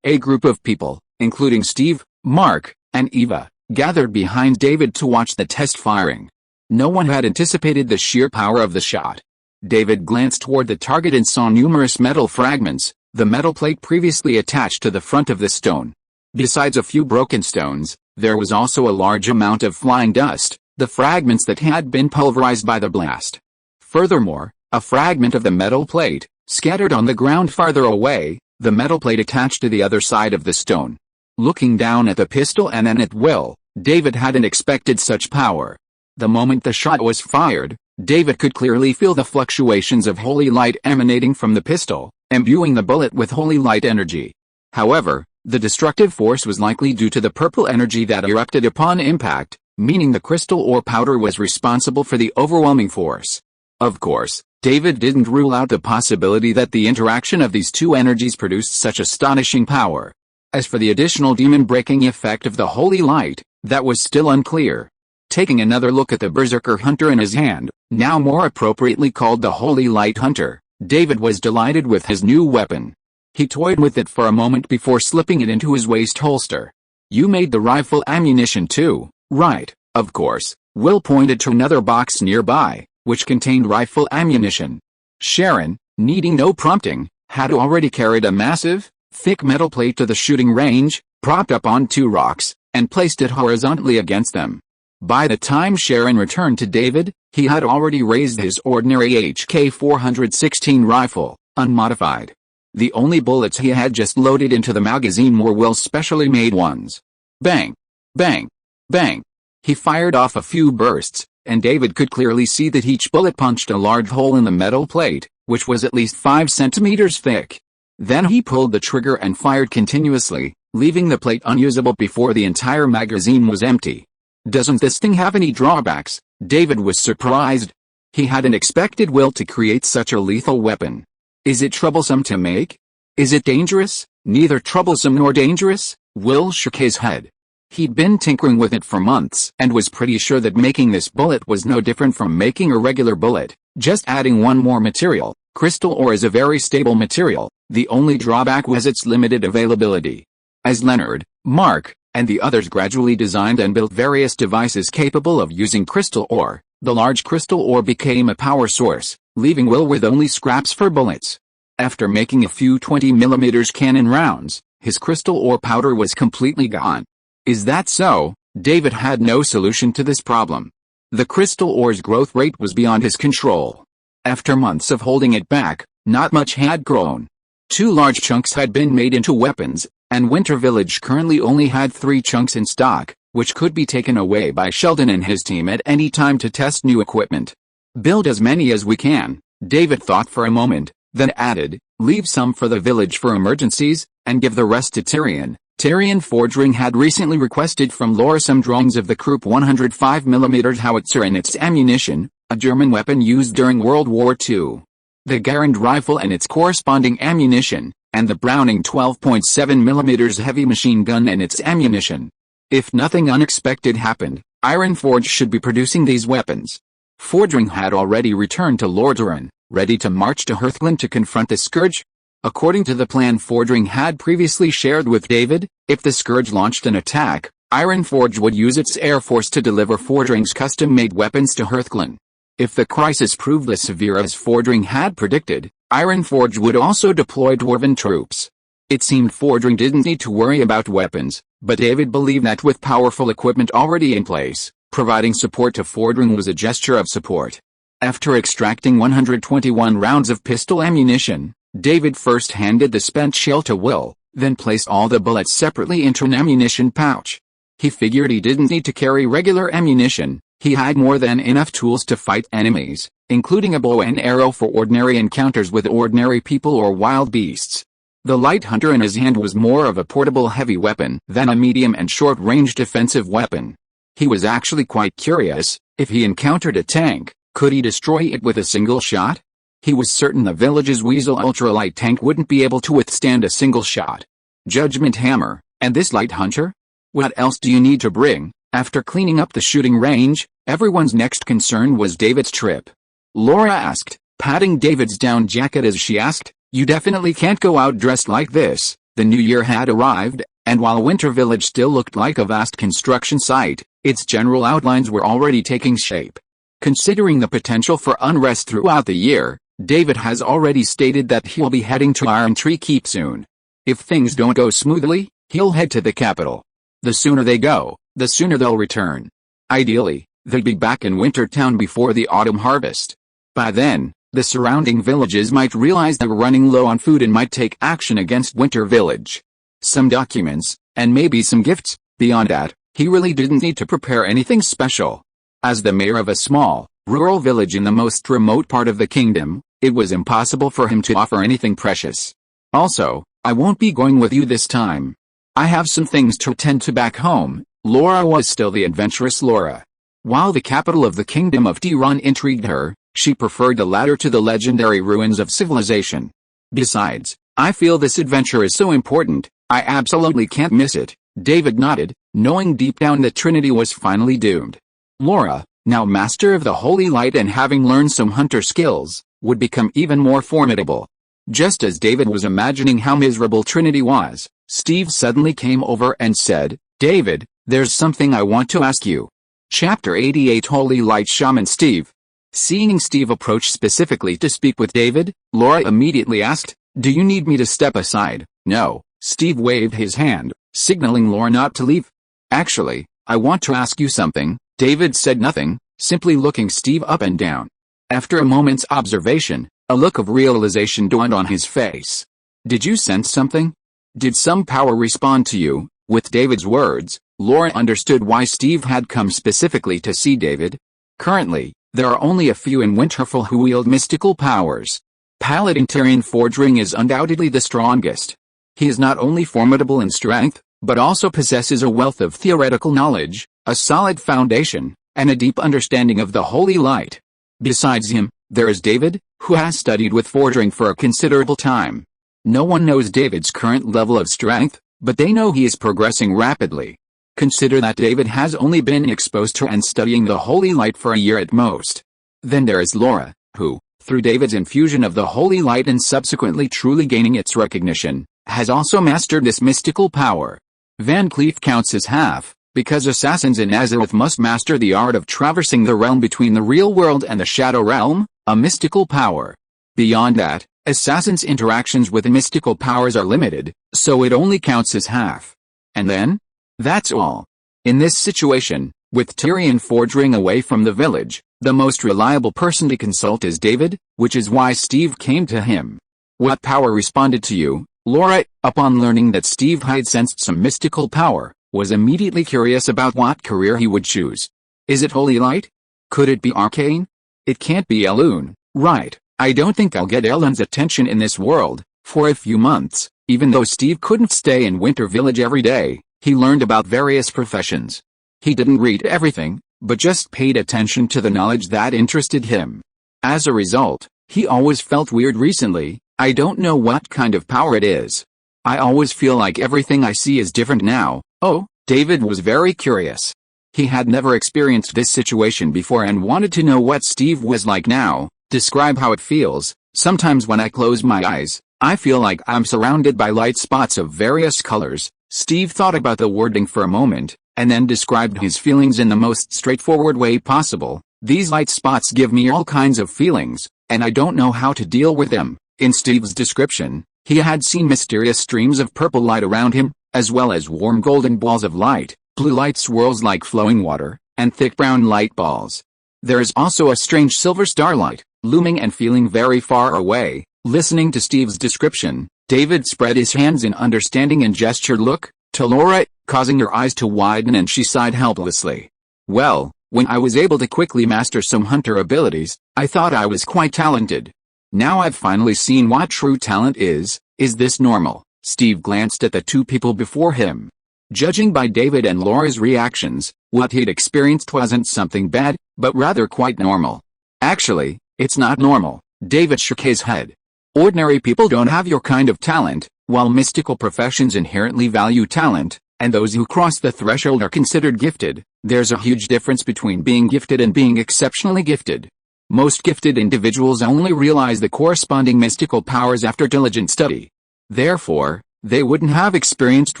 A group of people, including Steve, Mark, and Eva, gathered behind David to watch the test firing. No one had anticipated the sheer power of the shot. David glanced toward the target and saw numerous metal fragments, the metal plate previously attached to the front of the stone. Besides a few broken stones, there was also a large amount of flying dust, the fragments that had been pulverized by the blast. Furthermore, a fragment of the metal plate, scattered on the ground farther away, the metal plate attached to the other side of the stone. Looking down at the pistol and then at Will, David hadn't expected such power. The moment the shot was fired, David could clearly feel the fluctuations of holy light emanating from the pistol, imbuing the bullet with holy light energy. However, the destructive force was likely due to the purple energy that erupted upon impact, meaning the crystal ore powder was responsible for the overwhelming force. Of course, David didn't rule out the possibility that the interaction of these two energies produced such astonishing power. As for the additional demon-breaking effect of the holy light, that was still unclear. Taking another look at the Berserker Hunter in his hand, now more appropriately called the Holy Light Hunter, David was delighted with his new weapon. He toyed with it for a moment before slipping it into his waist holster. "You made the rifle ammunition too, right?" "Of course." Will pointed to another box nearby, which contained rifle ammunition. Sharon, needing no prompting, had already carried a massive, thick metal plate to the shooting range, propped up on two rocks, and placed it horizontally against them. By the time Sharon returned to David, he had already raised his ordinary HK-416 rifle, unmodified. The only bullets he had just loaded into the magazine were Will's specially made ones. Bang! Bang! Bang! He fired off a few bursts, and David could clearly see that each bullet punched a large hole in the metal plate, which was at least 5 centimeters thick. Then he pulled the trigger and fired continuously, leaving the plate unusable before the entire magazine was empty. "Doesn't this thing have any drawbacks?" David was surprised. He hadn't expected Will to create such a lethal weapon. "Is it troublesome to make? Is it dangerous?" "Neither troublesome nor dangerous," Will shook his head. He'd been tinkering with it for months and was pretty sure that making this bullet was no different from making a regular bullet, just adding one more material. Crystal ore is a very stable material, the only drawback was its limited availability. As Leonard, Mark, and the others gradually designed and built various devices capable of using crystal ore, the large crystal ore became a power source, leaving Will with only scraps for bullets. After making a few 20mm cannon rounds, his crystal ore powder was completely gone. Is that so? David had no solution to this problem. The crystal ore's growth rate was beyond his control. After months of holding it back, not much had grown. 2 large chunks had been made into weapons, and Winter Village currently only had 3 chunks in stock, which could be taken away by Sheldon and his team at any time to test new equipment. "Build as many as we can," David thought for a moment, then added, "leave some for the village for emergencies, and give the rest to Tiran." Tiran Forging had recently requested from Laura some drawings of the Krupp 105mm howitzer and its ammunition, a German weapon used during World War II. The Garand rifle and its corresponding ammunition, and the Browning 12.7mm heavy machine gun and its ammunition. If nothing unexpected happened, Ironforge should be producing these weapons. Forging had already returned to Lordaeron, ready to march to Hearthland to confront the Scourge. According to the plan Forging had previously shared with David, if the Scourge launched an attack, Ironforge would use its air force to deliver Forging's custom-made weapons to Hearthland. If the crisis proved as severe as Forging had predicted, Ironforge would also deploy Dwarven troops. It seemed Forging didn't need to worry about weapons, but David believed that with powerful equipment already in place, providing support to Forging was a gesture of support. After extracting 121 rounds of pistol ammunition, David first handed the spent shell to Will, then placed all the bullets separately into an ammunition pouch. He figured he didn't need to carry regular ammunition, he had more than enough tools to fight enemies, including a bow and arrow for ordinary encounters with ordinary people or wild beasts. The light hunter in his hand was more of a portable heavy weapon than a medium and short-range defensive weapon. He was actually quite curious, if he encountered a tank, could he destroy it with a single shot? He was certain the village's Weasel ultralight tank wouldn't be able to withstand a single shot. Judgment hammer, and this light hunter? What else do you need to bring? After cleaning up the shooting range, everyone's next concern was David's trip. Laura asked, patting David's down jacket as she asked, "You definitely can't go out dressed like this." The new year had arrived, and while Winter Village still looked like a vast construction site, its general outlines were already taking shape. Considering the potential for unrest throughout the year, David has already stated that he'll be heading to Iron Tree Keep soon. If things don't go smoothly, he'll head to the capital. The sooner they go, the sooner they'll return. Ideally, they'll be back in Wintertown before the autumn harvest. By then, the surrounding villages might realize they're running low on food and might take action against Winter Village. Some documents, and maybe some gifts. Beyond that, he really didn't need to prepare anything special. As the mayor of a small, rural village in the most remote part of the kingdom, it was impossible for him to offer anything precious. Also, "I won't be going with you this time. I have some things to attend to back home." Laura was still the adventurous Laura. While the capital of the Kingdom of Tiran intrigued her, she preferred the latter to the legendary ruins of civilization. "Besides, I feel this adventure is so important, I absolutely can't miss it, David nodded, knowing deep down that Trinity was finally doomed. Laura, now master of the Holy Light and having learned some hunter skills, would become even more formidable. Just as David was imagining how miserable Trinity was, Steve suddenly came over and said, David, there's something I want to ask you. Chapter 88 Holy Light Shaman Steve. Seeing Steve approach specifically to speak with David, Laura immediately asked, Do you need me to step aside? No, Steve waved his hand, signaling Laura not to leave. Actually, I want to ask you something. David said nothing, simply looking Steve up and down. After a moment's observation, a look of realization dawned on his face. Did you sense something? Did some power respond to you? With David's words, Laura understood why Steve had come specifically to see David. Currently, there are only a few in Winterfell who wield mystical powers. Paladin Tyrion Forgering is undoubtedly the strongest. He is not only formidable in strength, but also possesses a wealth of theoretical knowledge, a solid foundation, and a deep understanding of the Holy Light. Besides him, there is David, who has studied with forging for a considerable time. No one knows David's current level of strength, but they know he is progressing rapidly. Consider that David has only been exposed to and studying the Holy Light for a year at most. Then there is Laura, who, through David's infusion of the Holy Light and subsequently truly gaining its recognition, has also mastered this mystical power. Van Cleef counts as half, because assassins in Azeroth must master the art of traversing the realm between the real world and the Shadow Realm, a mystical power. Beyond that, assassins' interactions with mystical powers are limited, so it only counts as half. And then? That's all. In this situation, with Tyrion Forgering away from the village, the most reliable person to consult is David, which is why Steve came to him. What power responded to you? Laura, upon learning that Steve had sensed some mystical power, was immediately curious about what career he would choose. Is it Holy Light? Could it be Arcane? It can't be Elune, right? I don't think I'll get Ellen's attention in this world. For a few months, even though Steve couldn't stay in Winter Village every day, he learned about various professions. He didn't read everything, but just paid attention to the knowledge that interested him. As a result, he always felt weird recently. I don't know what kind of power it is. I always feel like everything I see is different now. Oh, David was very curious. He had never experienced this situation before and wanted to know what Steve was like now. Describe how it feels. Sometimes when I close my eyes, I feel like I'm surrounded by light spots of various colors. Steve thought about the wording for a moment, and then described his feelings in the most straightforward way possible. These light spots give me all kinds of feelings, and I don't know how to deal with them. In Steve's description, he had seen mysterious streams of purple light around him, as well as warm golden balls of light, blue light swirls like flowing water, and thick brown light balls. There is also a strange silver starlight, looming and feeling very far away. Listening to Steve's description, David spread his hands in understanding and gestured look to Laura, causing her eyes to widen, and she sighed helplessly. Well, when I was able to quickly master some hunter abilities, I thought I was quite talented. Now I've finally seen what true talent is this normal? Steve glanced at the two people before him. Judging by David and Laura's reactions, what he'd experienced wasn't something bad, but rather quite normal. Actually, it's not normal. David shook his head. Ordinary people don't have your kind of talent, while mystical professions inherently value talent, and those who cross the threshold are considered gifted. There's a huge difference between being gifted and being exceptionally gifted. Most gifted individuals only realize the corresponding mystical powers after diligent study. Therefore, they wouldn't have experienced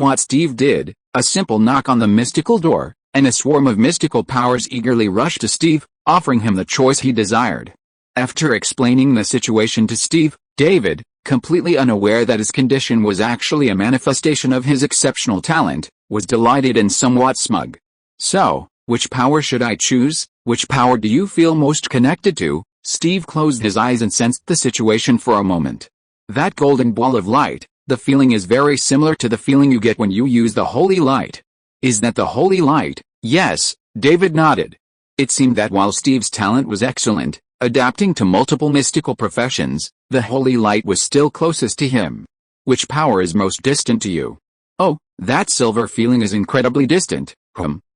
what Steve did, a simple knock on the mystical door, and a swarm of mystical powers eagerly rushed to Steve, offering him the choice he desired. After explaining the situation to Steve, David, completely unaware that his condition was actually a manifestation of his exceptional talent, was delighted and somewhat smug. So, which power should I choose? Which power do you feel most connected to? Steve closed his eyes and sensed the situation for a moment. That golden ball of light, the feeling is very similar to the feeling you get when you use the Holy Light. Is that the Holy Light? Yes, David nodded. It seemed that while Steve's talent was excellent, adapting to multiple mystical professions, the Holy Light was still closest to him. Which power is most distant to you? Oh, that silver feeling is incredibly distant.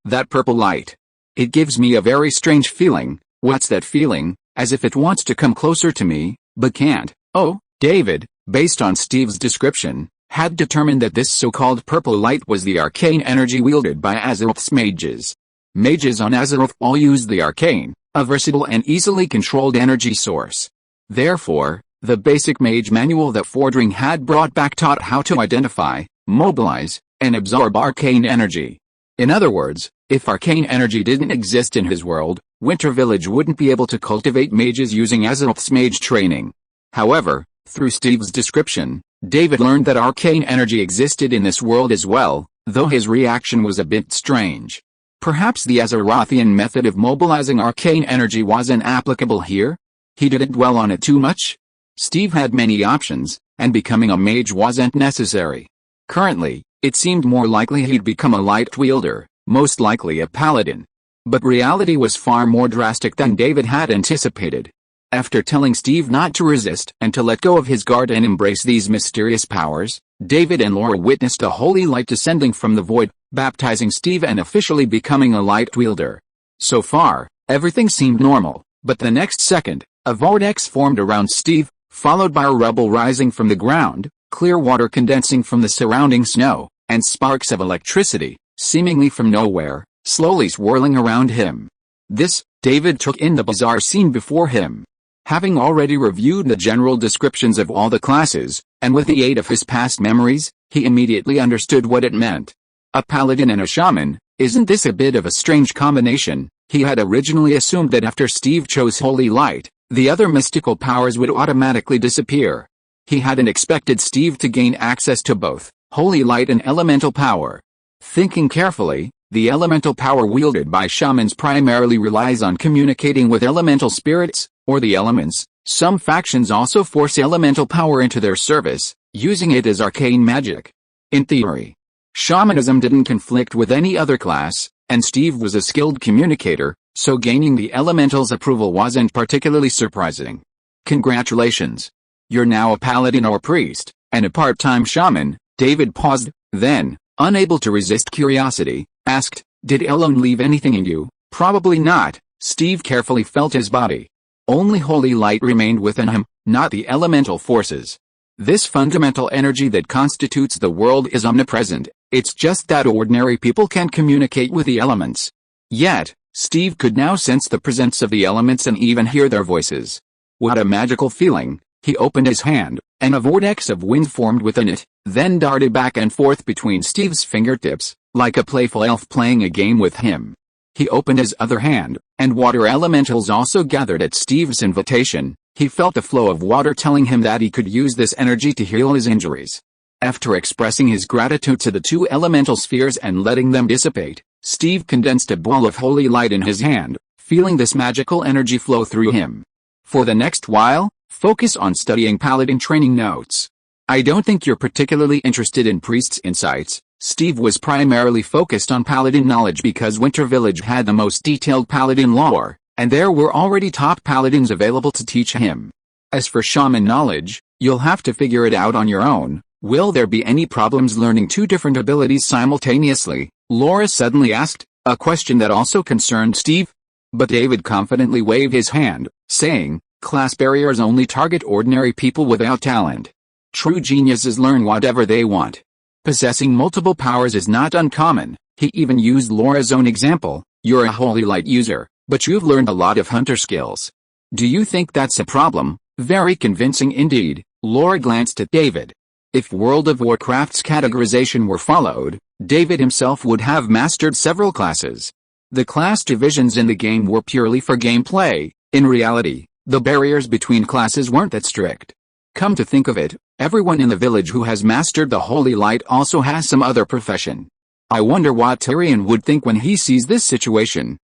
That purple light. It gives me a very strange feeling. What's that feeling? As if it wants to come closer to me, but can't. Oh, David, based on Steve's description, had determined that this so-called purple light was the arcane energy wielded by Azeroth's mages. Mages on Azeroth all used the arcane, a versatile and easily controlled energy source. Therefore, the basic mage manual that Fordring had brought back taught how to identify, mobilize, and absorb arcane energy. In other words, if arcane energy didn't exist in his world, Winter Village wouldn't be able to cultivate mages using Azeroth's mage training. However, through Steve's description, David learned that arcane energy existed in this world as well, though his reaction was a bit strange. Perhaps the Azerothian method of mobilizing arcane energy wasn't applicable here? He didn't dwell on it too much? Steve had many options, and becoming a mage wasn't necessary. Currently, it seemed more likely he'd become a light wielder, most likely a paladin. But reality was far more drastic than David had anticipated. After telling Steve not to resist and to let go of his guard and embrace these mysterious powers, David and Laura witnessed a holy light descending from the void, baptizing Steve and officially becoming a light wielder. So far, everything seemed normal, but the next second, a vortex formed around Steve, followed by a rubble rising from the ground, clear water condensing from the surrounding snow, and sparks of electricity, seemingly from nowhere, slowly swirling around him. This, David took in the bizarre scene before him. Having already reviewed the general descriptions of all the classes, and with the aid of his past memories, he immediately understood what it meant. A paladin and a shaman, isn't this a bit of a strange combination? He had originally assumed that after Steve chose Holy Light, the other mystical powers would automatically disappear. He hadn't expected Steve to gain access to both Holy Light and elemental power. Thinking carefully, the elemental power wielded by shamans primarily relies on communicating with elemental spirits, or the elements. Some factions also force elemental power into their service, using it as arcane magic. In theory, shamanism didn't conflict with any other class, and Steve was a skilled communicator, so gaining the elemental's approval wasn't particularly surprising. Congratulations! You're now a paladin or priest, and a part-time shaman. David paused, then, unable to resist curiosity, asked, "Did Elon leave anything in you?" "Probably not." Steve carefully felt his body. Only holy light remained within him, not the elemental forces. This fundamental energy that constitutes the world is omnipresent, it's just that ordinary people can't communicate with the elements. Yet, Steve could now sense the presence of the elements and even hear their voices. What a magical feeling! He opened his hand, and a vortex of wind formed within it, then darted back and forth between Steve's fingertips, like a playful elf playing a game with him. He opened his other hand, and water elementals also gathered at Steve's invitation. He felt the flow of water telling him that he could use this energy to heal his injuries. After expressing his gratitude to the two elemental spheres and letting them dissipate, Steve condensed a ball of holy light in his hand, feeling this magical energy flow through him. For the next while, focus on studying paladin training notes. I don't think you're particularly interested in priest's insights. Steve was primarily focused on paladin knowledge because Winter Village had the most detailed paladin lore, and there were already top paladins available to teach him. As for shaman knowledge, you'll have to figure it out on your own. Will there be any problems learning two different abilities simultaneously? Laura suddenly asked, a question that also concerned Steve. But David confidently waved his hand, saying, class barriers only target ordinary people without talent. True geniuses learn whatever they want. Possessing multiple powers is not uncommon. He even used Laura's own example. You're a holy light user, but you've learned a lot of hunter skills. Do you think that's a problem? Very convincing indeed. Laura glanced at David. If World of Warcraft's categorization were followed, David himself would have mastered several classes. The class divisions in the game were purely for gameplay. In reality, the barriers between classes weren't that strict. Come to think of it, everyone in the village who has mastered the Holy Light also has some other profession. I wonder what Tyrion would think when he sees this situation.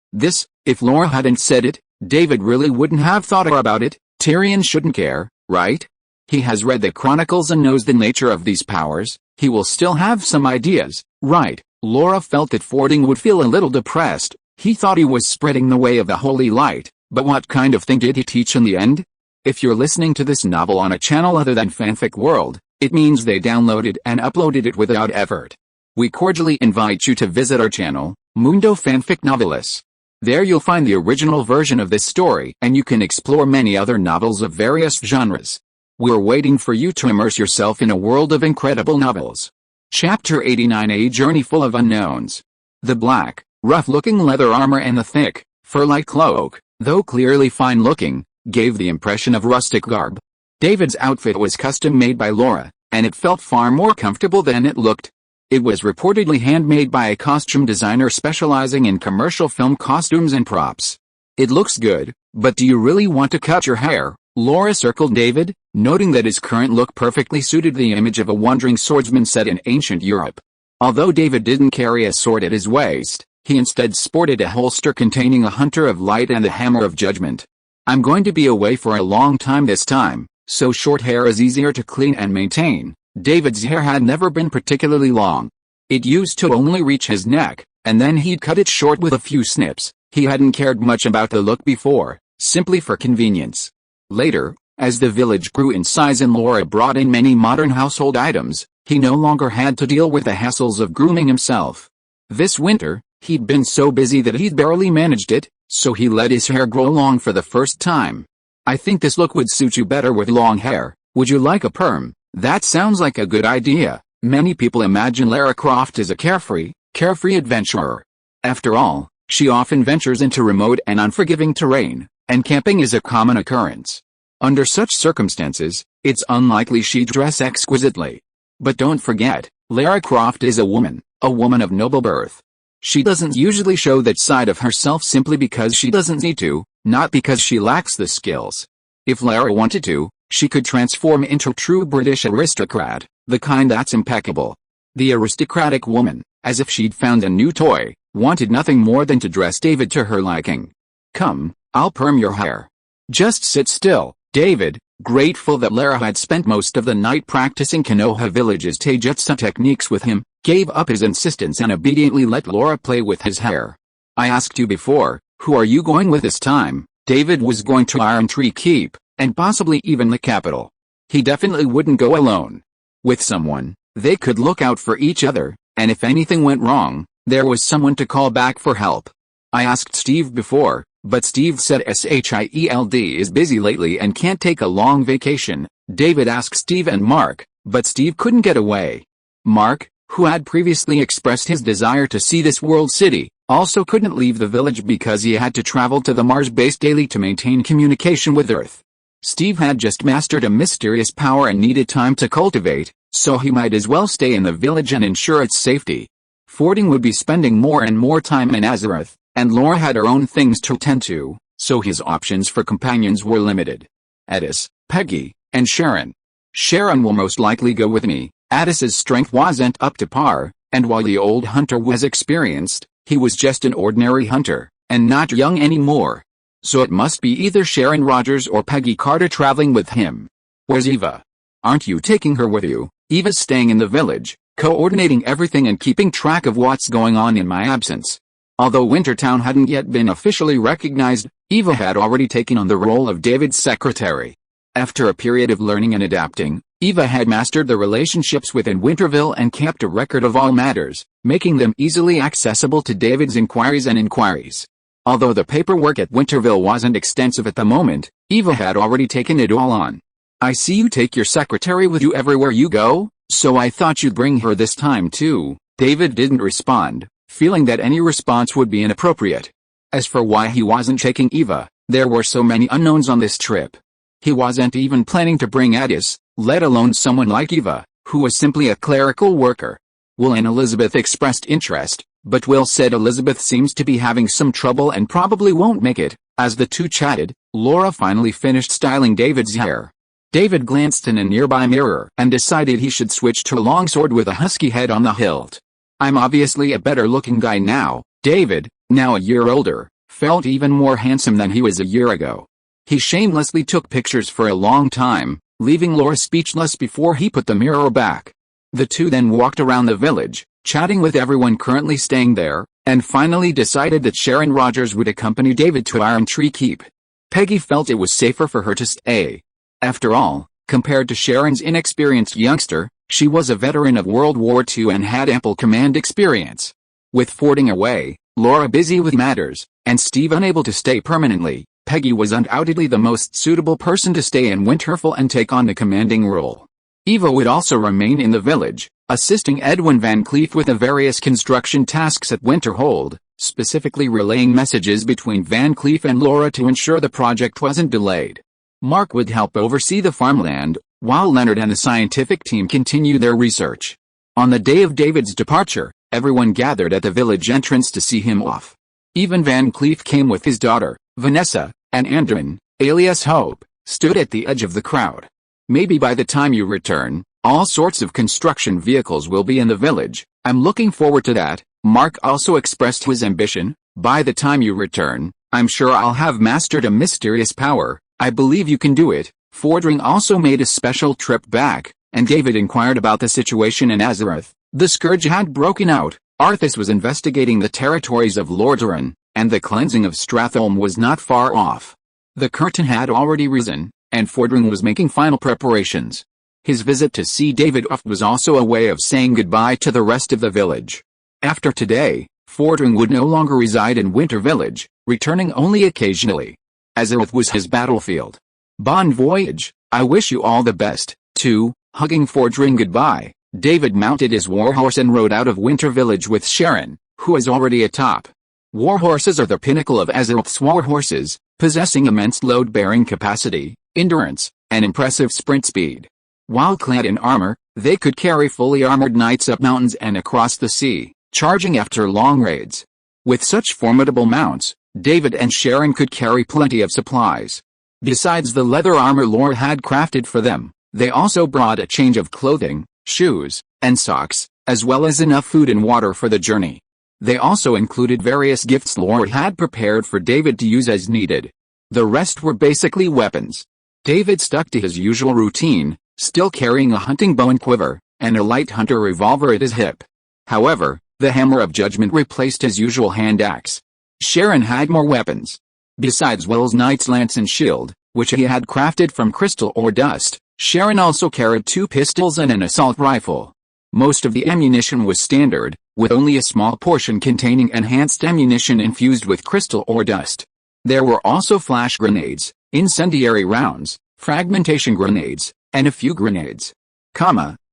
If Laura hadn't said it, David really wouldn't have thought about it. Tyrion shouldn't care, right? He has read the chronicles and knows the nature of these powers. He will still have some ideas, right? Laura felt that Fordring would feel a little depressed. He thought he was spreading the way of the Holy Light, but what kind of thing did he teach in the end? If you're listening to this novel on a channel other than Fanfic World, it means they downloaded and uploaded it without effort. We cordially invite you to visit our channel, Mundo Fanfic Novelis. There you'll find the original version of this story and you can explore many other novels of various genres. We're waiting for you to immerse yourself in a world of incredible novels. Chapter 89: A journey full of unknowns. The black, rough-looking leather armor and the thick, fur-like cloak, though clearly fine-looking, gave the impression of rustic garb. David's outfit was custom-made by Laura, and it felt far more comfortable than it looked. It was reportedly handmade by a costume designer specializing in commercial film costumes and props. It looks good, but do you really want to cut your hair? Laura circled David, noting that his current look perfectly suited the image of a wandering swordsman set in ancient Europe. Although David didn't carry a sword at his waist, he instead sported a holster containing a hunter of light and the hammer of judgment. I'm going to be away for a long time this time, so short hair is easier to clean and maintain. David's hair had never been particularly long. It used to only reach his neck, and then he'd cut it short with a few snips. He hadn't cared much about the look before, simply for convenience. Later, as the village grew in size and Laura brought in many modern household items, he no longer had to deal with the hassles of grooming himself. This winter, he'd been so busy that he'd barely managed it, so he let his hair grow long for the first time. I think this look would suit you better with long hair. Would you like a perm? That sounds like a good idea. Many people imagine Lara Croft as a carefree adventurer. After all, she often ventures into remote and unforgiving terrain, and camping is a common occurrence. Under such circumstances, it's unlikely she'd dress exquisitely. But don't forget, Lara Croft is a woman of noble birth. She doesn't usually show that side of herself simply because she doesn't need to, not because she lacks the skills. If Lara wanted to, she could transform into a true British aristocrat, the kind that's impeccable. The aristocratic woman, as if she'd found a new toy, wanted nothing more than to dress David to her liking. Come, I'll perm your hair. Just sit still. David, grateful that Lara had spent most of the night practicing Konoha Village's taijutsu techniques with him, gave up his insistence and obediently let Laura play with his hair. I asked you before, who are you going with this time? David was going to Iron Tree Keep, and possibly even the capital. He definitely wouldn't go alone. With someone, they could look out for each other, and if anything went wrong, there was someone to call back for help. I asked Steve before, but Steve said SHIELD is busy lately and can't take a long vacation. David asked Steve and Mark, but Steve couldn't get away. Mark, who had previously expressed his desire to see this world city, also couldn't leave the village because he had to travel to the Mars base daily to maintain communication with Earth. Steve had just mastered a mysterious power and needed time to cultivate, so he might as well stay in the village and ensure its safety. Fording would be spending more and more time in Azeroth, and Laura had her own things to tend to, so his options for companions were limited. Addis, Peggy, and Sharon. Sharon will most likely go with me. Addis's strength wasn't up to par, and while the old hunter was experienced, he was just an ordinary hunter, and not young anymore. So it must be either Sharon Rogers or Peggy Carter traveling with him. Where's Eva? Aren't you taking her with you? Eva's staying in the village, coordinating everything and keeping track of what's going on in my absence. Although Wintertown hadn't yet been officially recognized, Eva had already taken on the role of David's secretary. After a period of learning and adapting, Eva had mastered the relationships within Winterville and kept a record of all matters, making them easily accessible to David's inquiries. Although the paperwork at Winterville wasn't extensive at the moment, Eva had already taken it all on. I see you take your secretary with you everywhere you go, so I thought you'd bring her this time too. David didn't respond, feeling that any response would be inappropriate. As for why he wasn't taking Eva, there were so many unknowns on this trip. He wasn't even planning to bring Addis, let alone someone like Eva, who was simply a clerical worker. Will and Elizabeth expressed interest, but Will said Elizabeth seems to be having some trouble and probably won't make it. As the two chatted, Laura finally finished styling David's hair. David glanced in a nearby mirror and decided he should switch to a longsword with a husky head on the hilt. I'm obviously a better-looking guy now. David, now a year older, felt even more handsome than he was a year ago. He shamelessly took pictures for a long time, leaving Laura speechless before he put the mirror back. The two then walked around the village, chatting with everyone currently staying there, and finally decided that Sharon Rogers would accompany David to Iron Tree Keep. Peggy felt it was safer for her to stay. After all, compared to Sharon's inexperienced youngster, she was a veteran of World War II and had ample command experience. With Fording away, Laura busy with matters, and Steve unable to stay permanently, Peggy was undoubtedly the most suitable person to stay in Winterfell and take on the commanding role. Eva would also remain in the village, assisting Edwin Van Cleef with the various construction tasks at Winterhold, specifically relaying messages between Van Cleef and Laura to ensure the project wasn't delayed. Mark would help oversee the farmland, while Leonard and the scientific team continued their research. On the day of David's departure, everyone gathered at the village entrance to see him off. Even Van Cleef came with his daughter, Vanessa, and Andrin, alias Hope, stood at the edge of the crowd. Maybe by the time you return, all sorts of construction vehicles will be in the village. I'm looking forward to that. Mark also expressed his ambition. By the time you return, I'm sure I'll have mastered a mysterious power. I believe you can do it. Fordring also made a special trip back, and David inquired about the situation in Azeroth. The scourge had broken out. Arthas was investigating the territories of Lordaeron, and the cleansing of Stratholme was not far off. The curtain had already risen, and Fordring was making final preparations. His visit to see David off was also a way of saying goodbye to the rest of the village. After today, Fordring would no longer reside in Winter Village, returning only occasionally. Azeroth was his battlefield. Bon voyage, I wish you all the best, too. Hugging Fordring goodbye, David mounted his warhorse and rode out of Winter Village with Sharon, who was already atop. Warhorses are the pinnacle of Azeroth's warhorses, possessing immense load-bearing capacity, endurance, and impressive sprint speed. While clad in armor, they could carry fully armored knights up mountains and across the sea, charging after long raids. With such formidable mounts, David and Sharon could carry plenty of supplies. Besides the leather armor Laura had crafted for them, they also brought a change of clothing, shoes, and socks, as well as enough food and water for the journey. They also included various gifts Laura had prepared for David to use as needed. The rest were basically weapons. David stuck to his usual routine, still carrying a hunting bow and quiver, and a light hunter revolver at his hip. However, the Hammer of Judgment replaced his usual hand axe. Sharon had more weapons. Besides Will's knight's lance and shield, which he had crafted from crystal or dust, Sharon also carried 2 pistols and an assault rifle. Most of the ammunition was standard, with only a small portion containing enhanced ammunition infused with crystal or dust. There were also flash grenades, incendiary rounds, fragmentation grenades, and a few grenades.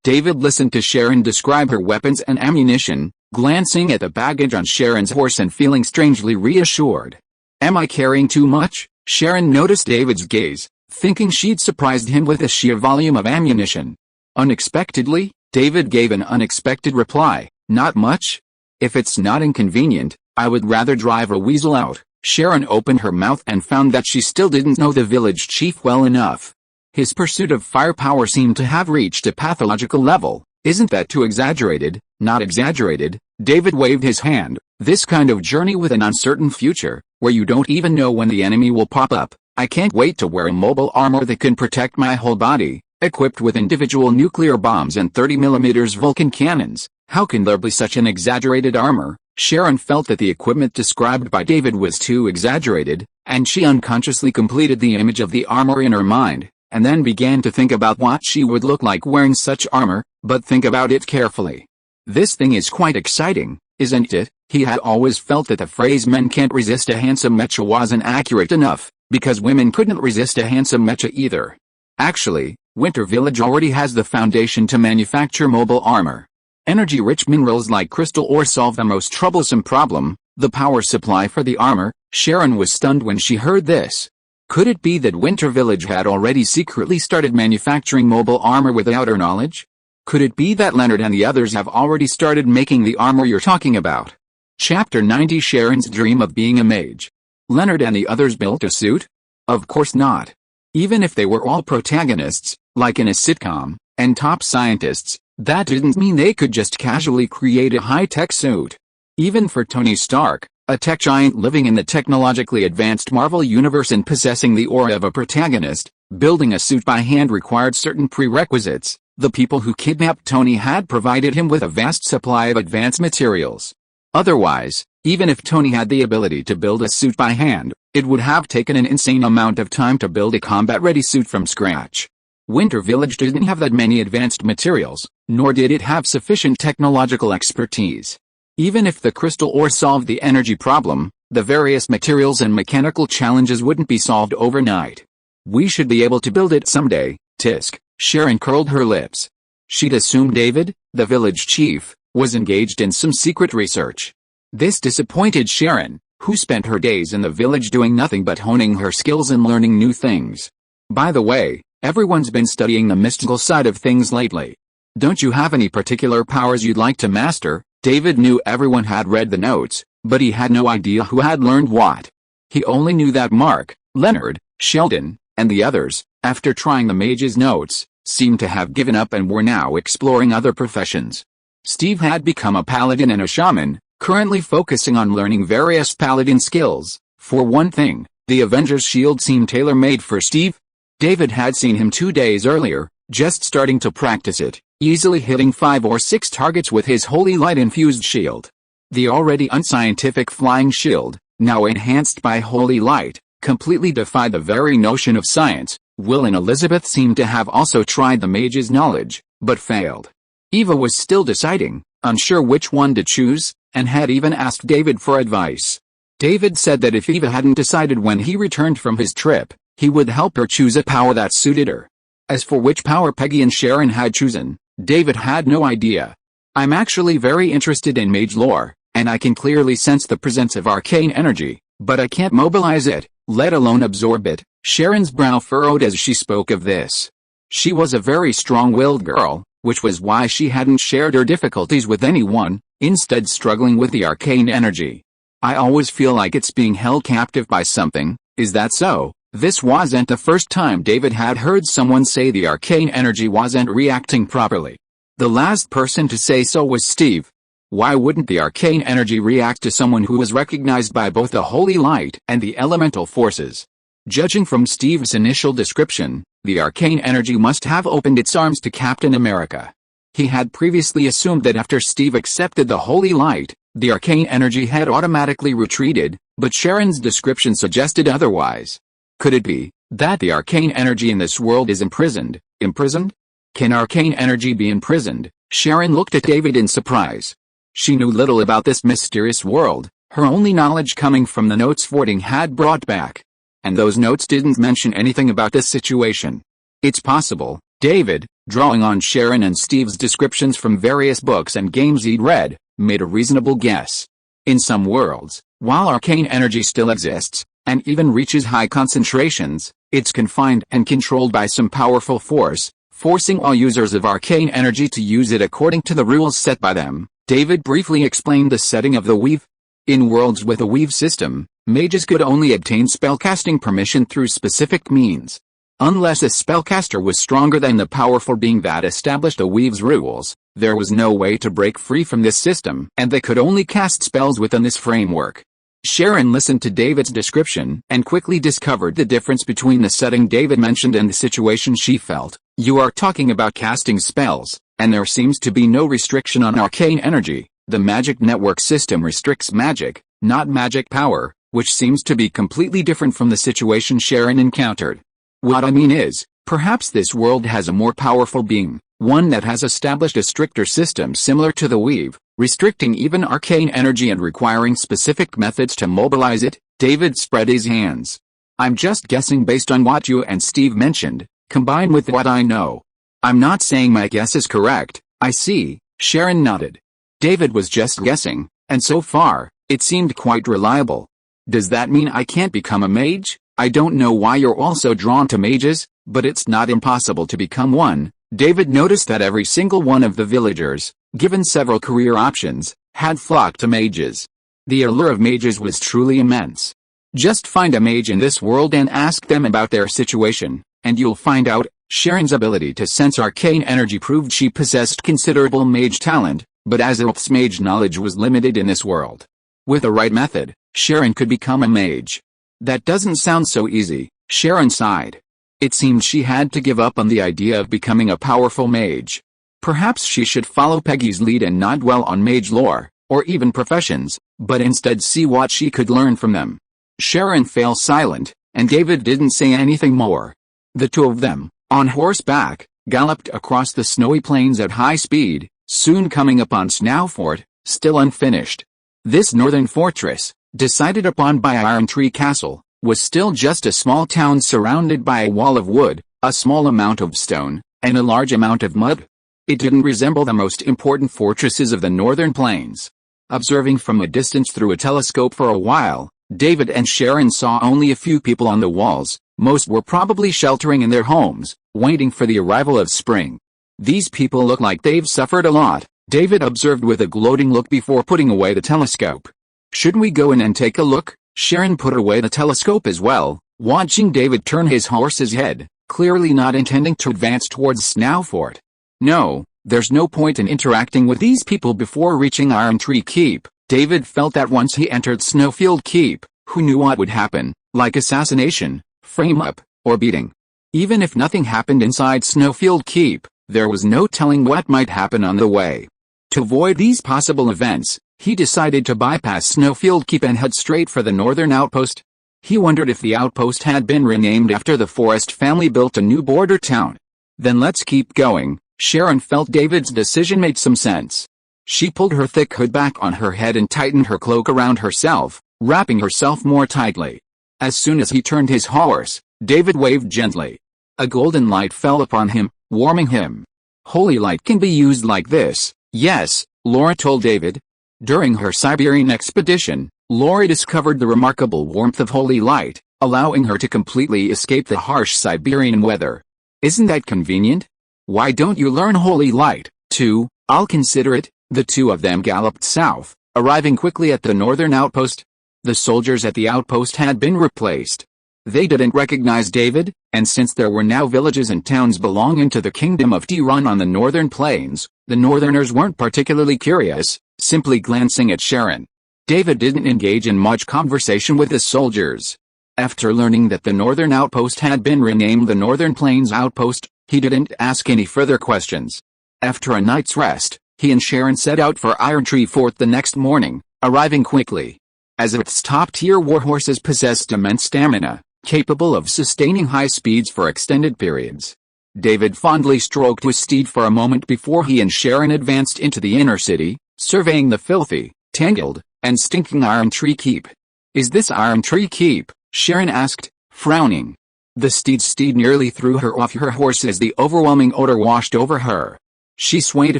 David listened to Sharon describe her weapons and ammunition, glancing at the baggage on Sharon's horse and feeling strangely reassured. Am I carrying too much? Sharon noticed David's gaze, thinking she'd surprised him with the sheer volume of ammunition. Unexpectedly, David gave an unexpected reply, not much. If it's not inconvenient, I would rather drive a weasel out. Sharon opened her mouth and found that she still didn't know the village chief well enough. His pursuit of firepower seemed to have reached a pathological level. Isn't that too exaggerated? Not exaggerated. David waved his hand. This kind of journey with an uncertain future, where you don't even know when the enemy will pop up. I can't wait to wear a mobile armor that can protect my whole body, equipped with individual nuclear bombs and 30mm Vulcan cannons. How can there be such an exaggerated armor? Sharon felt that the equipment described by David was too exaggerated, and she unconsciously completed the image of the armor in her mind, and then began to think about what she would look like wearing such armor. But think about it carefully. This thing is quite exciting, isn't it? He had always felt that the phrase "men can't resist a handsome mecha" wasn't accurate enough, because women couldn't resist a handsome mecha either. Actually, Winter Village already has the foundation to manufacture mobile armor. Energy-rich minerals like crystal ore solve the most troublesome problem, the power supply for the armor. Sharon was stunned when she heard this. Could it be that Winter Village had already secretly started manufacturing mobile armor without her knowledge? Could it be that Leonard and the others have already started making the armor you're talking about? Chapter 90 Sharon's dream of being a mage. Leonard and the others built a suit? Of course not. Even if they were all protagonists, like in a sitcom, and top scientists, that didn't mean they could just casually create a high-tech suit. Even for Tony Stark, a tech giant living in the technologically advanced Marvel universe and possessing the aura of a protagonist, building a suit by hand required certain prerequisites. The people who kidnapped Tony had provided him with a vast supply of advanced materials. Otherwise, even if Tony had the ability to build a suit by hand, it would have taken an insane amount of time to build a combat-ready suit from scratch. Winter Village didn't have that many advanced materials, nor did it have sufficient technological expertise. Even if the crystal ore solved the energy problem, The various materials and mechanical challenges wouldn't be solved overnight. We should be able to build it someday, Tisk. Sharon curled her lips. She'd assumed David, the village chief, was engaged in some secret research. This disappointed Sharon, who spent her days in the village doing nothing but honing her skills and learning new things. By the way, everyone's been studying the mystical side of things lately. Don't you have any particular powers you'd like to master? David knew everyone had read the notes, but he had no idea who had learned what. He only knew that Mark, Leonard, Sheldon, and the others, after trying the mage's notes, seemed to have given up and were now exploring other professions. Steve had become a paladin and a shaman, currently focusing on learning various paladin skills. For one thing, the Avenger's shield seemed tailor-made for Steve. David had seen him 2 days earlier, just starting to practice it, easily hitting 5 or 6 targets with his holy light-infused shield. The already unscientific flying shield, now enhanced by holy light, completely defied the very notion of science. Will and Elizabeth seemed to have also tried the mage's knowledge, but failed. Eva was still deciding, unsure which one to choose, and had even asked David for advice. David said that if Eva hadn't decided when he returned from his trip, he would help her choose a power that suited her. As for which power Peggy and Sharon had chosen, David had no idea. I'm actually very interested in mage lore, and I can clearly sense the presence of arcane energy, but I can't mobilize it, let alone absorb it. Sharon's brow furrowed as she spoke of this. She was a very strong-willed girl, which was why she hadn't shared her difficulties with anyone, instead struggling with the arcane energy. I always feel like it's being held captive by something. Is that so? This wasn't the first time David had heard someone say the arcane energy wasn't reacting properly. The last person to say so was Steve. Why wouldn't the arcane energy react to someone who was recognized by both the holy light and the elemental forces? Judging from Steve's initial description, the arcane energy must have opened its arms to Captain America. He had previously assumed that after Steve accepted the holy light, the arcane energy had automatically retreated, but Sharon's description suggested otherwise. Could it be that the arcane energy in this world is imprisoned? Imprisoned? Can arcane energy be imprisoned? Sharon looked at David in surprise. She knew little about this mysterious world, her only knowledge coming from the notes Fording had brought back. And those notes didn't mention anything about this situation. It's possible, David, drawing on Sharon and Steve's descriptions from various books and games he'd read, made a reasonable guess. In some worlds, while arcane energy still exists, and even reaches high concentrations, it's confined and controlled by some powerful force, forcing all users of arcane energy to use it according to the rules set by them. David briefly explained the setting of the weave. In worlds with a weave system, mages could only obtain spellcasting permission through specific means. Unless a spellcaster was stronger than the powerful being that established a weave's rules, there was no way to break free from this system, and they could only cast spells within this framework. Sharon listened to David's description and quickly discovered the difference between the setting David mentioned and the situation she felt. You are talking about casting spells, and there seems to be no restriction on arcane energy. The magic network system restricts magic, not magic power, which seems to be completely different from the situation Sharon encountered. What I mean is, perhaps this world has a more powerful being, one that has established a stricter system similar to the weave, restricting even arcane energy and requiring specific methods to mobilize it. David spread his hands. I'm just guessing based on what you and Steve mentioned, combined with what I know. I'm not saying my guess is correct. I see. Sharon nodded. David was just guessing, and so far, it seemed quite reliable. Does that mean I can't become a mage? I don't know why you're also drawn to mages, but it's not impossible to become one. David noticed that every single one of the villagers, given several career options, had flocked to mages. The allure of mages was truly immense. Just find a mage in this world and ask them about their situation, and you'll find out. Sharon's ability to sense arcane energy proved she possessed considerable mage talent, but Azeroth's mage knowledge was limited in this world. With the right method, Sharon could become a mage. That doesn't sound so easy, Sharon sighed. It seemed she had to give up on the idea of becoming a powerful mage. Perhaps she should follow Peggy's lead and not dwell on mage lore, or even professions, but instead see what she could learn from them. Sharon fell silent, and David didn't say anything more. The two of them, on horseback, galloped across the snowy plains at high speed, soon coming upon Snaufort, still unfinished. This northern fortress, decided upon by Iron Tree Castle, was still just a small town surrounded by a wall of wood, a small amount of stone, and a large amount of mud. It didn't resemble the most important fortresses of the northern plains. Observing from a distance through a telescope for a while, David and Sharon saw only a few people on the walls. Most were probably sheltering in their homes, waiting for the arrival of spring. These people look like they've suffered a lot, David observed with a gloating look before putting away the telescope. Shouldn't we go in and take a look? Sharon put away the telescope as well, watching David turn his horse's head, clearly not intending to advance towards Snowfort. No, there's no point in interacting with these people before reaching Iron Tree Keep. David felt that once he entered Snowfield Keep, who knew what would happen, like assassination, frame-up, or beating. Even if nothing happened inside Snowfield Keep, there was no telling what might happen on the way. To avoid these possible events, he decided to bypass Snowfield Keep and head straight for the northern outpost. He wondered if the outpost had been renamed after the Forest family built a new border town. Then let's keep going. Sharon felt David's decision made some sense. She pulled her thick hood back on her head and tightened her cloak around herself, wrapping herself more tightly. As soon as he turned his horse, David waved gently. A golden light fell upon him, warming him. Holy light can be used like this, yes, Laura told David. During her Siberian expedition, Laura discovered the remarkable warmth of holy light, allowing her to completely escape the harsh Siberian weather. Isn't that convenient? Why don't you learn holy light, too? I'll consider it. The two of them galloped south, arriving quickly at the northern outpost. The soldiers at the outpost had been replaced. They didn't recognize David, and since there were now villages and towns belonging to the Kingdom of Tiran on the northern plains, the northerners weren't particularly curious, simply glancing at Sharon. David didn't engage in much conversation with the soldiers. After learning that the northern outpost had been renamed the Northern Plains Outpost, he didn't ask any further questions. After a night's rest, he and Sharon set out for Iron Tree Fort the next morning, arriving quickly. As its top-tier warhorses possessed immense stamina, capable of sustaining high speeds for extended periods. David fondly stroked his steed for a moment before he and Sharon advanced into the inner city, surveying the filthy, tangled, and stinking Iron Tree Keep. Is this Iron Tree Keep? Sharon asked, frowning. The steed nearly threw her off her horse as the overwhelming odor washed over her. She swayed a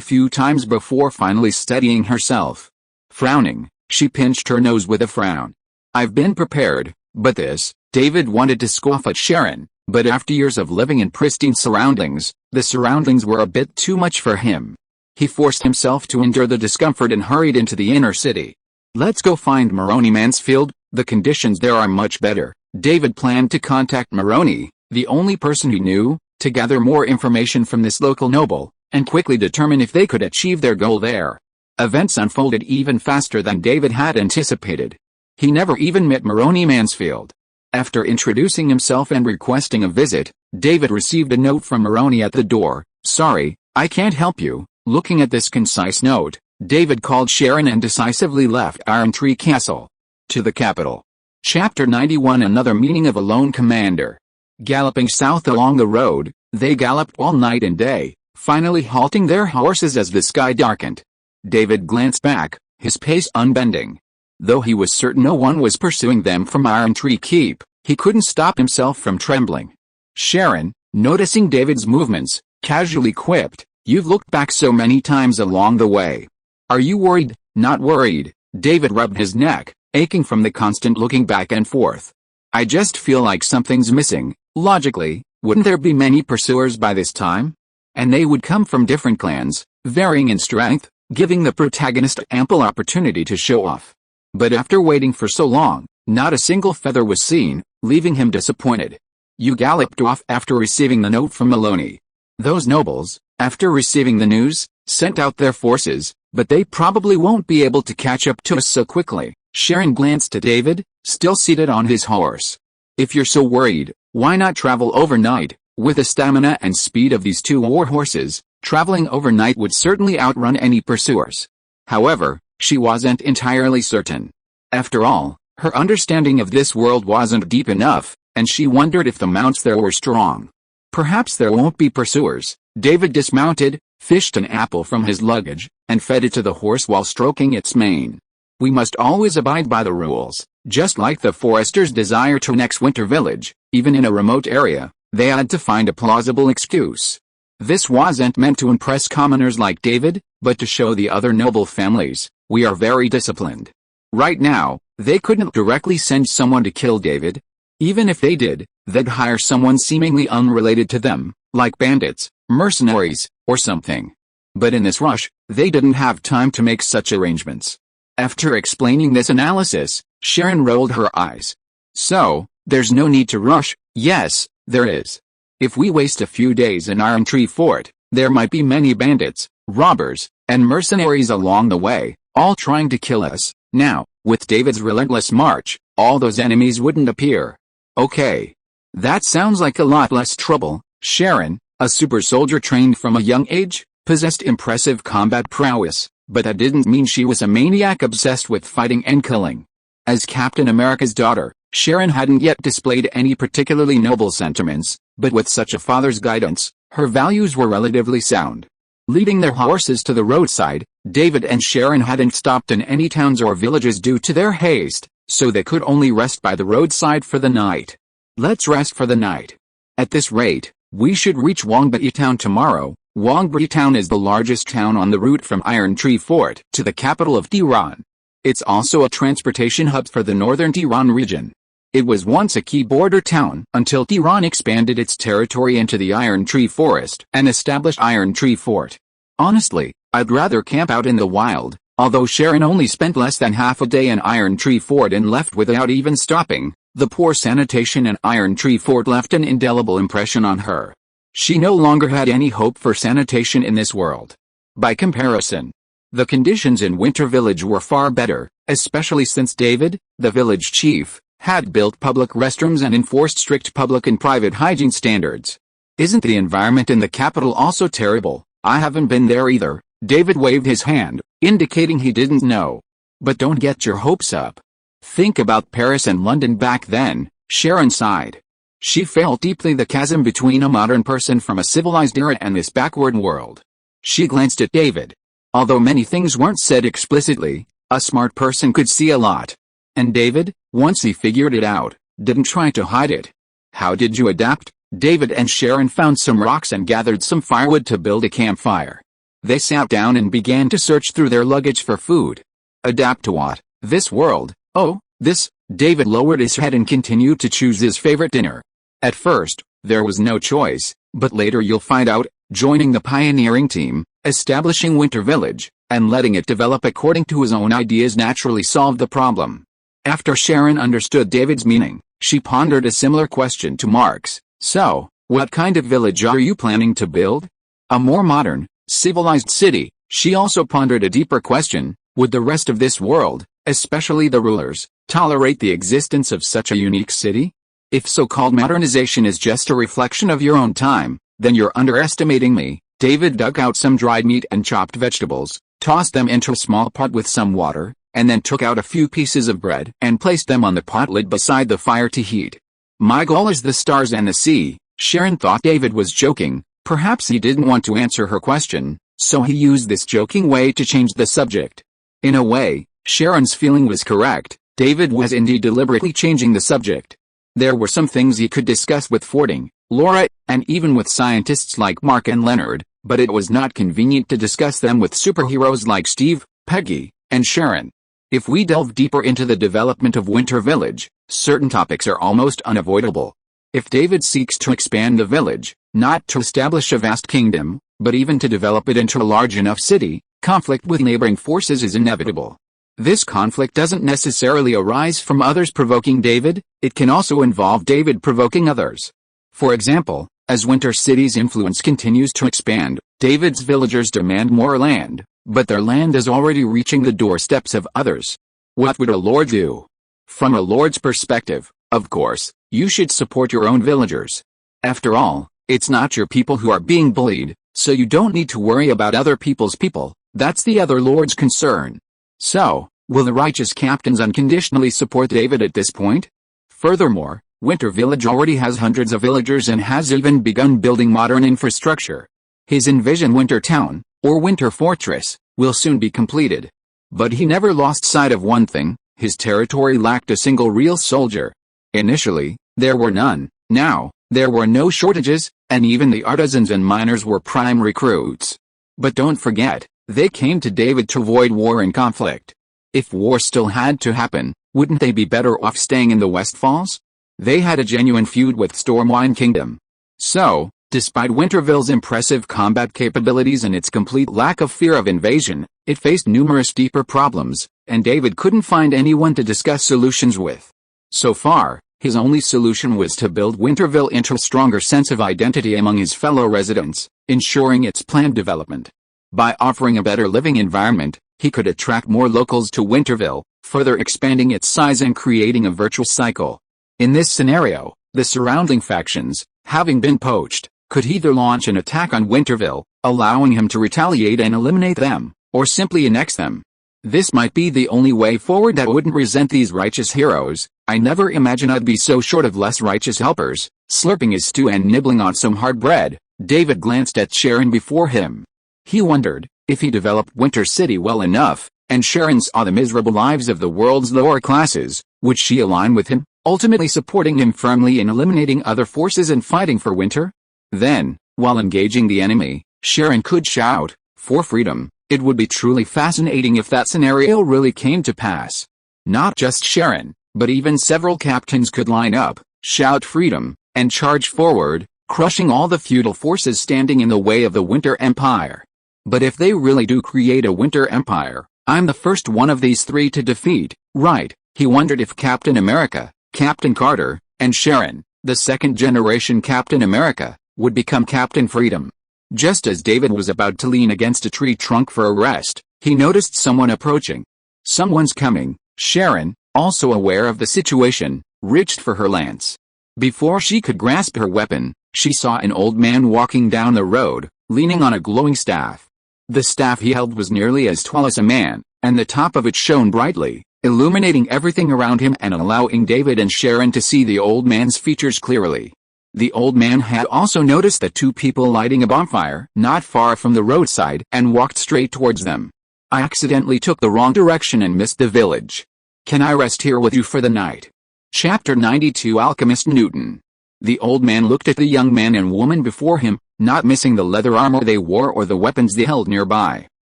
few times before finally steadying herself. Frowning, she pinched her nose with a frown. I've been prepared, but this, David wanted to scoff at Sharon, but after years of living in pristine surroundings, the surroundings were a bit too much for him. He forced himself to endure the discomfort and hurried into the inner city. Let's go find Moroni Mansfield, the conditions there are much better. David planned to contact Moroni, the only person he knew, to gather more information from this local noble, and quickly determine if they could achieve their goal there. Events unfolded even faster than David had anticipated. He never even met Moroni Mansfield. After introducing himself and requesting a visit, David received a note from Moroni at the door. Sorry, I can't help you. Looking at this concise note, David called Sharon and decisively left Iron Tree Castle. To the capital. Chapter 91. Another meeting of a lone commander. Galloping south along the road, they galloped all night and day, finally halting their horses as the sky darkened. David glanced back, his pace unbending. Though he was certain no one was pursuing them from Iron Tree Keep, he couldn't stop himself from trembling. Sharon, noticing David's movements, casually quipped, "You've looked back so many times along the way. Are you worried?" "Not worried." David rubbed his neck, aching from the constant looking back and forth. "I just feel like something's missing. Logically, wouldn't there be many pursuers by this time? And they would come from different clans, varying in strength, giving the protagonist ample opportunity to show off. But after waiting for so long, not a single feather was seen, leaving him disappointed. You galloped off after receiving the note from Maloney. Those nobles, after receiving the news, sent out their forces, but they probably won't be able to catch up to us so quickly." Sharon glanced at David, still seated on his horse. "If you're so worried, why not travel overnight? With the stamina and speed of these two war horses, traveling overnight would certainly outrun any pursuers." However, she wasn't entirely certain. After all, her understanding of this world wasn't deep enough, and she wondered if the mounts there were strong. Perhaps there won't be pursuers. David dismounted, fished an apple from his luggage, and fed it to the horse while stroking its mane. We must always abide by the rules, just like the foresters' desire to annex Winter Village. Even in a remote area, they had to find a plausible excuse. This wasn't meant to impress commoners like David, but to show the other noble families, we are very disciplined. Right now, they couldn't directly send someone to kill David. Even if they did, they'd hire someone seemingly unrelated to them, like bandits, mercenaries, or something. But in this rush, they didn't have time to make such arrangements. After explaining this analysis, Sharon rolled her eyes. So, there's no need to rush. Yes, there is. If we waste a few days in Iron Tree Fort, there might be many bandits, robbers, and mercenaries along the way, all trying to kill us. Now, with David's relentless march, all those enemies wouldn't appear. Okay. That sounds like a lot less trouble. Sharon, a super soldier trained from a young age, possessed impressive combat prowess, but that didn't mean she was a maniac obsessed with fighting and killing. As Captain America's daughter, Sharon hadn't yet displayed any particularly noble sentiments, but with such a father's guidance, her values were relatively sound. Leading their horses to the roadside, David and Sharon hadn't stopped in any towns or villages due to their haste, so they could only rest by the roadside for the night. Let's rest for the night. At this rate, we should reach Wongbati Town tomorrow. Wongbati Town is the largest town on the route from Iron Tree Fort to the capital of Tiran. It's also a transportation hub for the northern Tiran region. It was once a key border town until Tiran expanded its territory into the Iron Tree Forest and established Iron Tree Fort. Honestly, I'd rather camp out in the wild, although Sharon only spent less than half a day in Iron Tree Fort and left without even stopping. The poor sanitation in Iron Tree Fort left an indelible impression on her. She no longer had any hope for sanitation in this world. By comparison, the conditions in Winter Village were far better, especially since David, the village chief, had built public restrooms and enforced strict public and private hygiene standards. Isn't the environment in the capital also terrible? I haven't been there either. David waved his hand, indicating he didn't know. But don't get your hopes up. Think about Paris and London back then. Sharon sighed. She felt deeply the chasm between a modern person from a civilized era and this backward world. She glanced at David. Although many things weren't said explicitly, a smart person could see a lot. And David, once he figured it out, didn't try to hide it. How did you adapt? David and Sharon found some rocks and gathered some firewood to build a campfire. They sat down and began to search through their luggage for food. Adapt to what? This world? Oh, this. David lowered his head and continued to choose his favorite dinner. At first, there was no choice, but later you'll find out. Joining the pioneering team, establishing Winter Village, and letting it develop according to his own ideas naturally solved the problem. After Sharon understood David's meaning, she pondered a similar question to Mark's. So, what kind of village are you planning to build? A more modern, civilized city. She also pondered a deeper question: would the rest of this world, especially the rulers, tolerate the existence of such a unique city? If so-called modernization is just a reflection of your own time, then you're underestimating me. David dug out some dried meat and chopped vegetables, tossed them into a small pot with some water, and then took out a few pieces of bread and placed them on the pot lid beside the fire to heat. My goal is the stars and the sea. Sharon thought David was joking. Perhaps he didn't want to answer her question, so he used this joking way to change the subject. In a way, Sharon's feeling was correct. David was indeed deliberately changing the subject. There were some things he could discuss with Fording, Laura, and even with scientists like Mark and Leonard, but it was not convenient to discuss them with superheroes like Steve, Peggy, and Sharon. If we delve deeper into the development of Winter Village, certain topics are almost unavoidable. If David seeks to expand the village, not to establish a vast kingdom, but even to develop it into a large enough city, conflict with neighboring forces is inevitable. This conflict doesn't necessarily arise from others provoking David, it can also involve David provoking others. For example, as Winter City's influence continues to expand, David's villagers demand more land, but their land is already reaching the doorsteps of others. What would a lord do? From a lord's perspective, of course, you should support your own villagers. After all, it's not your people who are being bullied, so you don't need to worry about other people's people. That's the other lord's concern. So, will the righteous captains unconditionally support David at this point? Furthermore, Winter Village already has hundreds of villagers and has even begun building modern infrastructure. His envisioned Winter Town, or Winter Fortress, will soon be completed. But he never lost sight of one thing: his territory lacked a single real soldier. Initially, there were none. Now, there were no shortages, and even the artisans and miners were prime recruits. But don't forget, they came to David to avoid war and conflict. If war still had to happen, wouldn't they be better off staying in the Westfalls? They had a genuine feud with Stormwind Kingdom. So, despite Winterville's impressive combat capabilities and its complete lack of fear of invasion, it faced numerous deeper problems, and David couldn't find anyone to discuss solutions with. So far, his only solution was to build Winterville into a stronger sense of identity among his fellow residents, ensuring its planned development. By offering a better living environment, he could attract more locals to Winterville, further expanding its size and creating a virtuous cycle. In this scenario, the surrounding factions, having been poached, could either launch an attack on Winterville, allowing him to retaliate and eliminate them, or simply annex them. This might be the only way forward that wouldn't resent these righteous heroes. I never imagined I'd be so short of less righteous helpers. Slurping his stew and nibbling on some hard bread, David glanced at Sharon before him. He wondered, if he developed Winter City well enough, and Sharon saw the miserable lives of the world's lower classes, would she align with him, ultimately supporting him firmly in eliminating other forces and fighting for Winter? Then, while engaging the enemy, Sharon could shout, "For freedom." It would be truly fascinating if that scenario really came to pass. Not just Sharon, but even several captains could line up, shout freedom, and charge forward, crushing all the feudal forces standing in the way of the Winter Empire. But if they really do create a Winter Empire, I'm the first one of these three to defeat, right? He wondered if Captain America, Captain Carter, and Sharon, the second-generation Captain America, would become Captain Freedom. Just as David was about to lean against a tree trunk for a rest, he noticed someone approaching. Someone's coming. Sharon, also aware of the situation, reached for her lance. Before she could grasp her weapon, she saw an old man walking down the road, leaning on a glowing staff. The staff he held was nearly as tall as a man, and the top of it shone brightly, illuminating everything around him and allowing David and Sharon to see the old man's features clearly. The old man had also noticed the two people lighting a bonfire not far from the roadside and walked straight towards them. "I accidentally took the wrong direction and missed the village. Can I rest here with you for the night?" Chapter 92 Alchemist Newton. The old man looked at the young man and woman before him, not missing the leather armor they wore or the weapons they held nearby.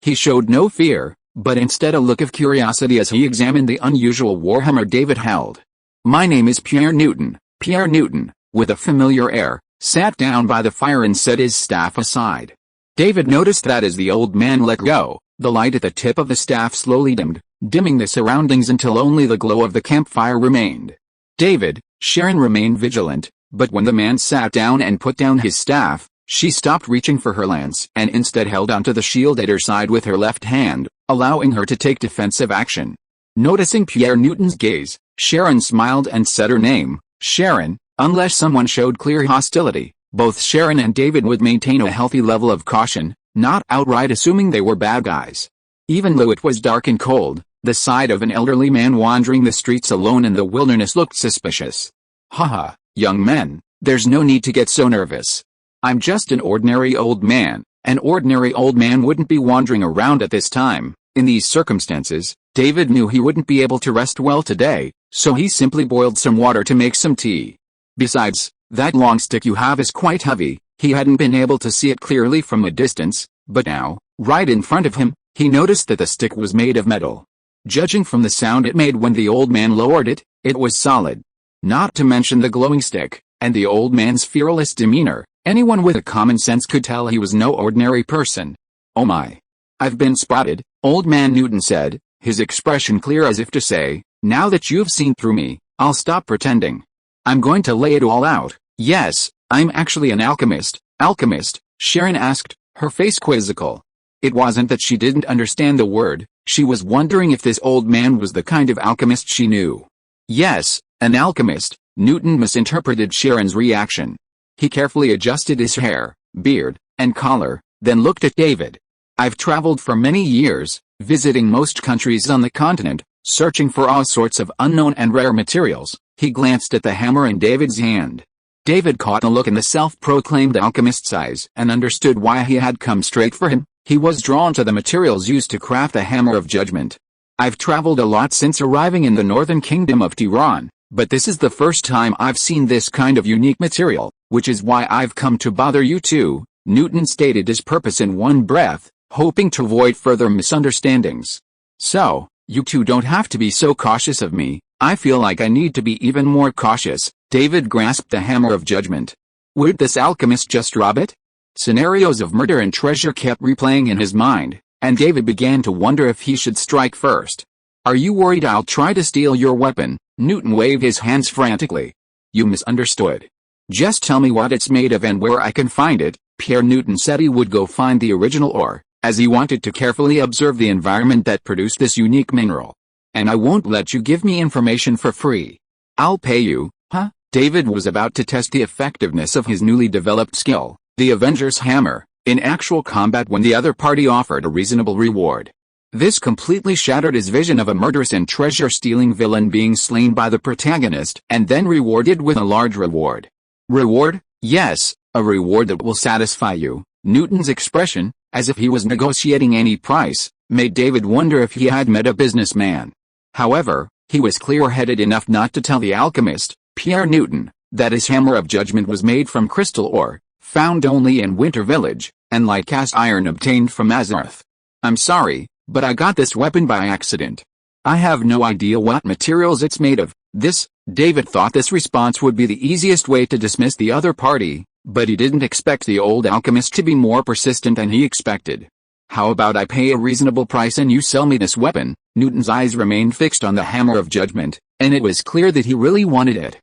He showed no fear, but instead a look of curiosity as he examined the unusual warhammer David held. "My name is Pierre Newton." Pierre Newton, with a familiar air, sat down by the fire and set his staff aside. David noticed that as the old man let go, the light at the tip of the staff slowly dimmed, dimming the surroundings until only the glow of the campfire remained. David, Sharon remained vigilant, but when the man sat down and put down his staff, she stopped reaching for her lance and instead held onto the shield at her side with her left hand, allowing her to take defensive action. Noticing Pierre Newton's gaze, Sharon smiled and said her name, Sharon. Unless someone showed clear hostility, both Sharon and David would maintain a healthy level of caution, not outright assuming they were bad guys. Even though it was dark and cold, the sight of an elderly man wandering the streets alone in the wilderness looked suspicious. "Haha, young men, there's no need to get so nervous. I'm just an ordinary old man." An ordinary old man wouldn't be wandering around at this time. In these circumstances, David knew he wouldn't be able to rest well today, so he simply boiled some water to make some tea. "Besides, that long stick you have is quite heavy." He hadn't been able to see it clearly from a distance, but now, right in front of him, he noticed that the stick was made of metal. Judging from the sound it made when the old man lowered it, it was solid. Not to mention the glowing stick, and the old man's fearless demeanor, anyone with a common sense could tell he was no ordinary person. "Oh my. I've been spotted," Old Man Newton said, his expression clear as if to say, "Now that you've seen through me, I'll stop pretending. I'm going to lay it all out." "Yes, I'm actually an alchemist." "Alchemist?" Sharon asked, her face quizzical. It wasn't that she didn't understand the word, she was wondering if this old man was the kind of alchemist she knew. "Yes, an alchemist." Newton misinterpreted Sharon's reaction. He carefully adjusted his hair, beard, and collar, then looked at David. "I've traveled for many years, visiting most countries on the continent, searching for all sorts of unknown and rare materials." He glanced at the hammer in David's hand. David caught a look in the self-proclaimed alchemist's eyes and understood why he had come straight for him. He was drawn to the materials used to craft the Hammer of Judgment. I've traveled a lot since arriving in the northern Kingdom of Tiran, but this is the first time I've seen this kind of unique material, which is why I've come to bother you too, Newton stated his purpose in one breath, hoping to avoid further misunderstandings. So, you two don't have to be so cautious of me. I feel like I need to be even more cautious. David grasped the Hammer of Judgment. Would this alchemist just rob it? Scenarios of murder and treasure kept replaying in his mind, and David began to wonder if he should strike first. Are you worried I'll try to steal your weapon? Newton waved his hands frantically. You misunderstood. Just tell me what it's made of and where I can find it. Pierre Newton said he would go find the original ore, as he wanted to carefully observe the environment that produced this unique mineral. And I won't let you give me information for free. I'll pay you, huh? David was about to test the effectiveness of his newly developed skill, the Avenger's Hammer, in actual combat when the other party offered a reasonable reward. This completely shattered his vision of a murderous and treasure-stealing villain being slain by the protagonist and then rewarded with a large reward. Reward? Yes, a reward that will satisfy you. Newton's expression, as if he was negotiating any price, made David wonder if he had met a businessman. However, he was clear-headed enough not to tell the alchemist, Pierre Newton, that his Hammer of Judgment was made from crystal ore, found only in Winter Village, and light cast iron obtained from Azeroth. I'm sorry, but I got this weapon by accident. I have no idea what materials it's made of. David thought this response would be the easiest way to dismiss the other party, but he didn't expect the old alchemist to be more persistent than he expected. How about I pay a reasonable price and you sell me this weapon? Newton's eyes remained fixed on the Hammer of Judgment, and it was clear that he really wanted it.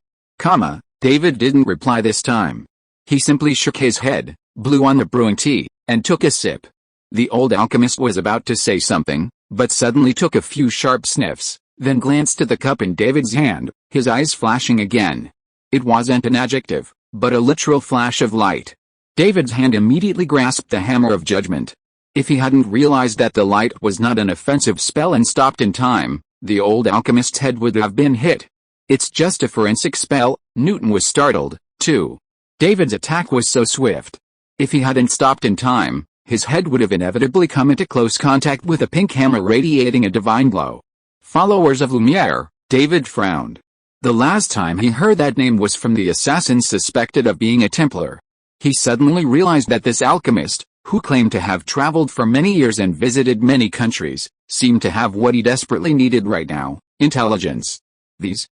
David didn't reply this time. He simply shook his head, blew on the brewing tea, and took a sip. The old alchemist was about to say something, but suddenly took a few sharp sniffs, then glanced at the cup in David's hand, his eyes flashing again. It wasn't an adjective, but a literal flash of light. David's hand immediately grasped the Hammer of Judgment. If he hadn't realized that the light was not an offensive spell and stopped in time, the old alchemist's head would have been hit. It's just a forensic spell. Newton was startled, too. David's attack was so swift. If he hadn't stopped in time, his head would have inevitably come into close contact with a pink hammer radiating a divine glow. Followers of Lumiere, David frowned. The last time he heard that name was from the assassin suspected of being a Templar. He suddenly realized that this alchemist, who claimed to have traveled for many years and visited many countries, seemed to have what he desperately needed right now, intelligence. These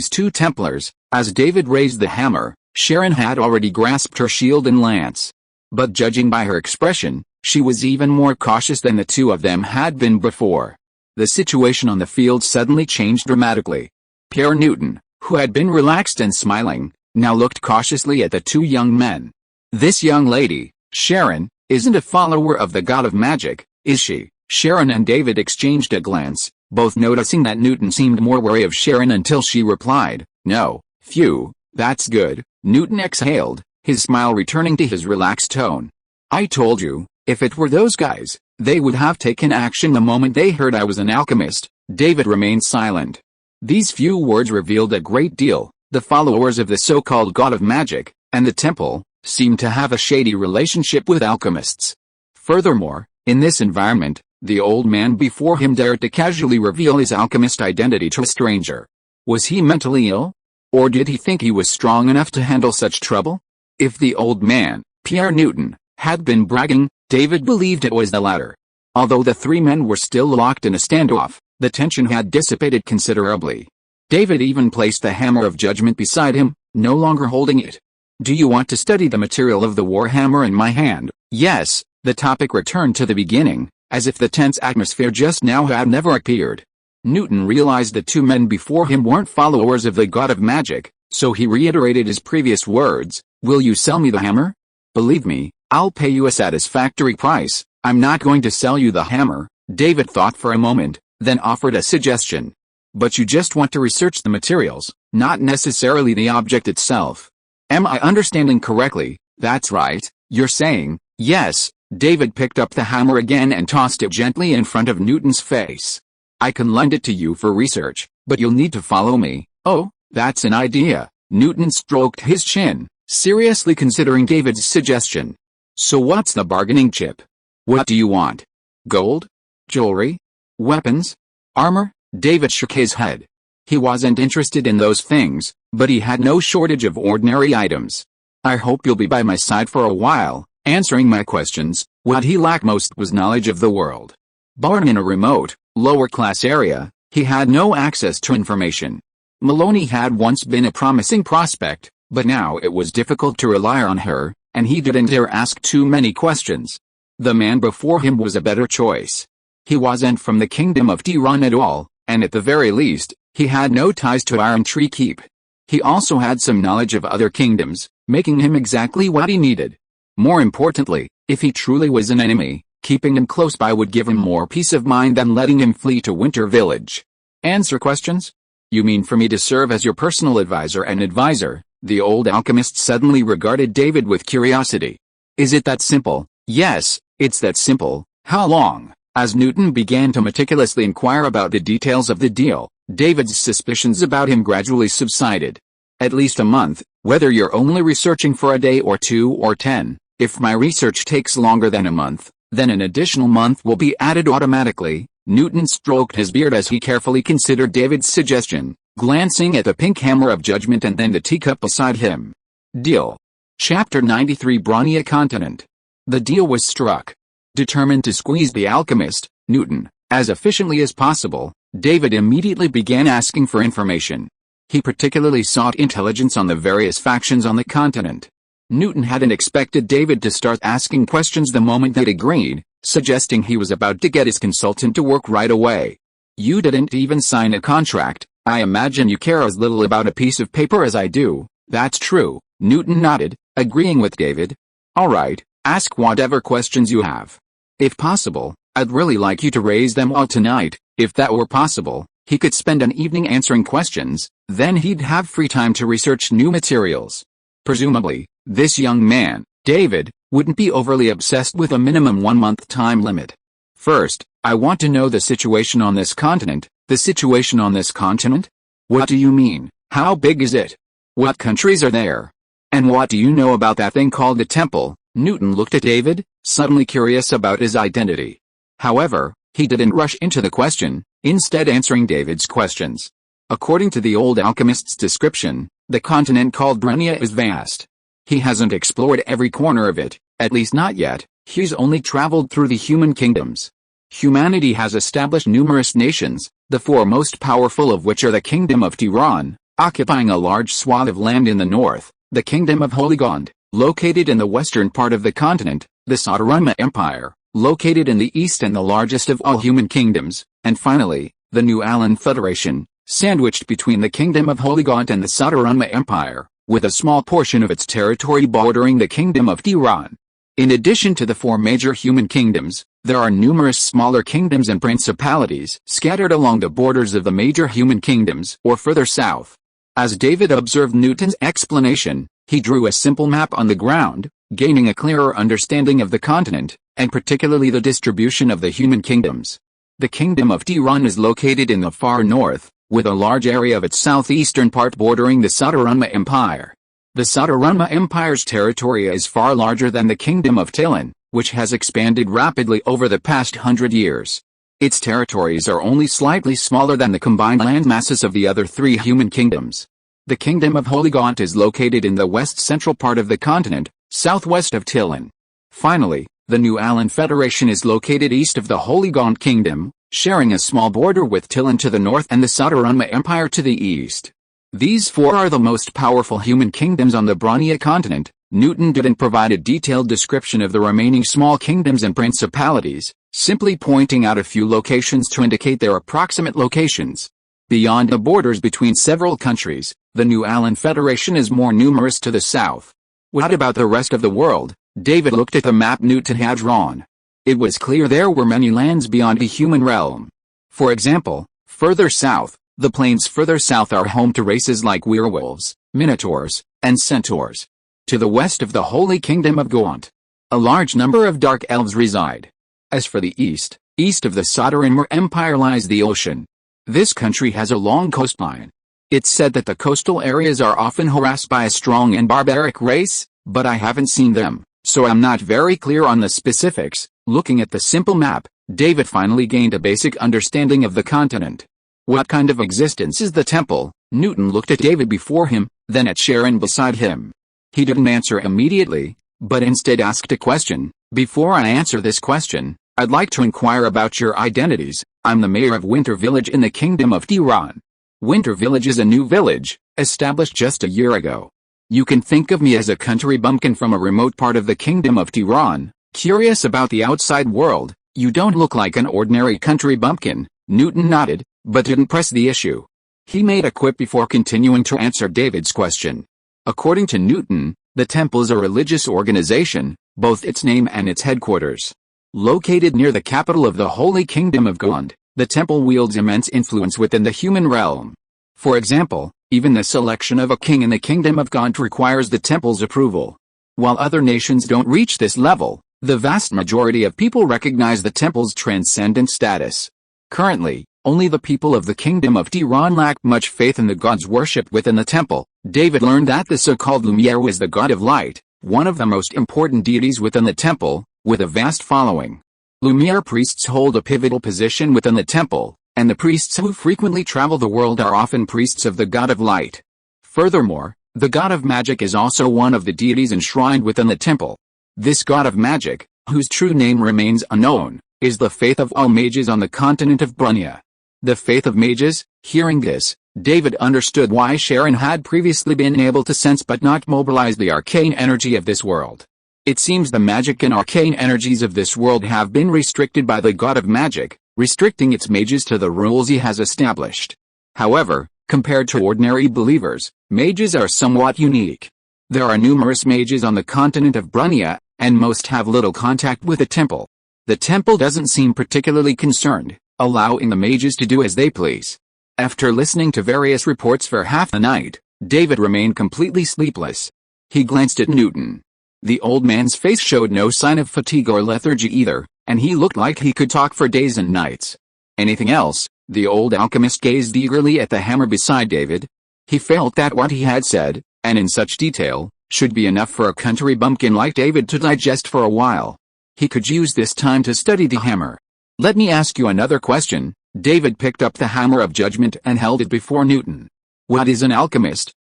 two Templars. As David raised the hammer, Sharon had already grasped her shield and lance. But judging by her expression, she was even more cautious than the two of them had been before. The situation on the field suddenly changed dramatically. Pierre Newton, who had been relaxed and smiling, now looked cautiously at the two young men. This young lady, Sharon, isn't a follower of the god of magic, is she? Sharon and David exchanged a glance, both noticing that Newton seemed more wary of Sharon until she replied, no. Phew, that's good. Newton exhaled, his smile returning to his relaxed tone. I told you, if it were those guys, they would have taken action the moment they heard I was an alchemist. David remained silent. These few words revealed a great deal. The followers of the so-called god of magic, and the temple, seemed to have a shady relationship with alchemists. Furthermore, in this environment, the old man before him dared to casually reveal his alchemist identity to a stranger. Was he mentally ill? Or did he think he was strong enough to handle such trouble? If the old man, Pierre Newton, had been bragging, David believed it was the latter. Although the three men were still locked in a standoff, the tension had dissipated considerably. David even placed the Hammer of Judgment beside him, no longer holding it. Do you want to study the material of the warhammer in my hand? Yes, the topic returned to the beginning, as if the tense atmosphere just now had never appeared. Newton realized the two men before him weren't followers of the god of magic, so he reiterated his previous words, will you sell me the hammer? Believe me, I'll pay you a satisfactory price. I'm not going to sell you the hammer. David thought for a moment, then offered a suggestion. But you just want to research the materials, not necessarily the object itself. Am I understanding correctly? That's right, you're saying, yes. David picked up the hammer again and tossed it gently in front of Newton's face. I can lend it to you for research, but you'll need to follow me. Oh, that's an idea. Newton stroked his chin, seriously considering David's suggestion. So what's the bargaining chip? What do you want? Gold? Jewelry? Weapons? Armor? David shook his head. He wasn't interested in those things, but he had no shortage of ordinary items. I hope you'll be by my side for a while, answering my questions. What he lacked most was knowledge of the world. Born in a remote, lower-class area, he had no access to information. Maloney had once been a promising prospect, but now it was difficult to rely on her, and he didn't dare ask too many questions. The man before him was a better choice. He wasn't from the Kingdom of Tiran at all, and at the very least, he had no ties to Iron Tree Keep. He also had some knowledge of other kingdoms, making him exactly what he needed. More importantly, if he truly was an enemy, keeping him close by would give him more peace of mind than letting him flee to Winter Village. Answer questions? You mean for me to serve as your personal advisor and advisor? The old alchemist suddenly regarded David with curiosity. Is it that simple? Yes, it's that simple. How long? As Newton began to meticulously inquire about the details of the deal, David's suspicions about him gradually subsided. At least a month, whether you're only researching for a day or 2 or 10. If my research takes longer than a month, then an additional month will be added automatically. Newton stroked his beard as he carefully considered David's suggestion, glancing at the pink hammer of judgment and then the teacup beside him. Deal. Chapter 93 Bronia Continent. The deal was struck. Determined to squeeze the alchemist, Newton, as efficiently as possible, David immediately began asking for information. He particularly sought intelligence on the various factions on the continent. Newton hadn't expected David to start asking questions the moment they'd agreed, suggesting he was about to get his consultant to work right away. You didn't even sign a contract. I imagine you care as little about a piece of paper as I do. That's true. Newton nodded, agreeing with David. All right, ask whatever questions you have. If possible, I'd really like you to raise them all tonight. If that were possible, he could spend an evening answering questions, then he'd have free time to research new materials. Presumably, this young man, David, wouldn't be overly obsessed with a minimum 1-month time limit. First, I want to know the situation on this continent. The situation on this continent? What do you mean? How big is it? What countries are there? And what do you know about that thing called a temple? Newton looked at David, suddenly curious about his identity. However, he didn't rush into the question, instead answering David's questions. According to the old alchemist's description, the continent called Bronia is vast. He hasn't explored every corner of it, at least not yet. He's only traveled through the human kingdoms. Humanity has established numerous nations, the 4 most powerful of which are the Kingdom of Tiran, occupying a large swath of land in the north, the Kingdom of Holigond, located in the western part of the continent, the Satarunma Empire, located in the east and the largest of all human kingdoms, and finally, the New Alan Federation, sandwiched between the Kingdom of Holigond and the Satarunma Empire, with a small portion of its territory bordering the Kingdom of Tiran. In addition to the 4 major human kingdoms, there are numerous smaller kingdoms and principalities scattered along the borders of the major human kingdoms or further south. As David observed Newton's explanation, he drew a simple map on the ground, gaining a clearer understanding of the continent, and particularly the distribution of the human kingdoms. The Kingdom of Tiran is located in the far north, with a large area of its southeastern part bordering the Satarunma Empire. The Satarunma Empire's territory is far larger than the Kingdom of Tiran, which has expanded rapidly over the past 100 years. Its territories are only slightly smaller than the combined land masses of the other 3 human kingdoms. The Kingdom of Holigond is located in the west-central part of the continent, southwest of Tiran. Finally, the New Alan Federation is located east of the Holigond Kingdom, sharing a small border with Tiran to the north and the Satarunma Empire to the east. These 4 are the most powerful human kingdoms on the Bronia continent. Newton didn't provide a detailed description of the remaining small kingdoms and principalities, simply pointing out a few locations to indicate their approximate locations. Beyond the borders between several countries, the New Alan Federation is more numerous to the south. What about the rest of the world? David looked at the map Newton had drawn. It was clear there were many lands beyond the human realm. For example, further south, the plains further south are home to races like werewolves, minotaurs, and centaurs. To the west of the Holy Kingdom of Gaunt, a large number of dark elves reside. As for the east, east of the Satarunma Empire lies the ocean. This country has a long coastline. It's said that the coastal areas are often harassed by a strong and barbaric race, but I haven't seen them, so I'm not very clear on the specifics. Looking at the simple map, David finally gained a basic understanding of the continent. What kind of existence is the temple? Newton looked at David before him, then at Sharon beside him. He didn't answer immediately, but instead asked a question. Before I answer this question, I'd like to inquire about your identities. I'm the mayor of Winter Village in the Kingdom of Tiran. Winter Village is a new village, established just a year ago. You can think of me as a country bumpkin from a remote part of the Kingdom of Tiran, curious about the outside world. You don't look like an ordinary country bumpkin. Newton nodded, but didn't press the issue. He made a quip before continuing to answer David's question. According to Newton, the temple is a religious organization, both its name and its headquarters. Located near the capital of the Holy Kingdom of Gond, the temple wields immense influence within the human realm. For example, even the selection of a king in the Kingdom of Gond requires the temple's approval. While other nations don't reach this level, the vast majority of people recognize the temple's transcendent status. Currently, only the people of the Kingdom of Tiran lack much faith in the gods worshipped within the temple. David learned that the so-called Lumiere was the god of light, one of the most important deities within the temple, with a vast following. Lumiere priests hold a pivotal position within the temple, and the priests who frequently travel the world are often priests of the god of light. Furthermore, the god of magic is also one of the deities enshrined within the temple. This god of magic, whose true name remains unknown, is the faith of all mages on the continent of Brunia. The faith of mages. Hearing this, David understood why Sharon had previously been able to sense but not mobilize the arcane energy of this world. It seems the magic and arcane energies of this world have been restricted by the god of magic, restricting its mages to the rules he has established. However, compared to ordinary believers, mages are somewhat unique. There are numerous mages on the continent of Brunia, and most have little contact with the temple. The temple doesn't seem particularly concerned, allowing the mages to do as they please. After listening to various reports for half the night, David remained completely sleepless. He glanced at Newton. The old man's face showed no sign of fatigue or lethargy either, and he looked like he could talk for days and nights. Anything else? The old alchemist gazed eagerly at the hammer beside David. He felt that what he had said, and in such detail, should be enough for a country bumpkin like David to digest for a while. He could use this time to study the hammer. Let me ask you another question. David picked up the hammer of judgment and held it before Newton. What is an alchemist?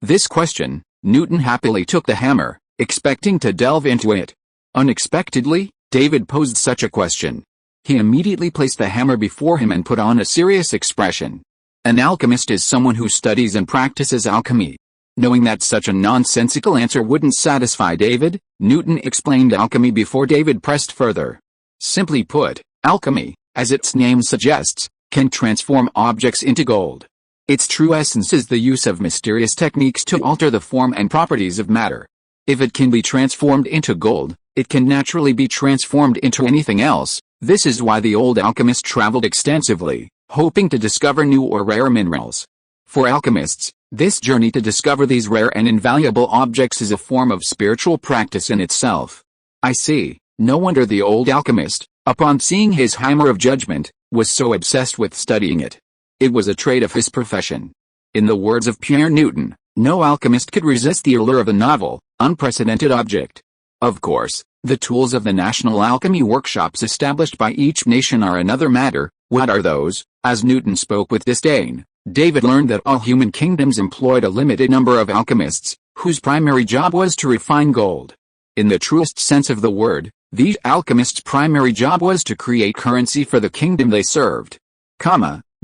This question, Newton happily took the hammer, expecting to delve into it. Unexpectedly, David posed such a question. He immediately placed the hammer before him and put on a serious expression. An alchemist is someone who studies and practices alchemy. Knowing that such a nonsensical answer wouldn't satisfy David, Newton explained alchemy before David pressed further. Simply put, alchemy, as its name suggests, can transform objects into gold. Its true essence is the use of mysterious techniques to alter the form and properties of matter. If it can be transformed into gold, it can naturally be transformed into anything else. This is why the old alchemist traveled extensively, hoping to discover new or rare minerals. For alchemists, this journey to discover these rare and invaluable objects is a form of spiritual practice in itself. I see. No wonder the old alchemist, upon seeing his hammer of judgment, was so obsessed with studying it. It was a trait of his profession. In the words of Pierre Newton, no alchemist could resist the allure of a novel, unprecedented object. Of course, the tools of the national alchemy workshops established by each nation are another matter. What are those? As Newton spoke with disdain, David learned that all human kingdoms employed a limited number of alchemists, whose primary job was to refine gold. In the truest sense of the word, these alchemists' primary job was to create currency for the kingdom they served.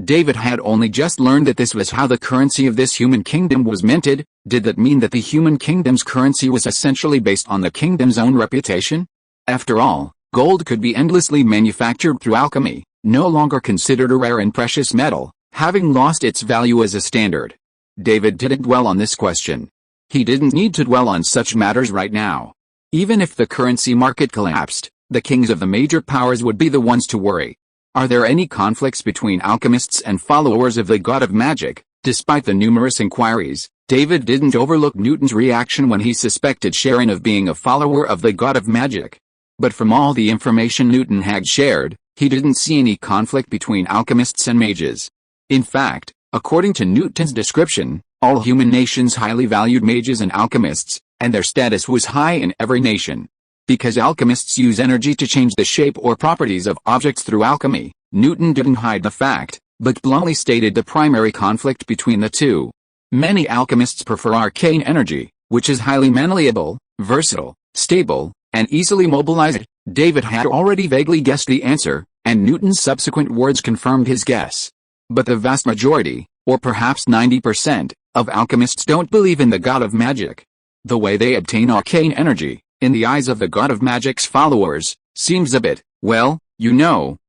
David had only just learned that this was how the currency of this human kingdom was minted. Did that mean that the human kingdom's currency was essentially based on the kingdom's own reputation? After all, gold could be endlessly manufactured through alchemy, no longer considered a rare and precious metal, having lost its value as a standard. David didn't dwell on this question. He didn't need to dwell on such matters right now. Even if the currency market collapsed, the kings of the major powers would be the ones to worry. Are there any conflicts between alchemists and followers of the god of magic? Despite the numerous inquiries, David didn't overlook Newton's reaction when he suspected Sharon of being a follower of the god of magic. But from all the information Newton had shared, he didn't see any conflict between alchemists and mages. In fact, according to Newton's description, all human nations highly valued mages and alchemists, and their status was high in every nation. Because alchemists use energy to change the shape or properties of objects through alchemy, Newton didn't hide the fact, but bluntly stated the primary conflict between the two. Many alchemists prefer arcane energy, which is highly malleable, versatile, stable, and easily mobilized. David had already vaguely guessed the answer, and Newton's subsequent words confirmed his guess. But the vast majority, or perhaps 90%, of alchemists don't believe in the god of magic. The way they obtain arcane energy, in the eyes of the god of magic's followers, seems a bit, well,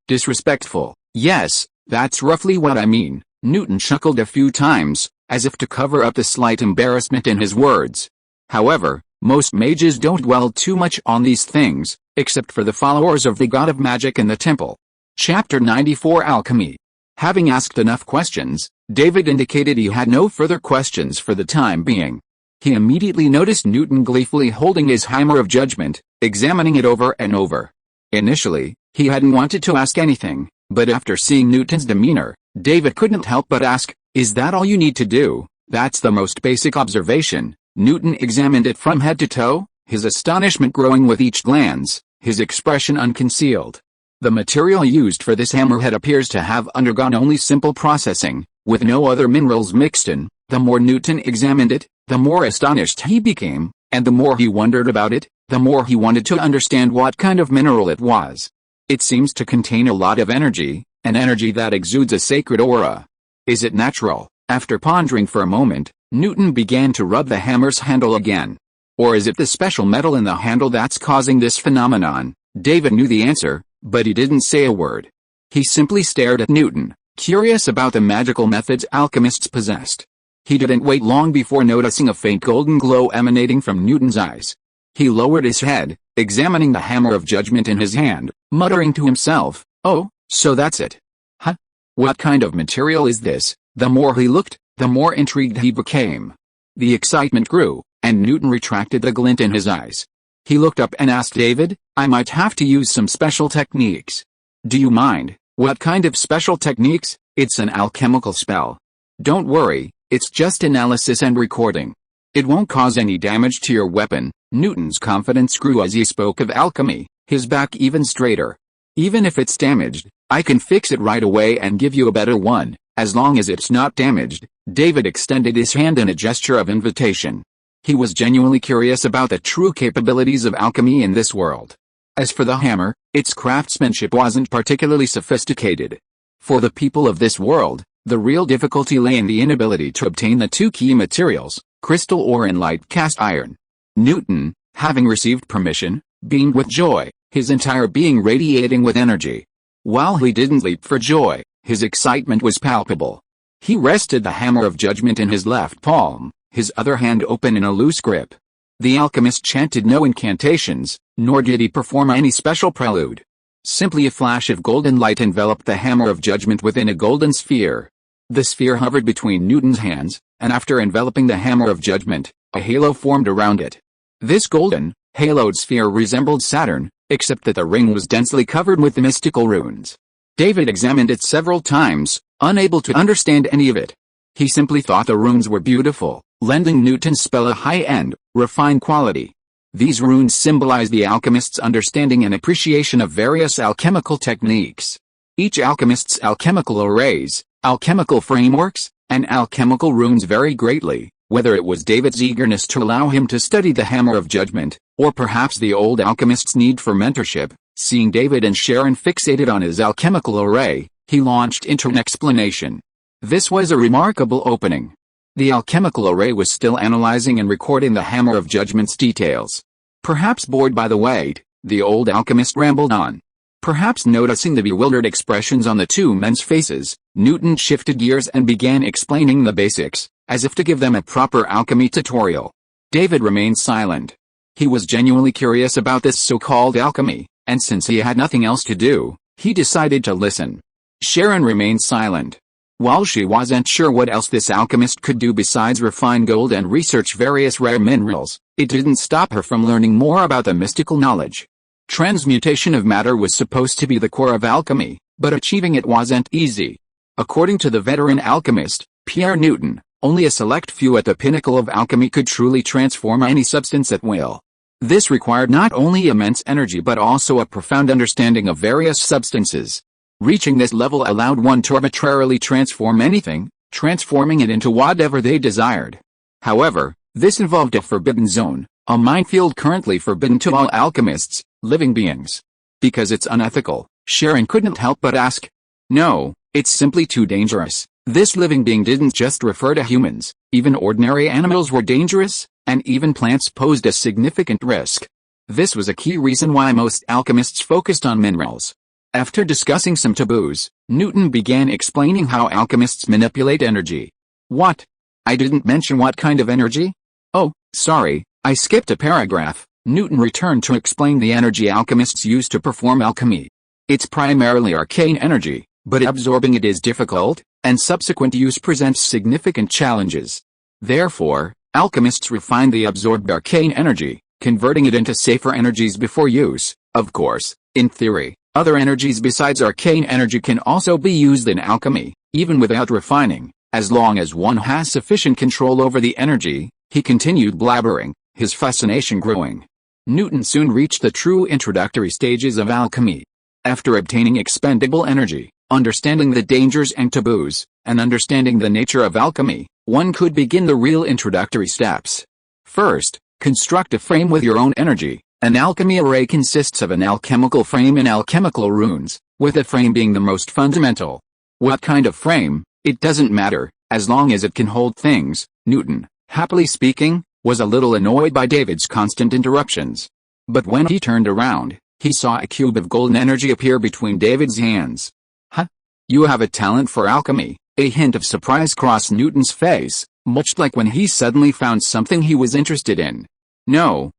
disrespectful. Yes, that's roughly what I mean. Newton chuckled a few times, as if to cover up the slight embarrassment in his words. However, most mages don't dwell too much on these things, except for the followers of the god of magic in the temple. Chapter 94 Alchemy. Having asked enough questions, David indicated he had no further questions for the time being. He immediately noticed Newton gleefully holding his hammer of judgment, examining it over and over. Initially, he hadn't wanted to ask anything, but after seeing Newton's demeanor, David couldn't help but ask, "Is that all you need to do?" "That's the most basic observation." Newton examined it from head to toe, his astonishment growing with each glance, his expression unconcealed. The material used for this hammerhead appears to have undergone only simple processing, with no other minerals mixed in. The more Newton examined it, the more astonished he became, and the more he wondered about it, the more he wanted to understand what kind of mineral it was. It seems to contain a lot of energy, an energy that exudes a sacred aura. Is it natural? After pondering for a moment, Newton began to rub the hammer's handle again. Or is it the special metal in the handle that's causing this phenomenon? David knew the answer, but he didn't say a word. He simply stared at Newton, curious about the magical methods alchemists possessed. He didn't wait long before noticing a faint golden glow emanating from Newton's eyes. He lowered his head, examining the hammer of judgment in his hand, muttering to himself, "Oh, so that's it. Huh? What kind of material is this?" The more he looked, the more intrigued he became. The excitement grew, and Newton retracted the glint in his eyes. He looked up and asked David, "I might have to use some special techniques." "Do you mind?" "What kind of special techniques?" "It's an alchemical spell." "Don't worry, it's just analysis and recording. It won't cause any damage to your weapon." Newton's confidence grew as he spoke of alchemy, his back even straighter. "Even if it's damaged, I can fix it right away and give you a better one, as long as it's not damaged." David extended his hand in a gesture of invitation. He was genuinely curious about the true capabilities of alchemy in this world. As for the hammer, its craftsmanship wasn't particularly sophisticated. For the people of this world, the real difficulty lay in the inability to obtain the two key materials, crystal ore and light cast iron. Newton, having received permission, beamed with joy, his entire being radiating with energy. While he didn't leap for joy, his excitement was palpable. He rested the hammer of judgment in his left palm, his other hand open in a loose grip. The alchemist chanted no incantations, nor did he perform any special prelude. Simply a flash of golden light enveloped the hammer of judgment within a golden sphere. The sphere hovered between Newton's hands, and after enveloping the hammer of judgment, a halo formed around it. This golden, haloed sphere resembled Saturn, except that the ring was densely covered with mystical runes. David examined it several times, unable to understand any of it. He simply thought the runes were beautiful, lending Newton's spell a high-end, refined quality. These runes symbolize the alchemist's understanding and appreciation of various alchemical techniques. Each alchemist's alchemical arrays, alchemical frameworks, and alchemical runes vary greatly, whether it was David's eagerness to allow him to study the hammer of judgment, or perhaps the old alchemist's need for mentorship. Seeing David and Sharon fixated on his alchemical array, he launched into an explanation. This was a remarkable opening. The alchemical array was still analyzing and recording the hammer of judgment's details. Perhaps bored by the wait, the old alchemist rambled on. Perhaps noticing the bewildered expressions on the two men's faces, Newton shifted gears and began explaining the basics, as if to give them a proper alchemy tutorial. David remained silent. He was genuinely curious about this so-called alchemy, and since he had nothing else to do, he decided to listen. Sharon remained silent. While she wasn't sure what else this alchemist could do besides refine gold and research various rare minerals, it didn't stop her from learning more about the mystical knowledge. Transmutation of matter was supposed to be the core of alchemy, but achieving it wasn't easy. According to the veteran alchemist, Pierre Newton, only a select few at the pinnacle of alchemy could truly transform any substance at will. This required not only immense energy but also a profound understanding of various substances. Reaching this level allowed one to arbitrarily transform anything, transforming it into whatever they desired. However, this involved a forbidden zone, a minefield currently forbidden to all alchemists, living beings. Because it's unethical, Sharon couldn't help but ask. No, it's simply too dangerous. This living being didn't just refer to humans, even ordinary animals were dangerous, and even plants posed a significant risk. This was a key reason why most alchemists focused on minerals. After discussing some taboos, Newton began explaining how alchemists manipulate energy. What? I didn't mention what kind of energy? Oh, sorry, I skipped a paragraph. Newton returned to explain the energy alchemists use to perform alchemy. It's primarily arcane energy, but absorbing it is difficult, and subsequent use presents significant challenges. Therefore, alchemists refine the absorbed arcane energy, converting it into safer energies before use. Of course, in theory, other energies besides arcane energy can also be used in alchemy, even without refining, as long as one has sufficient control over the energy. He continued blabbering, his fascination growing. Newton soon reached the true introductory stages of alchemy. After obtaining expendable energy, understanding the dangers and taboos, and understanding the nature of alchemy, one could begin the real introductory steps. First, construct a frame with your own energy. An alchemy array consists of an alchemical frame and alchemical runes, with the frame being the most fundamental. What kind of frame? It doesn't matter, as long as it can hold things. Newton, happily speaking, was a little annoyed by David's constant interruptions. But when he turned around, he saw a cube of golden energy appear between David's hands. Huh? You have a talent for alchemy. A hint of surprise crossed Newton's face, much like when he suddenly found something he was interested in. No,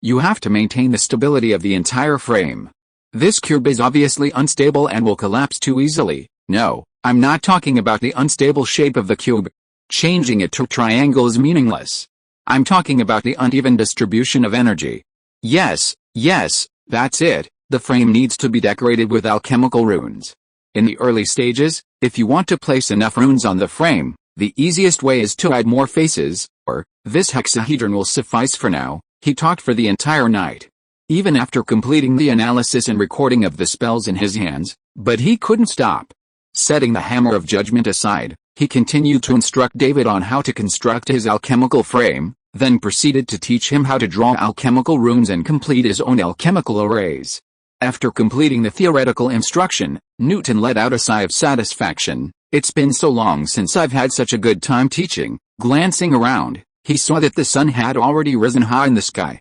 you have to maintain the stability of the entire frame. This cube is obviously unstable and will collapse too easily. No, I'm not talking about the unstable shape of the cube. Changing it to a triangle is meaningless. I'm talking about the uneven distribution of energy. Yes, that's it. The frame needs to be decorated with alchemical runes. In the early stages, if you want to place enough runes on the frame, the easiest way is to add more faces, or, this hexahedron will suffice for now. He talked for the entire night. Even after completing the analysis and recording of the spells in his hands, but he couldn't stop. Setting the hammer of judgment aside, he continued to instruct David on how to construct his alchemical frame, then proceeded to teach him how to draw alchemical runes and complete his own alchemical arrays. After completing the theoretical instruction, Newton let out a sigh of satisfaction. It's been so long since I've had such a good time teaching. Glancing around, he saw that the sun had already risen high in the sky.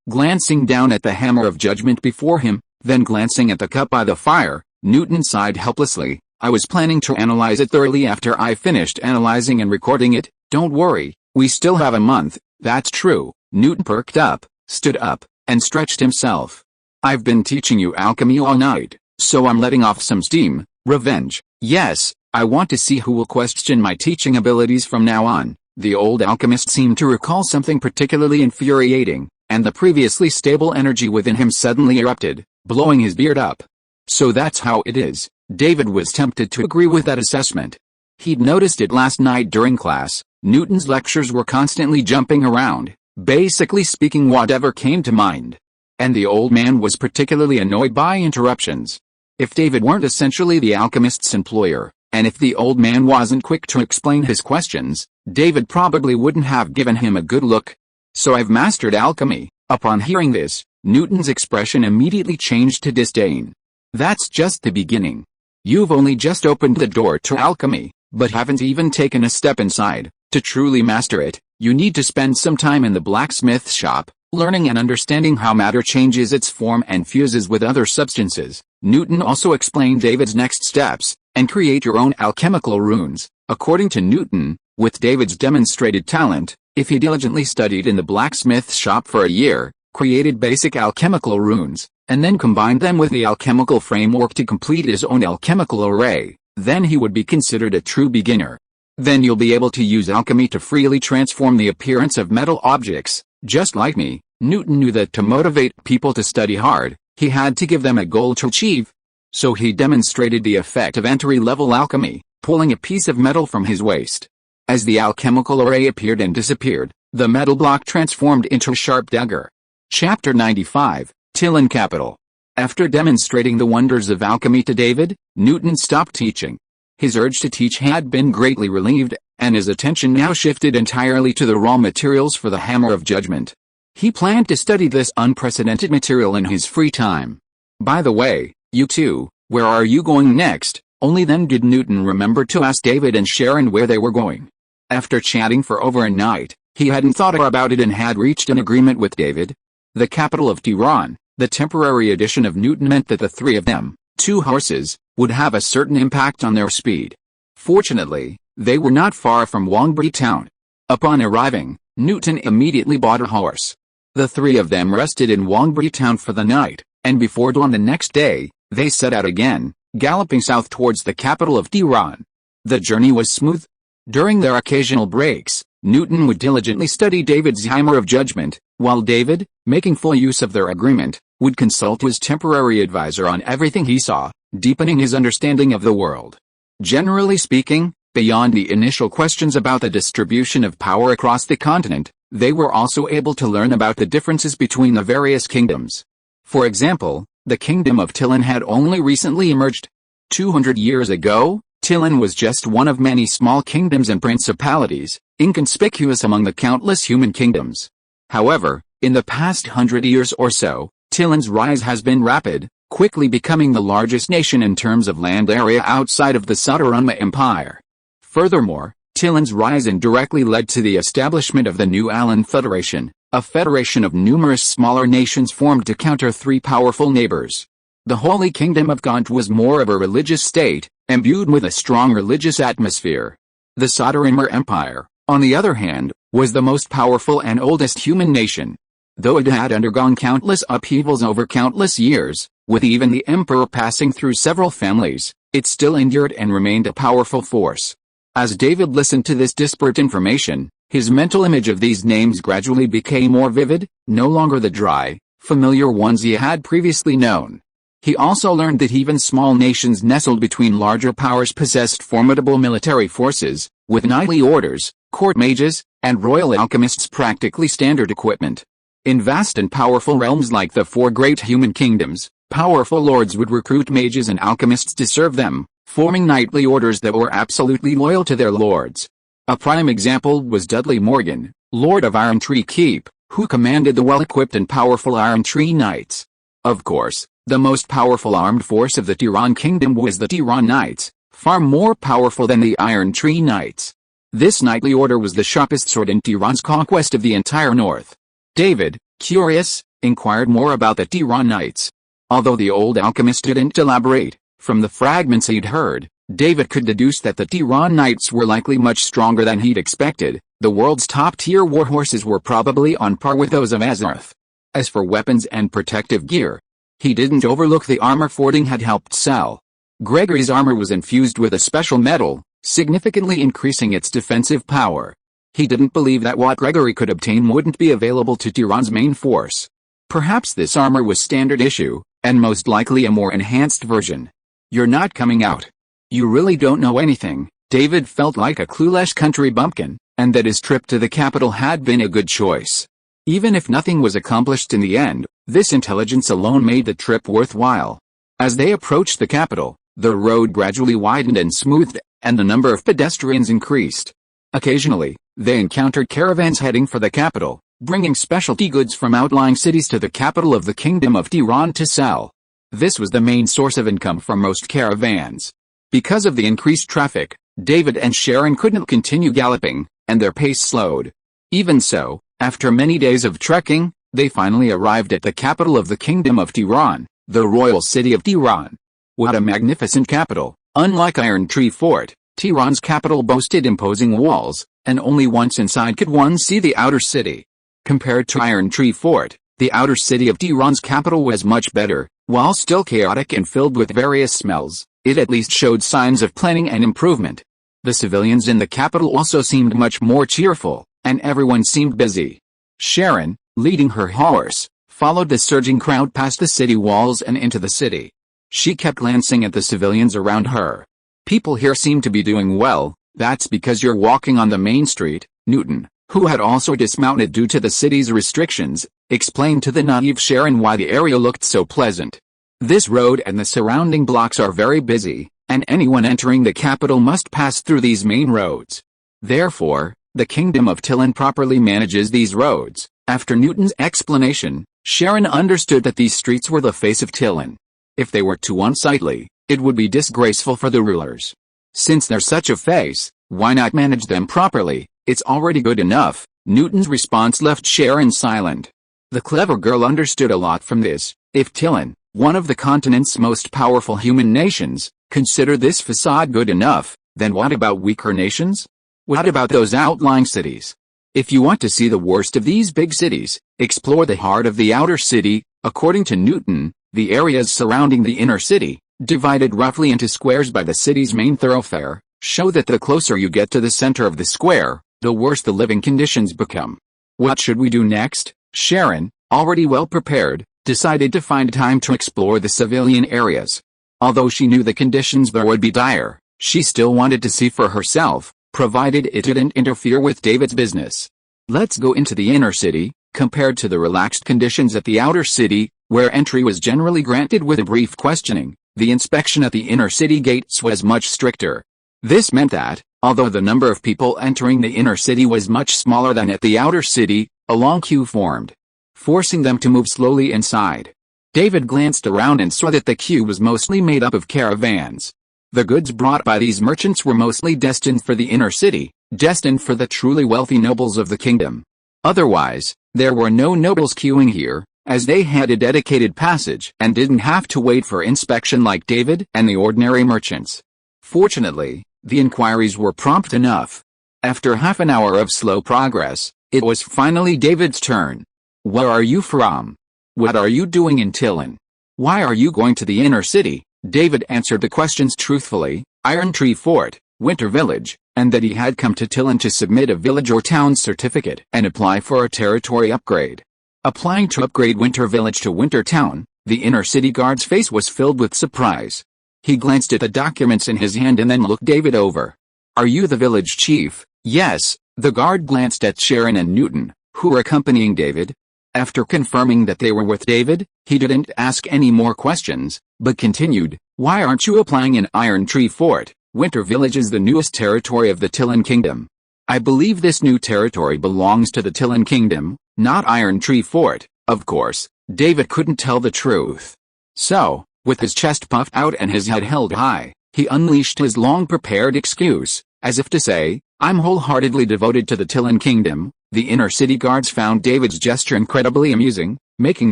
Glancing down at the hammer of judgment before him, then glancing at the cup by the fire, Newton sighed helplessly. I was planning to analyze it thoroughly after I finished analyzing and recording it. Don't worry, we still have a month. That's true. Newton perked up, stood up, and stretched himself. I've been teaching you alchemy all night, so I'm letting off some steam. Revenge. Yes, I want to see who will question my teaching abilities from now on. The old alchemist seemed to recall something particularly infuriating, and the previously stable energy within him suddenly erupted, blowing his beard up. So that's how it is. David was tempted to agree with that assessment. He'd noticed it last night during class. Newton's lectures were constantly jumping around, basically speaking whatever came to mind. And the old man was particularly annoyed by interruptions. If David weren't essentially the alchemist's employer, and if the old man wasn't quick to explain his questions, David probably wouldn't have given him a good look. So I've mastered alchemy. Upon hearing this, Newton's expression immediately changed to disdain. That's just the beginning. You've only just opened the door to alchemy, but haven't even taken a step inside. To truly master it, you need to spend some time in the blacksmith shop, learning and understanding how matter changes its form and fuses with other substances. Newton also explained David's next steps, and create your own alchemical runes. According to Newton, with David's demonstrated talent, if he diligently studied in the blacksmith shop for a year, created basic alchemical runes, and then combined them with the alchemical framework to complete his own alchemical array, then he would be considered a true beginner. Then you'll be able to use alchemy to freely transform the appearance of metal objects. Just like me, Newton knew that to motivate people to study hard, he had to give them a goal to achieve. So he demonstrated the effect of entry-level alchemy, pulling a piece of metal from his waist. As the alchemical array appeared and disappeared, The metal block transformed into a sharp dagger. Chapter 95, Tiran Capital. After demonstrating the wonders of alchemy to David, Newton stopped teaching. His urge to teach had been greatly relieved, and his attention now shifted entirely to the raw materials for the Hammer of Judgment. He planned to study this unprecedented material in his free time. By the way, you two, where are you going next? Only then did Newton remember to ask David and Sharon where they were going. After chatting for over a night, he hadn't thought about it and had reached an agreement with David. The capital of Tiran, the temporary addition of Newton meant that the three of them, 2 horses, would have a certain impact on their speed. Fortunately, they were not far from Wangbury town. Upon arriving, Newton immediately bought a horse. The 3 of them rested in Wangbury town for the night, and before dawn the next day, they set out again, galloping south towards the capital of Tiran. The journey was smooth. During their occasional breaks, Newton would diligently study David's Hammer of Judgment, while David, making full use of their agreement, would consult his temporary advisor on everything he saw, deepening his understanding of the world. Generally speaking, beyond the initial questions about the distribution of power across the continent, they were also able to learn about the differences between the various kingdoms. For example, the Kingdom of Tiran had only recently emerged. 200 years ago, Tiran was just one of many small kingdoms and principalities, inconspicuous among the countless human kingdoms. However, in the past 100 years or so, Tiran's rise has been rapid, quickly becoming the largest nation in terms of land area outside of the Satarunma Empire. Furthermore, Tiran's rise indirectly led to the establishment of the New Alan Federation, a federation of numerous smaller nations formed to counter 3 powerful neighbors. The Holy Kingdom of Gaunt was more of a religious state, imbued with a strong religious atmosphere. The Satarunma Empire, on the other hand, was the most powerful and oldest human nation. Though it had undergone countless upheavals over countless years, with even the emperor passing through several families, it still endured and remained a powerful force. As David listened to this disparate information, his mental image of these names gradually became more vivid, no longer the dry, familiar ones he had previously known. He also learned that even small nations nestled between larger powers possessed formidable military forces, with knightly orders, court mages, and royal alchemists practically standard equipment. In vast and powerful realms like the 4 great human kingdoms, powerful lords would recruit mages and alchemists to serve them, forming knightly orders that were absolutely loyal to their lords. A prime example was Dudley Morgan, Lord of Iron Tree Keep, who commanded the well-equipped and powerful Iron Tree Knights. Of course, the most powerful armed force of the Tiran Kingdom was the Tiran Knights, far more powerful than the Iron Tree Knights. This knightly order was the sharpest sword in Tiran's conquest of the entire north. David, curious, inquired more about the Tiran Knights. Although the old alchemist didn't elaborate, from the fragments he'd heard, David could deduce that the Tiran Knights were likely much stronger than he'd expected. The world's top-tier warhorses were probably on par with those of Azeroth. As for weapons and protective gear, he didn't overlook the armor Fording had helped sell. Gregory's armor was infused with a special metal, significantly increasing its defensive power. He didn't believe that what Gregory could obtain wouldn't be available to Tiran's main force. Perhaps this armor was standard issue, and most likely a more enhanced version. You're not coming out. You really don't know anything. David felt like a clueless country bumpkin, and that his trip to the capital had been a good choice. Even if nothing was accomplished in the end, this intelligence alone made the trip worthwhile. As they approached the capital, the road gradually widened and smoothed, and the number of pedestrians increased. Occasionally, they encountered caravans heading for the capital, bringing specialty goods from outlying cities to the capital of the Kingdom of Tiran to sell. This was the main source of income for most caravans. Because of the increased traffic, David and Sharon couldn't continue galloping, and their pace slowed. Even so, after many days of trekking, they finally arrived at the capital of the Kingdom of Tiran, the royal city of Tiran. What a magnificent capital! Unlike Iron Tree Fort, Tiran's capital boasted imposing walls, and only once inside could one see the outer city. Compared to Iron Tree Fort, the outer city of Tiran's capital was much better. While still chaotic and filled with various smells, it at least showed signs of planning and improvement. The civilians in the capital also seemed much more cheerful, and everyone seemed busy. Sharon, leading her horse, followed the surging crowd past the city walls and into the city. She kept glancing at the civilians around her. People here seem to be doing well. That's because you're walking on the main street, Newton, who had also dismounted due to the city's restrictions, explained to the naive Sharon why the area looked so pleasant. This road and the surrounding blocks are very busy, and anyone entering the capital must pass through these main roads. Therefore, the Kingdom of Tiran properly manages these roads. After Newton's explanation, Sharon understood that these streets were the face of Tiran. If they were too unsightly, it would be disgraceful for the rulers. Since they're such a face, why not manage them properly? It's already good enough. Newton's response left Sharon silent. The clever girl understood a lot from this. If Tiran, one of the continent's most powerful human nations, consider this facade good enough, then what about weaker nations? What about those outlying cities? If you want to see the worst of these big cities, explore the heart of the outer city. According to Newton, the areas surrounding the inner city, divided roughly into squares by the city's main thoroughfare, show that the closer you get to the center of the square, the worse the living conditions become. What should we do next? Sharon, already well prepared, decided to find time to explore the civilian areas. Although she knew the conditions there would be dire, she still wanted to see for herself, provided it didn't interfere with David's business. Let's go into the inner city. Compared to the relaxed conditions at the outer city, where entry was generally granted with a brief questioning, the inspection at the inner city gates was much stricter. This meant that, although the number of people entering the inner city was much smaller than at the outer city, a long queue formed, forcing them to move slowly inside. David glanced around and saw that the queue was mostly made up of caravans. The goods brought by these merchants were mostly destined for the inner city, destined for the truly wealthy nobles of the kingdom. Otherwise, there were no nobles queuing here, as they had a dedicated passage and didn't have to wait for inspection like David and the ordinary merchants. Fortunately, the inquiries were prompt enough. After half an hour of slow progress, it was finally David's turn. Where are you from? What are you doing in Tiran? Why are you going to the inner city? David answered the questions truthfully: Iron Tree Fort, Winter Village, and that he had come to Tiran to submit a village or town certificate and apply for a territory upgrade. Applying to upgrade Winter Village to Winter Town, the inner city guard's face was filled with surprise. He glanced at the documents in his hand and then looked David over. Are you the village chief? Yes. The guard glanced at Sharon and Newton, who were accompanying David. After confirming that they were with David, he didn't ask any more questions, but continued, why aren't you applying in Iron Tree Fort? Winter Village is the newest territory of the Tiran Kingdom. I believe this new territory belongs to the Tiran Kingdom, not Iron Tree Fort. Of course, David couldn't tell the truth. So, with his chest puffed out and his head held high, he unleashed his long-prepared excuse, as if to say, I'm wholeheartedly devoted to the Tiran Kingdom. The inner city guards found David's gesture incredibly amusing, making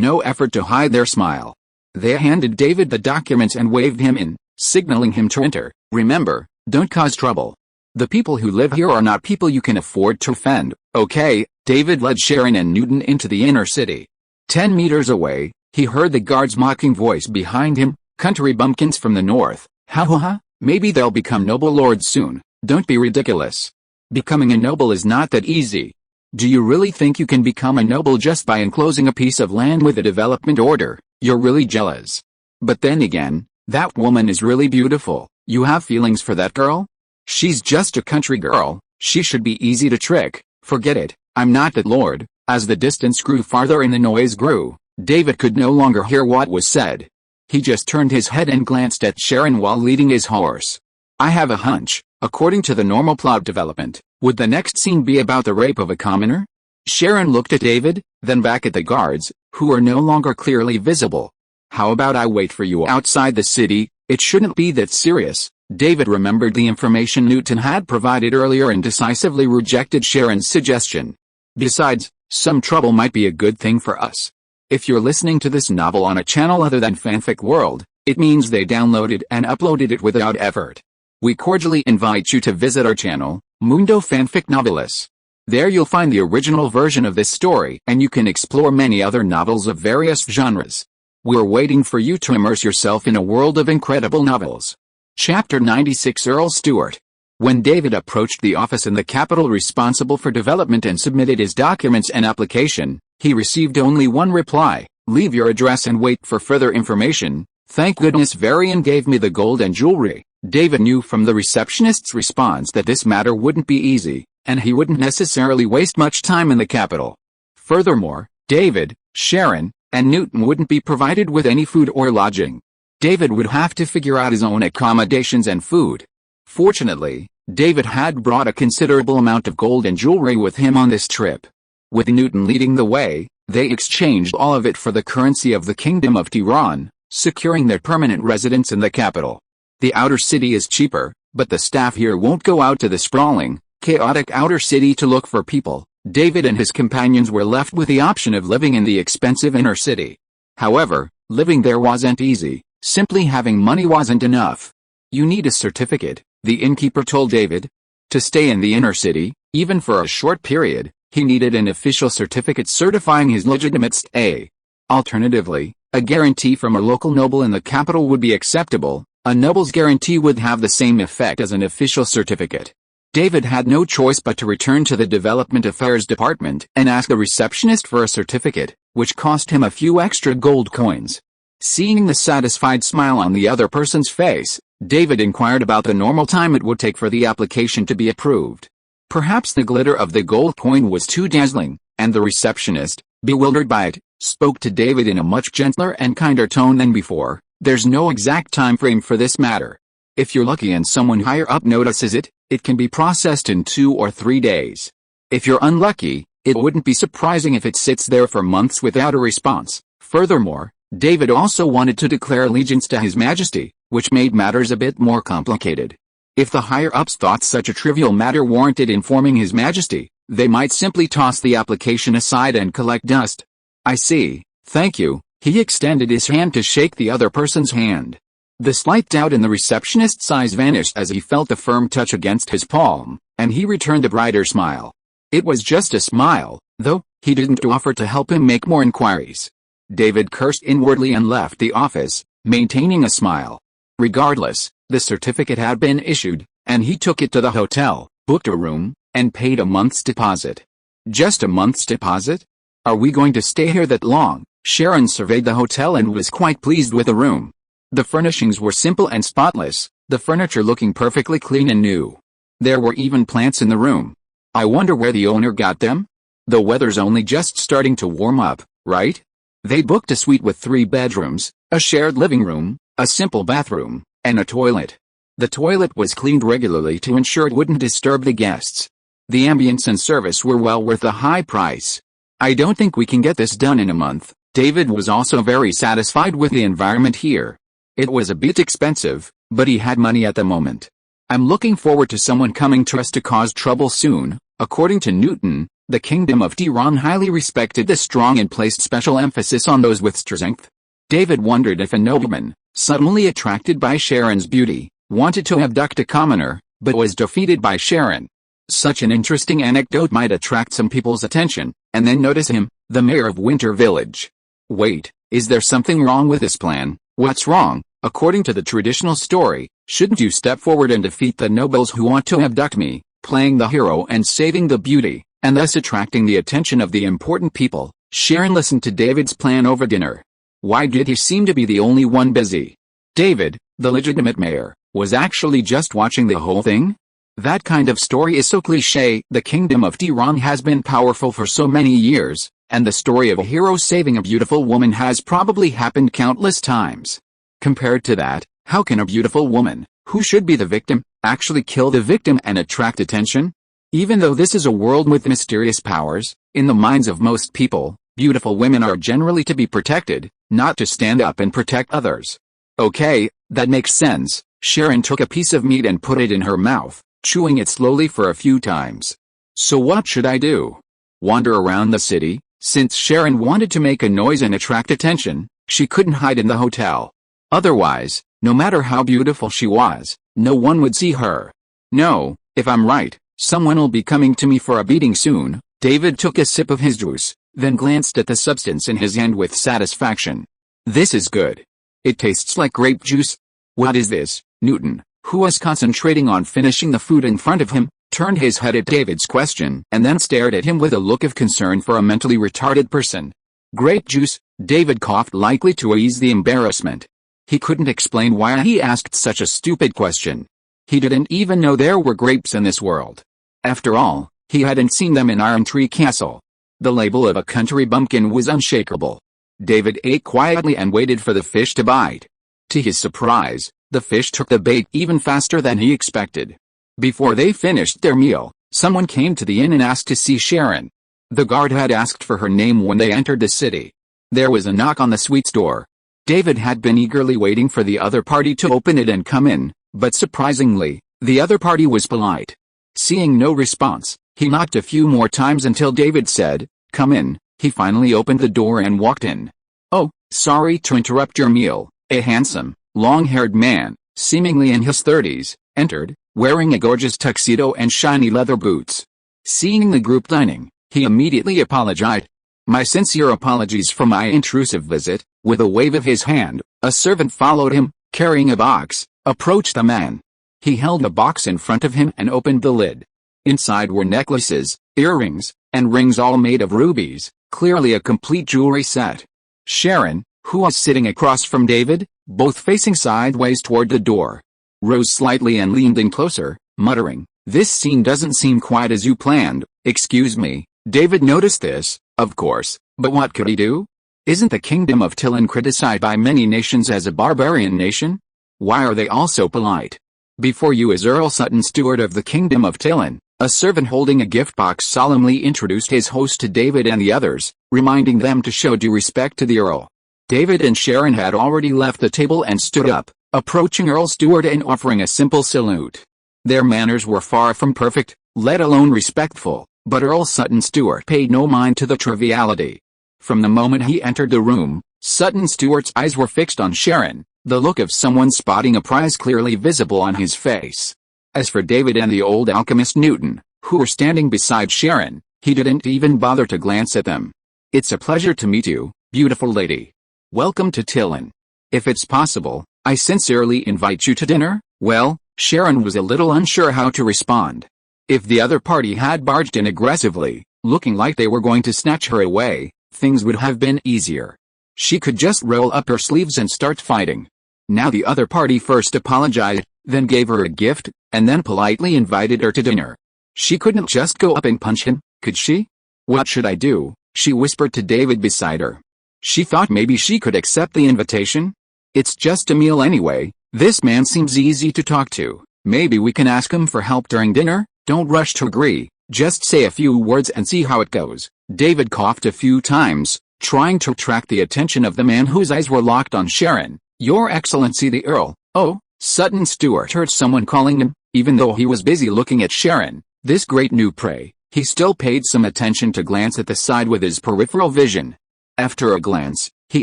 no effort to hide their smile. They handed David the documents and waved him in, signaling him to enter. Remember, don't cause trouble. The people who live here are not people you can afford to offend. Okay. David led Sharon and Newton into the inner city. 10 meters away, he heard the guard's mocking voice behind him, country bumpkins from the north. Ha ha ha, maybe they'll become noble lords soon. Don't be ridiculous. Becoming a noble is not that easy. Do you really think you can become a noble just by enclosing a piece of land with a development order? You're really jealous. But then again, that woman is really beautiful. You have feelings for that girl? She's just a country girl. She should be easy to trick. Forget it. I'm not that lord. As the distance grew farther and the noise grew, David could no longer hear what was said. He just turned his head and glanced at Sharon while leading his horse. I have a hunch. According to the normal plot development, would the next scene be about the rape of a commoner? Sharon looked at David, then back at the guards, who were no longer clearly visible. How about I wait for you outside the city? It shouldn't be that serious. David remembered the information Newton had provided earlier and decisively rejected Sharon's suggestion. Besides, some trouble might be a good thing for us. If you're listening to this novel on a channel other than Fanfic World, it means they downloaded and uploaded it without effort. We cordially invite you to visit our channel, Mundo Fanfic Novelis. There you'll find the original version of this story and you can explore many other novels of various genres. We're waiting for you to immerse yourself in a world of incredible novels. Chapter 96 Earl Stewart. When David approached the office in the capital responsible for development and submitted his documents and application, he received only one reply: leave your address and wait for further information. Thank goodness Varian gave me the gold and jewelry. David knew from the receptionist's response that this matter wouldn't be easy. and he wouldn't necessarily waste much time in the capital. Furthermore, David, Sharon, and Newton wouldn't be provided with any food or lodging. David would have to figure out his own accommodations and food. Fortunately, David had brought a considerable amount of gold and jewelry with him on this trip. With Newton leading the way, they exchanged all of it for the currency of the Kingdom of Tiran, securing their permanent residence in the capital. The outer city is cheaper, but the staff here won't go out to the sprawling, chaotic outer city to look for people. David and his companions were left with the option of living in the expensive inner city. However, living there wasn't easy. Simply having money wasn't enough. You need a certificate, the innkeeper told David. To stay in the inner city, even for a short period, he needed an official certificate certifying his legitimate stay. Alternatively, a guarantee from a local noble in the capital would be acceptable. A noble's guarantee would have the same effect as an official certificate. David had no choice but to return to the Development Affairs Department and ask the receptionist for a certificate, which cost him a few extra gold coins. Seeing the satisfied smile on the other person's face, David inquired about the normal time it would take for the application to be approved. Perhaps the glitter of the gold coin was too dazzling, and the receptionist, bewildered by it, spoke to David in a much gentler and kinder tone than before. There's no exact time frame for this matter. If you're lucky and someone higher up notices it, it can be processed in 2 or 3 days. If you're unlucky, it wouldn't be surprising if it sits there for months without a response. Furthermore, David also wanted to declare allegiance to His Majesty, which made matters a bit more complicated. If the higher-ups thought such a trivial matter warranted informing His Majesty, they might simply toss the application aside and collect dust. I see, thank you. He extended his hand to shake the other person's hand. The slight doubt in the receptionist's eyes vanished as he felt the firm touch against his palm, and he returned a brighter smile. It was just a smile, though. He didn't offer to help him make more inquiries. David cursed inwardly and left the office, maintaining a smile. Regardless, the certificate had been issued, and he took it to the hotel, booked a room, and paid a month's deposit. Just a month's deposit? Are we going to stay here that long? Sharon surveyed the hotel and was quite pleased with the room. The furnishings were simple and spotless, the furniture looking perfectly clean and new. There were even plants in the room. I wonder where the owner got them? The weather's only just starting to warm up, right? They booked a suite with 3 bedrooms, a shared living room, a simple bathroom, and a toilet. The toilet was cleaned regularly to ensure it wouldn't disturb the guests. The ambience and service were well worth the high price. I don't think we can get this done in a month. David was also very satisfied with the environment here. It was a bit expensive, but he had money at the moment. I'm looking forward to someone coming to us to cause trouble soon. According to Newton, the Kingdom of Tiran highly respected the strong and placed special emphasis on those with strength. David wondered if a nobleman, suddenly attracted by Sharon's beauty, wanted to abduct a commoner, but was defeated by Sharon. Such an interesting anecdote might attract some people's attention, and then notice him, the mayor of Winter Village. Wait, is there something wrong with this plan? What's wrong? According to the traditional story, shouldn't you step forward and defeat the nobles who want to abduct me, playing the hero and saving the beauty, and thus attracting the attention of the important people? Sharon listened to David's plan over dinner. Why did he seem to be the only one busy? David, the legitimate mayor, was actually just watching the whole thing? That kind of story is so cliché. The Kingdom of Tiran has been powerful for so many years, and the story of a hero saving a beautiful woman has probably happened countless times. Compared to that, how can a beautiful woman, who should be the victim, actually kill the victim and attract attention? Even though this is a world with mysterious powers, in the minds of most people, beautiful women are generally to be protected, not to stand up and protect others. Okay, that makes sense. Sharon took a piece of meat and put it in her mouth, chewing it slowly for a few times. So what should I do? Wander around the city? Since Sharon wanted to make a noise and attract attention, she couldn't hide in the hotel. Otherwise, no matter how beautiful she was, no one would see her. No, if I'm right, someone will be coming to me for a beating soon. David took a sip of his juice, then glanced at the substance in his hand with satisfaction. This is good. It tastes like grape juice. What is this? Newton, who was concentrating on finishing the food in front of him, turned his head at David's question and then stared at him with a look of concern for a mentally retarded person. Grape juice, David coughed lightly to ease the embarrassment. He couldn't explain why he asked such a stupid question. He didn't even know there were grapes in this world. After all, he hadn't seen them in Iron Tree Castle. The label of a country bumpkin was unshakable. David ate quietly and waited for the fish to bite. To his surprise, the fish took the bait even faster than he expected. Before they finished their meal, someone came to the inn and asked to see Sharon. The guard had asked for her name when they entered the city. There was a knock on the suite's door. David had been eagerly waiting for the other party to open it and come in, but surprisingly, the other party was polite. Seeing no response, he knocked a few more times until David said, "Come in." He finally opened the door and walked in. "Oh, sorry to interrupt your meal." A handsome, long-haired man, seemingly in his 30s, entered, wearing a gorgeous tuxedo and shiny leather boots. Seeing the group dining, he immediately apologized. "My sincere apologies for my intrusive visit." With a wave of his hand, a servant followed him, carrying a box, approached the man. He held a box in front of him and opened the lid. Inside were necklaces, earrings, and rings all made of rubies, clearly a complete jewelry set. Sharon, who was sitting across from David, both facing sideways toward the door, rose slightly and leaned in closer, muttering, "This scene doesn't seem quite as you planned." "Excuse me." David noticed this, of course, but what could he do? Isn't the Kingdom of Tiran criticized by many nations as a barbarian nation? Why are they all so polite? "Before you is Earl Sutton, Steward of the Kingdom of Tiran." A servant holding a gift box solemnly introduced his host to David and the others, reminding them to show due respect to the Earl. David and Sharon had already left the table and stood up, approaching Earl Stewart and offering a simple salute. Their manners were far from perfect, let alone respectful, but Earl Sutton Stewart paid no mind to the triviality. From the moment he entered the room, Sutton Stewart's eyes were fixed on Sharon, the look of someone spotting a prize clearly visible on his face. As for David and the old alchemist Newton, who were standing beside Sharon, he didn't even bother to glance at them. "It's a pleasure to meet you, beautiful lady. Welcome to Tiran. If it's possible, I sincerely invite you to dinner." Well, Sharon was a little unsure how to respond. If the other party had barged in aggressively, looking like they were going to snatch her away, things would have been easier. She could just roll up her sleeves and start fighting. Now the other party first apologized, then gave her a gift, and then politely invited her to dinner. She couldn't just go up and punch him, could she? "What should I do?" she whispered to David beside her. She thought maybe she could accept the invitation. "It's just a meal anyway. This man seems easy to talk to. Maybe we can ask him for help during dinner." "Don't rush to agree. Just say a few words and see how it goes." David coughed a few times, trying to attract the attention of the man whose eyes were locked on Sharon. "Your Excellency the Earl." "Oh," Sutton Stewart heard someone calling him. Even though he was busy looking at Sharon, this great new prey, he still paid some attention to glance at the side with his peripheral vision. After a glance, he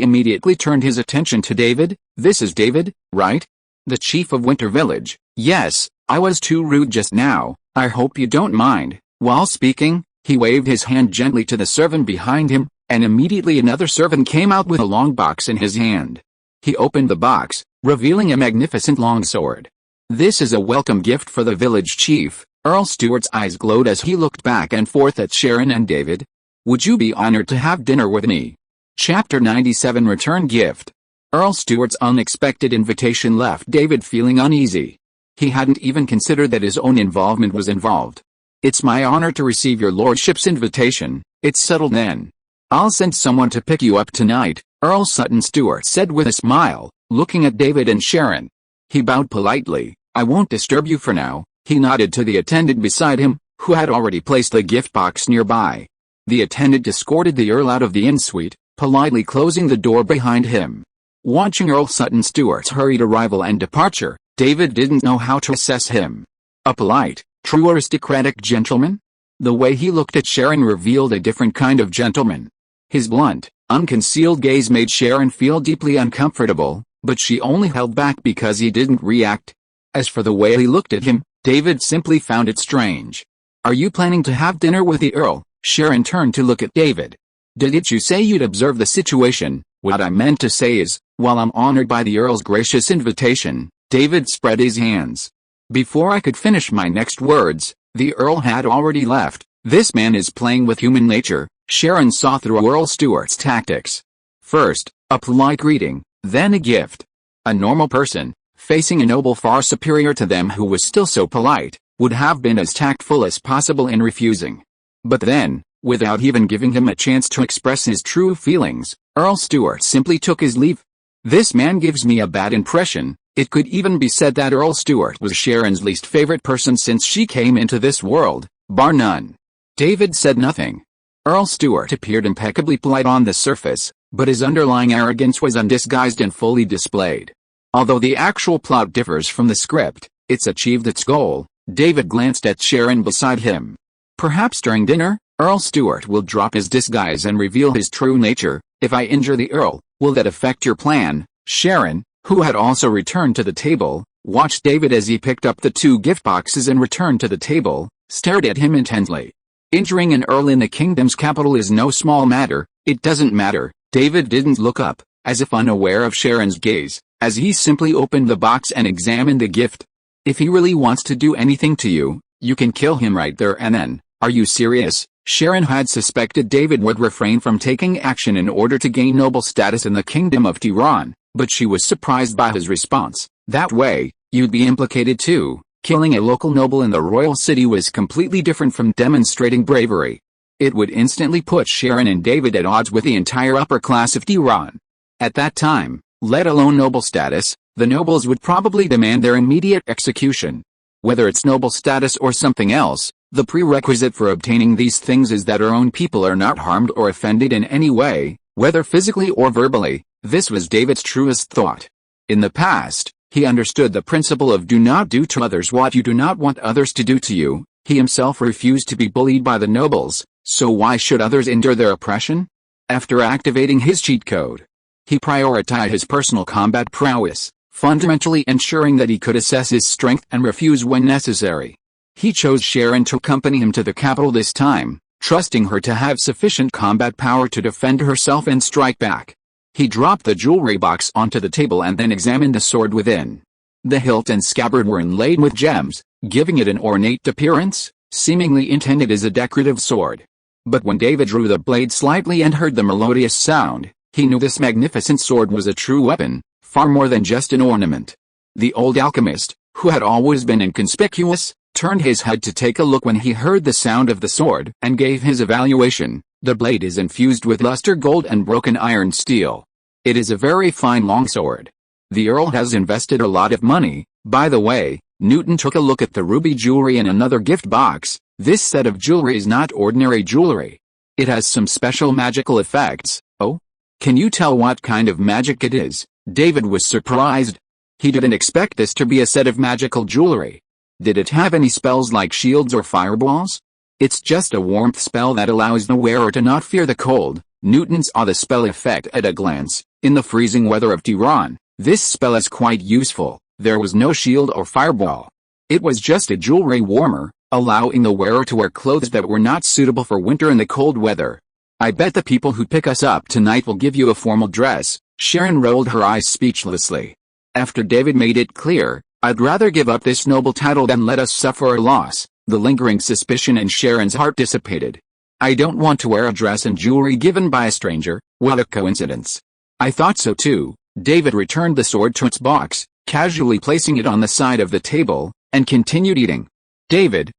immediately turned his attention to David. "This is David, right? The chief of Winter Village." "Yes, I was too rude just now. I hope you don't mind." While speaking, he waved his hand gently to the servant behind him, and immediately another servant came out with a long box in his hand. He opened the box, revealing a magnificent longsword. "This is a welcome gift for the village chief." Earl Stewart's eyes glowed as he looked back and forth at Sharon and David. "Would you be honored to have dinner with me?" Chapter 97 Return Gift. Earl Stewart's unexpected invitation left David feeling uneasy. He hadn't even considered that his own involvement was involved. "It's my honor to receive your lordship's invitation." "It's settled then. I'll send someone to pick you up tonight," Earl Sutton Stewart said with a smile, looking at David and Sharon. He bowed politely. "I won't disturb you for now." He nodded to the attendant beside him, who had already placed the gift box nearby. The attendant escorted the Earl out of the inn suite, politely closing the door behind him. Watching Earl Sutton Stewart's hurried arrival and departure, David didn't know how to assess him. A polite, true aristocratic gentleman? The way he looked at Sharon revealed a different kind of gentleman. His blunt, unconcealed gaze made Sharon feel deeply uncomfortable, but she only held back because he didn't react. As for the way he looked at him, David simply found it strange. "Are you planning to have dinner with the Earl?" Sharon turned to look at David. "Didn't you say you'd observe the situation?" "What I meant to say is, while I'm honored by the Earl's gracious invitation," David spread his hands. Before I could finish my next words, the Earl had already left. "This man is playing with human nature." Sharon saw through Earl Stewart's tactics. First, a polite greeting, then a gift. A normal person, facing a noble far superior to them who was still so polite, would have been as tactful as possible in refusing. But then, without even giving him a chance to express his true feelings, Earl Stewart simply took his leave. This man gives me a bad impression. It could even be said that Earl Stewart was Sharon's least favorite person since she came into this world, bar none. David said nothing. Earl Stewart appeared impeccably polite on the surface, but his underlying arrogance was undisguised and fully displayed. Although the actual plot differs from the script, it's achieved its goal. David glanced at Sharon beside him. Perhaps during dinner, Earl Stewart will drop his disguise and reveal his true nature. If I injure the Earl, will that affect your plan? Sharon, who had also returned to the table, watched David as he picked up the 2 gift boxes and returned to the table, stared at him intently. Injuring an Earl in the kingdom's capital is no small matter. It doesn't matter. David didn't look up, as if unaware of Sharon's gaze, as he simply opened the box and examined the gift. If he really wants to do anything to you, you can kill him right there and then. Are you serious? Sharon had suspected David would refrain from taking action in order to gain noble status in the Kingdom of Tiran, but she was surprised by his response. That way, you'd be implicated too. Killing a local noble in the royal city was completely different from demonstrating bravery. It would instantly put Sharon and David at odds with the entire upper class of Tiran. At that time, let alone noble status, the nobles would probably demand their immediate execution. Whether it's noble status or something else, the prerequisite for obtaining these things is that our own people are not harmed or offended in any way, whether physically or verbally. This was David's truest thought. In the past, he understood the principle of do not do to others what you do not want others to do to you. He himself refused to be bullied by the nobles, so why should others endure their oppression? After activating his cheat code, he prioritized his personal combat prowess, fundamentally ensuring that he could assess his strength and refuse when necessary. He chose Sharon to accompany him to the capital this time, trusting her to have sufficient combat power to defend herself and strike back. He dropped the jewelry box onto the table and then examined the sword within. The hilt and scabbard were inlaid with gems, giving it an ornate appearance, seemingly intended as a decorative sword. But when David drew the blade slightly and heard the melodious sound, he knew this magnificent sword was a true weapon, far more than just an ornament. The old alchemist, who had always been inconspicuous, turned his head to take a look when he heard the sound of the sword and gave his evaluation. The blade is infused with luster gold and broken iron steel. It is a very fine longsword. The Earl has invested a lot of money. By the way, Newton took a look at the ruby jewelry in another gift box. This set of jewelry is not ordinary jewelry. It has some special magical effects. Oh? Can you tell what kind of magic it is? David was surprised. He didn't expect this to be a set of magical jewelry. Did it have any spells like shields or fireballs? It's just a warmth spell that allows the wearer to not fear the cold. Newton saw the spell effect at a glance. In the freezing weather of Tiran, this spell is quite useful. There was no shield or fireball. It was just a jewelry warmer, allowing the wearer to wear clothes that were not suitable for winter and the cold weather. I bet the people who pick us up tonight will give you a formal dress. Sharon rolled her eyes speechlessly. After David made it clear, I'd rather give up this noble title than let us suffer a loss, the lingering suspicion in Sharon's heart dissipated. I don't want to wear a dress and jewelry given by a stranger. What a coincidence. I thought so too. David returned the sword to its box, casually placing it on the side of the table, and continued eating. David,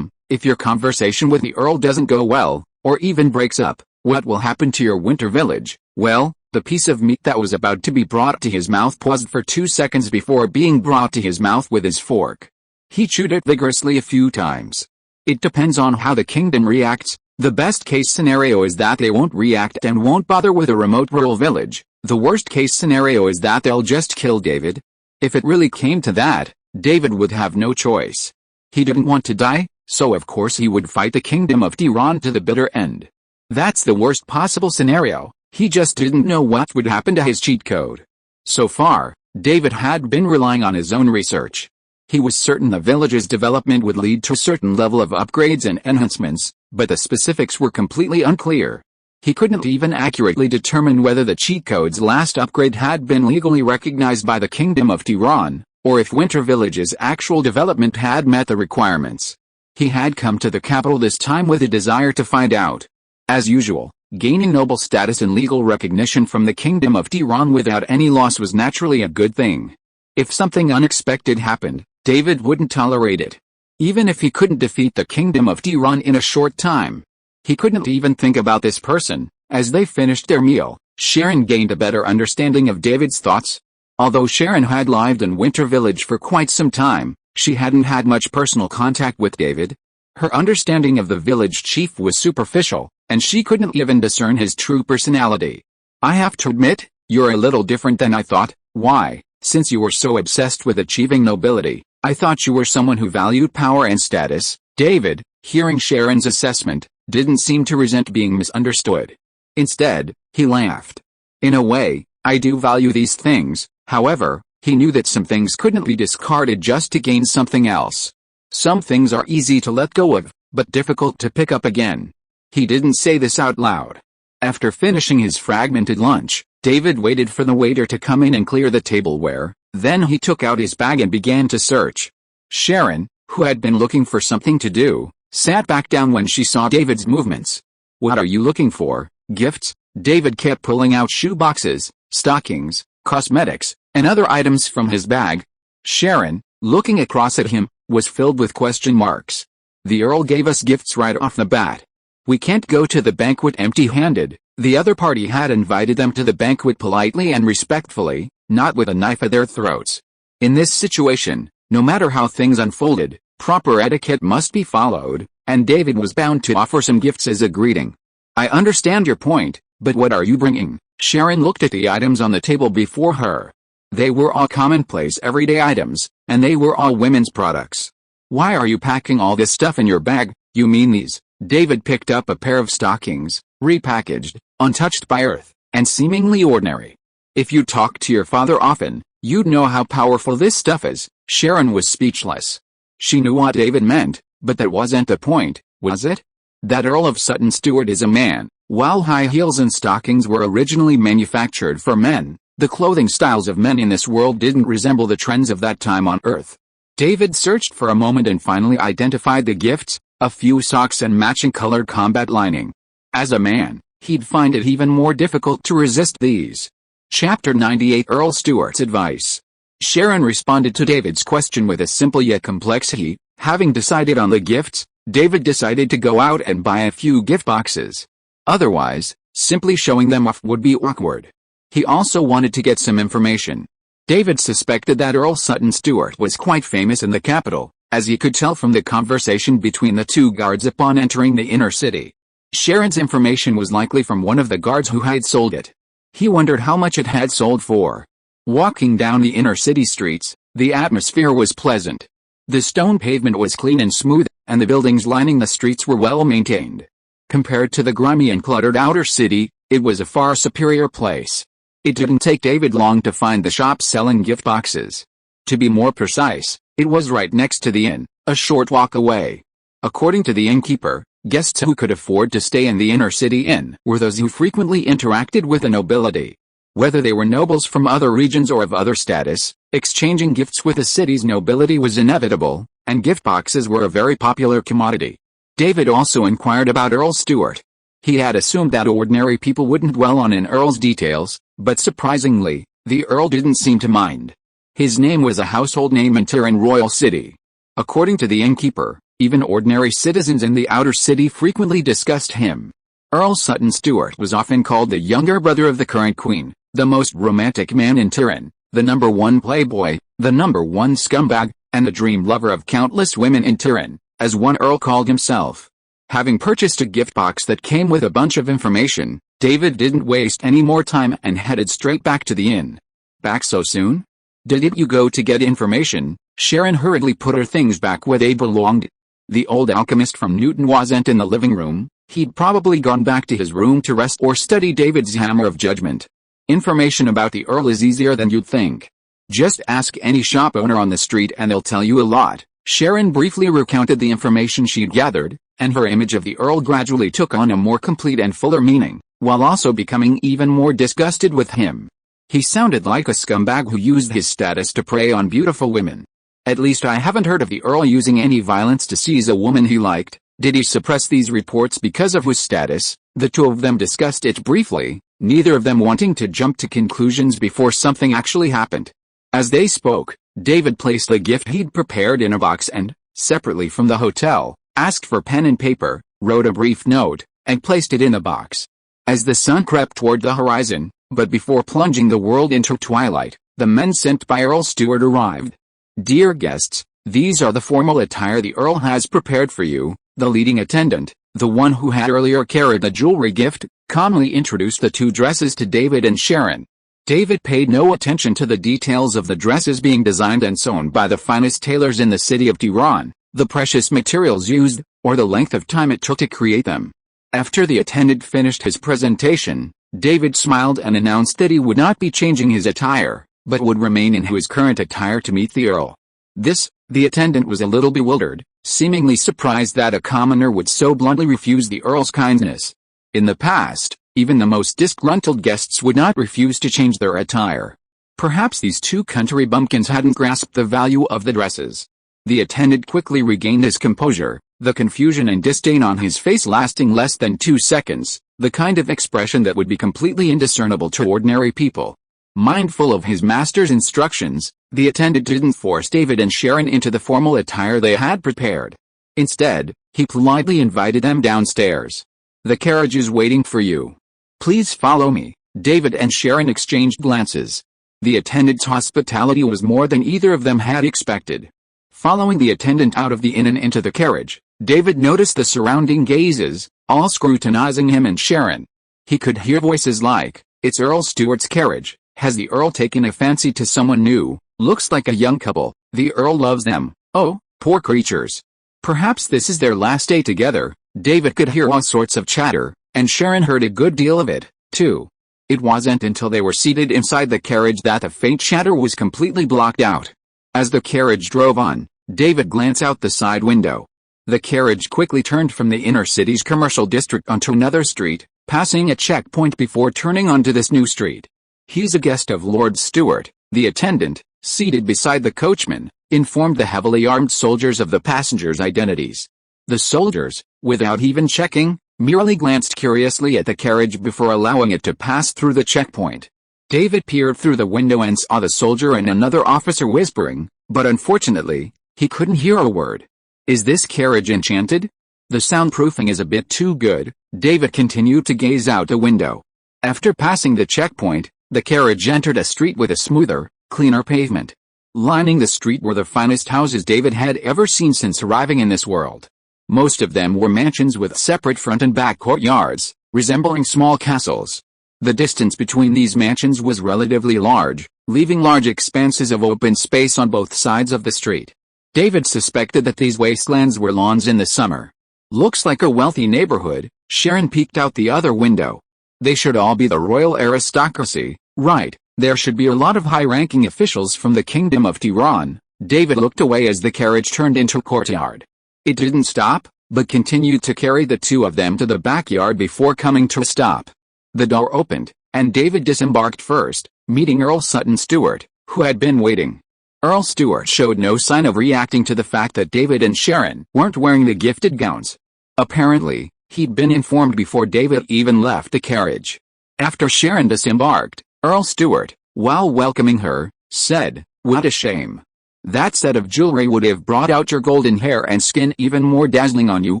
if your conversation with the Earl doesn't go well, or even breaks up, what will happen to your winter village? Well, the piece of meat that was about to be brought to his mouth paused for 2 seconds before being brought to his mouth with his fork. He chewed it vigorously a few times. It depends on how the kingdom reacts. The best case scenario is that they won't react and won't bother with a remote rural village. The worst case scenario is that they'll just kill David. If it really came to that, David would have no choice. He didn't want to die, so of course he would fight the Kingdom of Tiran to the bitter end. That's the worst possible scenario. He just didn't know what would happen to his cheat code. So far, David had been relying on his own research. He was certain the village's development would lead to a certain level of upgrades and enhancements, but the specifics were completely unclear. He couldn't even accurately determine whether the cheat code's last upgrade had been legally recognized by the Kingdom of Tiran, or if Winter Village's actual development had met the requirements. He had come to the capital this time with a desire to find out. As usual, gaining noble status and legal recognition from the Kingdom of Tiran without any loss was naturally a good thing. If something unexpected happened, David wouldn't tolerate it. Even if he couldn't defeat the Kingdom of Tiran in a short time, he couldn't even think about this person. As they finished their meal, Sharon gained a better understanding of David's thoughts. Although Sharon had lived in Winter Village for quite some time, she hadn't had much personal contact with David. Her understanding of the village chief was superficial, and she couldn't even discern his true personality. I have to admit, you're a little different than I thought. Why? Since you were so obsessed with achieving nobility, I thought you were someone who valued power and status. David, hearing Sharon's assessment, didn't seem to resent being misunderstood. Instead, he laughed. In a way, I do value these things. However, he knew that some things couldn't be discarded just to gain something else. Some things are easy to let go of, but difficult to pick up again. He didn't say this out loud. After finishing his fragmented lunch, David waited for the waiter to come in and clear the tableware. Then he took out his bag and began to search. Sharon, who had been looking for something to do, sat back down when she saw David's movements. What are you looking for? Gifts? David kept pulling out shoe boxes, stockings, cosmetics, and other items from his bag. Sharon, looking across at him, was filled with question marks. The Earl gave us gifts right off the bat. We can't go to the banquet empty-handed. The other party had invited them to the banquet politely and respectfully, not with a knife at their throats. In this situation, no matter how things unfolded, proper etiquette must be followed, and David was bound to offer some gifts as a greeting. I understand your point, but what are you bringing? Sharon looked at the items on the table before her. They were all commonplace everyday items, and they were all women's products. Why are you packing all this stuff in your bag? You mean these? David picked up a pair of stockings, repackaged, untouched by earth, and seemingly ordinary. If you talk to your father often, you'd know how powerful this stuff is. Sharon was speechless. She knew what David meant, but that wasn't the point, was it? That Earl of Sutton Stuart is a man. While high heels and stockings were originally manufactured for men, the clothing styles of men in this world didn't resemble the trends of that time on Earth. David searched for a moment and finally identified the gifts, a few socks and matching colored combat lining. As a man, he'd find it even more difficult to resist these. Chapter 98 Earl Stuart's Advice. Sharon responded to David's question with a simple yet complex he. Having decided on the gifts, David decided to go out and buy a few gift boxes. Otherwise, simply showing them off would be awkward. He also wanted to get some information. David suspected that Earl Sutton Stuart was quite famous in the capital, as he could tell from the conversation between the two guards upon entering the inner city. Sharon's information was likely from one of the guards who had sold it. He wondered how much it had sold for. Walking down the inner city streets, the atmosphere was pleasant. The stone pavement was clean and smooth, and the buildings lining the streets were well maintained. Compared to the grimy and cluttered outer city, it was a far superior place. It didn't take David long to find the shop selling gift boxes. To be more precise, it was right next to the inn, a short walk away. According to the innkeeper, guests who could afford to stay in the inner city inn were those who frequently interacted with the nobility. Whether they were nobles from other regions or of other status, exchanging gifts with the city's nobility was inevitable, and gift boxes were a very popular commodity. David also inquired about Earl Stuart. He had assumed that ordinary people wouldn't dwell on an earl's details, but surprisingly, the earl didn't seem to mind. His name was a household name in Tiran Royal City. According to the innkeeper, even ordinary citizens in the outer city frequently discussed him. Earl Sutton Stuart was often called the younger brother of the current queen, the most romantic man in Tiran, the #1 playboy, the #1 scumbag, and the dream lover of countless women in Tiran, as one earl called himself. Having purchased a gift box that came with a bunch of information, David didn't waste any more time and headed straight back to the inn. Back so soon? Didn't you go to get information? Sharon hurriedly put her things back where they belonged. The old alchemist from Newton wasn't in the living room. He'd probably gone back to his room to rest or study David's hammer of judgment. Information about the Earl is easier than you'd think. Just ask any shop owner on the street and they'll tell you a lot. Sharon briefly recounted the information she'd gathered, and her image of the Earl gradually took on a more complete and fuller meaning, while also becoming even more disgusted with him. He sounded like a scumbag who used his status to prey on beautiful women. At least I haven't heard of the Earl using any violence to seize a woman he liked. Did he suppress these reports because of his status? The two of them discussed it briefly, neither of them wanting to jump to conclusions before something actually happened. As they spoke, David placed the gift he'd prepared in a box and, separately from the hotel, asked for pen and paper, wrote a brief note, and placed it in the box. As the sun crept toward the horizon, but before plunging the world into twilight, the men sent by Earl Stewart arrived. "Dear guests, these are the formal attire the Earl has prepared for you," the leading attendant, the one who had earlier carried the jewelry gift, calmly introduced the two dresses to David and Sharon. David paid no attention to the details of the dresses being designed and sewn by the finest tailors in the city of Tiran, the precious materials used, or the length of time it took to create them. After the attendant finished his presentation, David smiled and announced that he would not be changing his attire, but would remain in his current attire to meet the Earl. The attendant was a little bewildered, seemingly surprised that a commoner would so bluntly refuse the Earl's kindness. In the past, even the most disgruntled guests would not refuse to change their attire. Perhaps these two country bumpkins hadn't grasped the value of the dresses. The attendant quickly regained his composure, the confusion and disdain on his face lasting less than 2 seconds, the kind of expression that would be completely indiscernible to ordinary people. Mindful of his master's instructions, the attendant didn't force David and Sharon into the formal attire they had prepared. Instead, he politely invited them downstairs. "The carriage is waiting for you. Please follow me." David and Sharon exchanged glances. The attendant's hospitality was more than either of them had expected. Following the attendant out of the inn and into the carriage, David noticed the surrounding gazes, all scrutinizing him and Sharon. He could hear voices like, "It's Earl Stewart's carriage. Has the Earl taken a fancy to someone new? Looks like a young couple. The Earl loves them. Oh, poor creatures. Perhaps this is their last day together." David could hear all sorts of chatter, and Sharon heard a good deal of it, too. It wasn't until they were seated inside the carriage that the faint chatter was completely blocked out. As the carriage drove on, David glanced out the side window. The carriage quickly turned from the inner city's commercial district onto another street, passing a checkpoint before turning onto this new street. "He's a guest of Lord Stewart," the attendant, seated beside the coachman, informed the heavily armed soldiers of the passengers' identities. The soldiers, without even checking, merely glanced curiously at the carriage before allowing it to pass through the checkpoint. David peered through the window and saw the soldier and another officer whispering, but unfortunately, he couldn't hear a word. "Is this carriage enchanted? The soundproofing is a bit too good." David continued to gaze out the window. After passing the checkpoint, the carriage entered a street with a smoother, cleaner pavement. Lining the street were the finest houses David had ever seen since arriving in this world. Most of them were mansions with separate front and back courtyards, resembling small castles. The distance between these mansions was relatively large, leaving large expanses of open space on both sides of the street. David suspected that these wastelands were lawns in the summer. "Looks like a wealthy neighborhood." Sharon peeked out the other window. "They should all be the royal aristocracy, right? There should be a lot of high-ranking officials from the Kingdom of Tiran." David looked away as the carriage turned into a courtyard. It didn't stop, but continued to carry the two of them to the backyard before coming to a stop. The door opened, and David disembarked first, meeting Earl Sutton Stewart, who had been waiting. Earl Stewart showed no sign of reacting to the fact that David and Sharon weren't wearing the gifted gowns. Apparently, he'd been informed before David even left the carriage. After Sharon disembarked, Earl Stewart, while welcoming her, said, "What a shame. That set of jewelry would have brought out your golden hair and skin even more dazzling on you."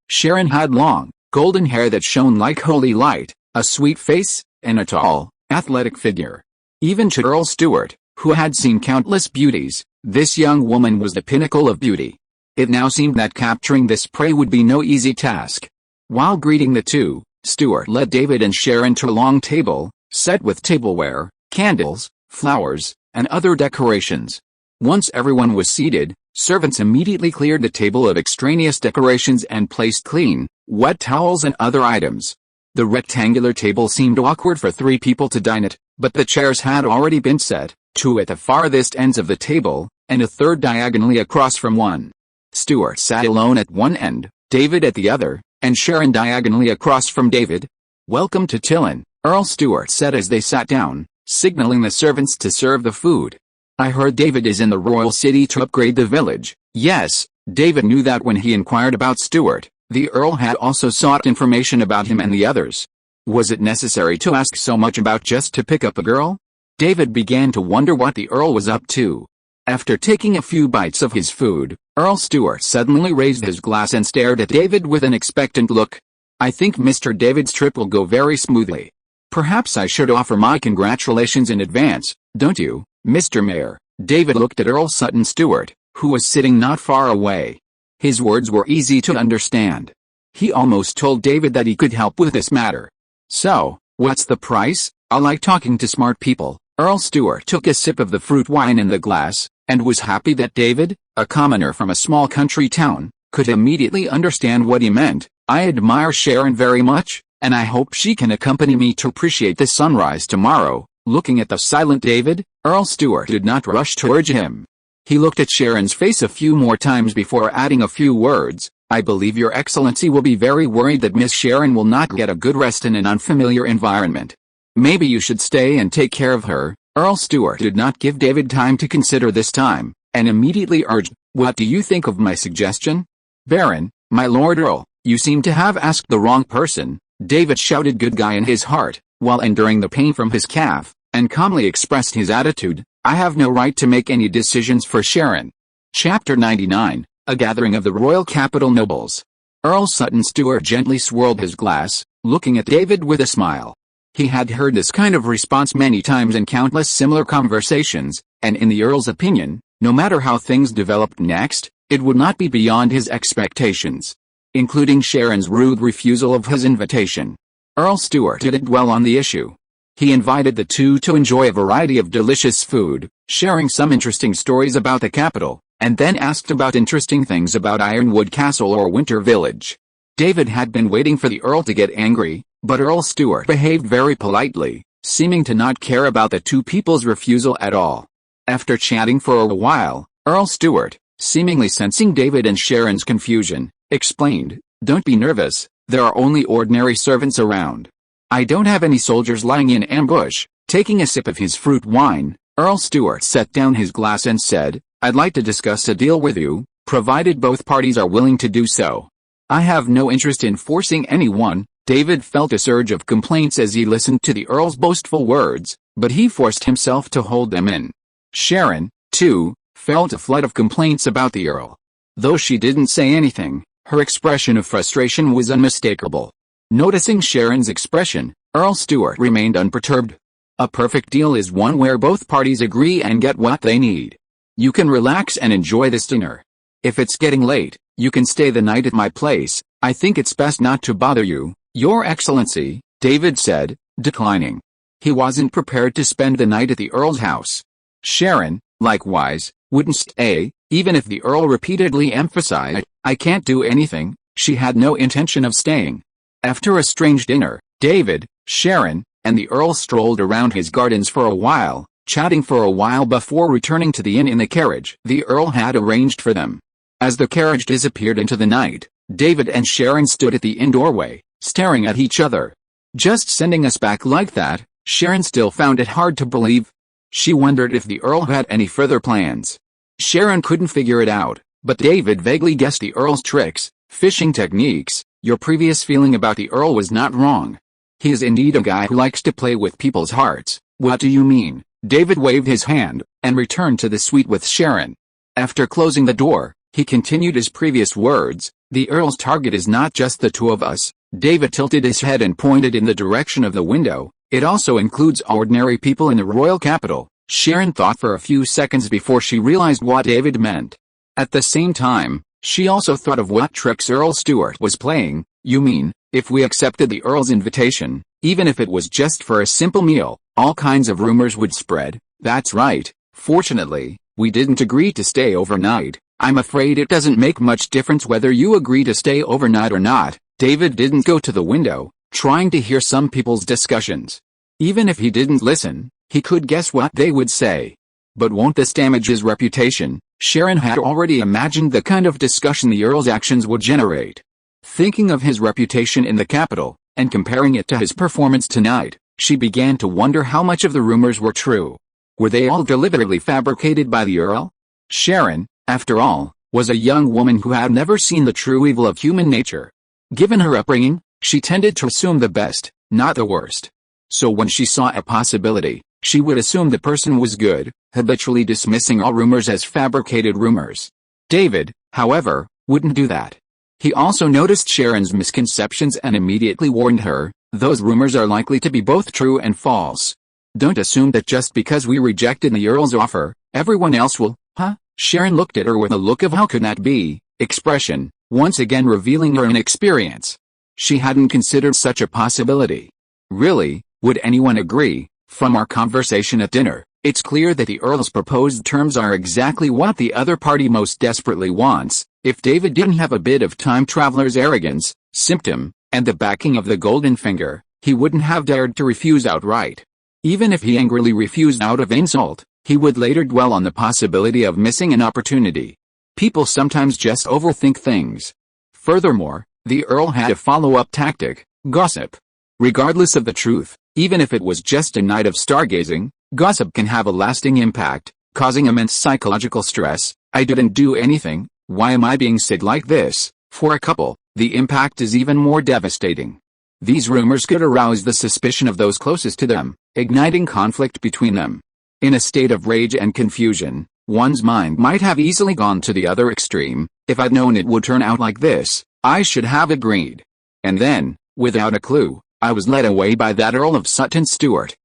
Sharon had long, golden hair that shone like holy light, a sweet face, and a tall, athletic figure. Even to Earl Stewart, who had seen countless beauties, this young woman was the pinnacle of beauty. It now seemed that capturing this prey would be no easy task. While greeting the two, Stewart led David and Sharon to a long table, set with tableware, candles, flowers, and other decorations. Once everyone was seated, servants immediately cleared the table of extraneous decorations and placed clean, wet towels and other items. The rectangular table seemed awkward for 3 people to dine at, but the chairs had already been set, 2 at the farthest ends of the table, and a third diagonally across from one. Stewart sat alone at one end, David at the other, and Sharon diagonally across from David. "Welcome to Tiran," Earl Stewart said as they sat down, signaling the servants to serve the food. "I heard David is in the royal city to upgrade the village." Yes, David knew that when he inquired about Stewart, the Earl had also sought information about him and the others. Was it necessary to ask so much about just to pick up a girl? David began to wonder what the Earl was up to. After taking a few bites of his food, Earl Stewart suddenly raised his glass and stared at David with an expectant look. I think Mr. David's trip will go very smoothly. Perhaps I should offer my congratulations in advance, don't you, Mr. Mayor? David looked at Earl Sutton Stewart, who was sitting not far away. His words were easy to understand. He almost told David that he could help with this matter. So, what's the price? I like talking to smart people. Earl Stewart took a sip of the fruit wine in the glass, and was happy that David, a commoner from a small country town, could immediately understand what he meant. I admire Sharon very much, and I hope she can accompany me to appreciate the sunrise tomorrow. Looking at the silent David, Earl Stewart did not rush to urge him. He looked at Sharon's face a few more times before adding a few words. I believe your excellency will be very worried that Miss Sharon will not get a good rest in an unfamiliar environment. Maybe you should stay and take care of her. Earl Stewart did not give David time to consider this time, and immediately urged, what do you think of my suggestion? Baron, my Lord Earl, you seem to have asked the wrong person. David shouted good guy in his heart, while enduring the pain from his calf, and calmly expressed his attitude. I have no right to make any decisions for Sharon. Chapter 99, A Gathering of the Royal Capital Nobles. Earl Sutton Stewart gently swirled his glass, looking at David with a smile. He had heard this kind of response many times in countless similar conversations, and in the Earl's opinion, no matter how things developed next, it would not be beyond his expectations. Including Sharon's rude refusal of his invitation. Earl Stewart didn't dwell on the issue. He invited the two to enjoy a variety of delicious food, sharing some interesting stories about the capital, and then asked about interesting things about Ironwood Castle or Winter Village. David had been waiting for the Earl to get angry, but Earl Stewart behaved very politely, seeming to not care about the two people's refusal at all. After chatting for a while, Earl Stewart, seemingly sensing David and Sharon's confusion, explained, don't be nervous, there are only ordinary servants around. I don't have any soldiers lying in ambush. Taking a sip of his fruit wine, Earl Stewart set down his glass and said, I'd like to discuss a deal with you, provided both parties are willing to do so. I have no interest in forcing anyone. David felt a surge of complaints as he listened to the Earl's boastful words, but he forced himself to hold them in. Sharon, too, felt a flood of complaints about the Earl. Though she didn't say anything, her expression of frustration was unmistakable. Noticing Sharon's expression, Earl Stewart remained unperturbed. A perfect deal is one where both parties agree and get what they need. You can relax and enjoy this dinner. If it's getting late, you can stay the night at my place. I think it's best not to bother you, Your Excellency, David said, declining. He wasn't prepared to spend the night at the Earl's house. Sharon, likewise, wouldn't stay, even if the Earl repeatedly emphasized, I can't do anything. She had no intention of staying. After a strange dinner, David, Sharon, and the Earl strolled around his gardens for a while, chatting for a while before returning to the inn in the carriage the Earl had arranged for them. As the carriage disappeared into the night, David and Sharon stood at the inn doorway, staring at each other. Just sending us back like that? Sharon still found it hard to believe. She wondered if the Earl had any further plans. Sharon couldn't figure it out, but David vaguely guessed the Earl's tricks, fishing techniques. Your previous feeling about the Earl was not wrong. He is indeed a guy who likes to play with people's hearts. What do you mean? David waved his hand, and returned to the suite with Sharon. After closing the door, he continued his previous words, the Earl's target is not just the two of us. David tilted his head and pointed in the direction of the window. It also includes ordinary people in the royal capital. Sharon thought for a few seconds before she realized what David meant. At the same time, she also thought of what tricks Earl Stewart was playing. You mean, if we accepted the Earl's invitation, even if it was just for a simple meal, all kinds of rumors would spread? That's right. Fortunately, we didn't agree to stay overnight. I'm afraid it doesn't make much difference whether you agree to stay overnight or not. David didn't go to the window, trying to hear some people's discussions. Even if he didn't listen, he could guess what they would say. But won't this damage his reputation? Sharon had already imagined the kind of discussion the Earl's actions would generate. Thinking of his reputation in the capital, and comparing it to his performance tonight, she began to wonder how much of the rumors were true. Were they all deliberately fabricated by the Earl? Sharon, after all, was a young woman who had never seen the true evil of human nature. Given her upbringing, she tended to assume the best, not the worst. So when she saw a possibility, she would assume the person was good, habitually dismissing all rumors as fabricated rumors. David, However, wouldn't do that. He also noticed Sharon's misconceptions and immediately warned her, those rumors are likely to be both true and false. Don't assume that just because we rejected the Earl's offer, everyone else will, huh? Sharon looked at her with a look of how could that be expression, once again revealing her inexperience. She hadn't considered such a possibility. Really, would anyone agree? From our conversation at dinner, it's clear that the Earl's proposed terms are exactly what the other party most desperately wants. If David didn't have a bit of time traveler's arrogance, symptom, and the backing of the golden finger, he wouldn't have dared to refuse outright. Even if he angrily refused out of insult, he would later dwell on the possibility of missing an opportunity. People sometimes just overthink things. Furthermore, the Earl had a follow-up tactic, gossip. Regardless of the truth, even if it was just a night of stargazing, gossip can have a lasting impact, causing immense psychological stress. I didn't do anything, why am I being said like this? For a couple, the impact is even more devastating. These rumors could arouse the suspicion of those closest to them, igniting conflict between them. In a state of rage and confusion, one's mind might have easily gone to the other extreme. If I'd known it would turn out like this, I should have agreed. And then, without a clue, I was led away by that Earl of Sutton Stuart.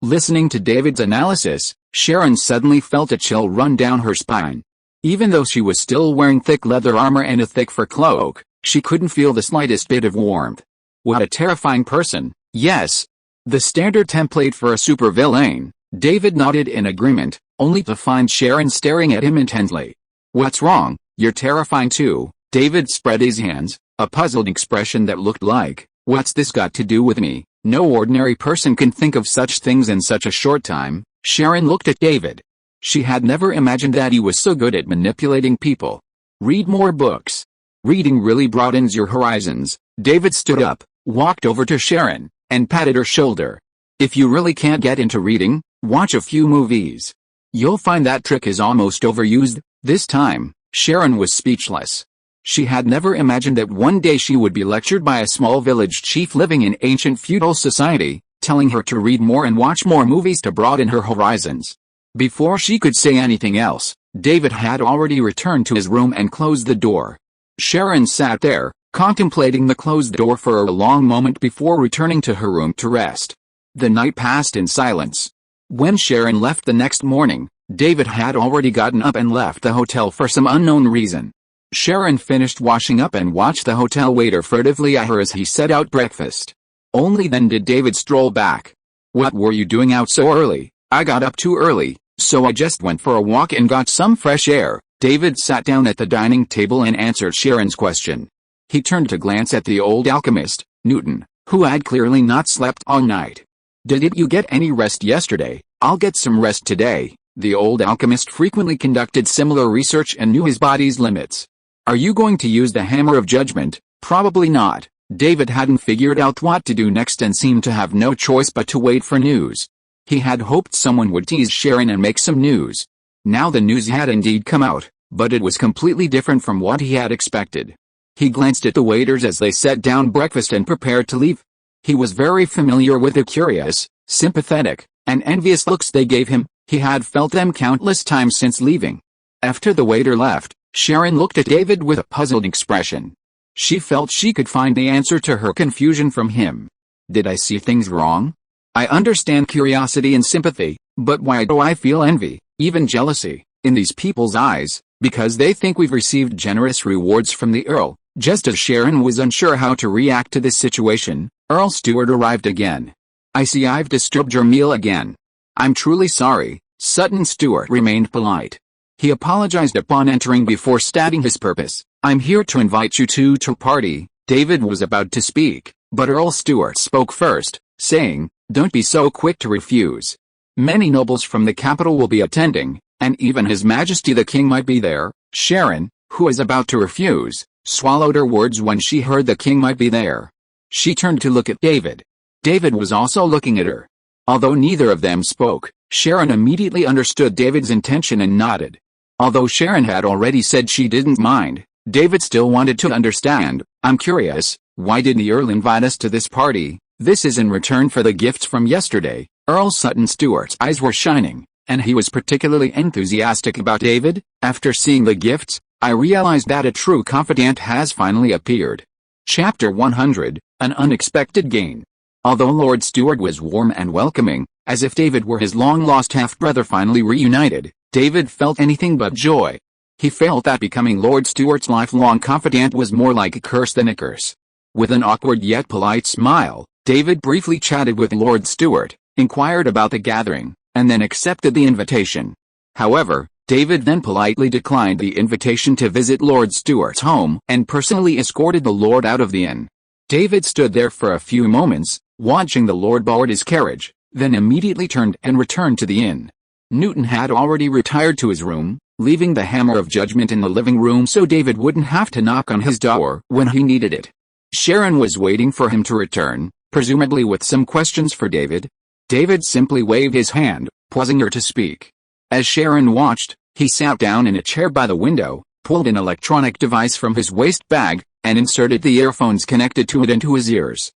Listening to David's analysis, Sharon suddenly felt a chill run down her spine. Even though she was still wearing thick leather armor and a thick fur cloak, she couldn't feel the slightest bit of warmth. What a terrifying person, yes. The standard template for a supervillain. David nodded in agreement, only to find Sharon staring at him intently. What's wrong? You're terrifying too. David spread his hands, a puzzled expression that looked like, what's this got to do with me? No ordinary person can think of such things in such a short time. Sharon looked at David. She had never imagined that he was so good at manipulating people. Read more books. Reading really broadens your horizons. David stood up, walked over to Sharon, and patted her shoulder. If you really can't get into reading, watch a few movies. You'll find that trick is almost overused. This time, Sharon was speechless. She had never imagined that one day she would be lectured by a small village chief living in ancient feudal society, telling her to read more and watch more movies to broaden her horizons. Before she could say anything else, David had already returned to his room and closed the door. Sharon sat there, contemplating the closed door for a long moment before returning to her room to rest. The night passed in silence. When Sharon left the next morning, David had already gotten up and left the hotel for some unknown reason. Sharon finished washing up and watched the hotel waiter furtively at her as he set out breakfast. Only then did David stroll back. What were you doing out so early? I got up too early, so I just went for a walk and got some fresh air. David sat down at the dining table and answered Sharon's question. He turned to glance at the old alchemist, Newton, who had clearly not slept all night. Did you get any rest yesterday? I'll get some rest today. The old alchemist frequently conducted similar research and knew his body's limits. Are you going to use the hammer of judgment? Probably not. David hadn't figured out what to do next and seemed to have no choice but to wait for news. He had hoped someone would tease Sharon and make some news. Now the news had indeed come out, but it was completely different from what he had expected. He glanced at the waiters as they set down breakfast and prepared to leave. He was very familiar with the curious, sympathetic, and envious looks they gave him. He had felt them countless times since leaving. After the waiter left, Sharon looked at David with a puzzled expression. She felt she could find the answer to her confusion from him. Did I see things wrong? I understand curiosity and sympathy, but why do I feel envy, even jealousy, in these people's eyes? Because they think we've received generous rewards from the Earl. Just as Sharon was unsure how to react to this situation, Earl Stuart arrived again. I see I've disturbed your meal again. I'm truly sorry. Sutton Stuart remained polite. He apologized upon entering before stating his purpose. I'm here to invite you to our party. David was about to speak, but Earl Stuart spoke first, saying, don't be so quick to refuse. Many nobles from the capital will be attending, and even His Majesty the King might be there. Sharon, who was about to refuse, swallowed her words when she heard the king might be there. She turned to look at David. David was also looking at her. Although neither of them spoke, Sharon immediately understood David's intention and nodded. Although Sharon had already said she didn't mind, David still wanted to understand. I'm curious, why did the Earl invite us to this party? This is in return for the gifts from yesterday. Earl Sutton Stuart's eyes were shining, and he was particularly enthusiastic about David. After seeing the gifts, I realized that a true confidant has finally appeared. Chapter 100, An Unexpected Gain. Although Lord Stewart was warm and welcoming, as if David were his long-lost half-brother finally reunited, David felt anything but joy. He felt that becoming Lord Stewart's lifelong confidant was more like a curse than a curse. With an awkward yet polite smile, David briefly chatted with Lord Stewart, inquired about the gathering, and then accepted the invitation. However, David then politely declined the invitation to visit Lord Stewart's home and personally escorted the Lord out of the inn. David stood there for a few moments, watching the Lord board his carriage, then immediately turned and returned to the inn. Newton had already retired to his room, leaving the hammer of judgment in the living room so David wouldn't have to knock on his door when he needed it. Sharon was waiting for him to return, presumably with some questions for David. David simply waved his hand, pausing her to speak. As Sharon watched, he sat down in a chair by the window, pulled an electronic device from his waist bag, and inserted the earphones connected to it into his ears.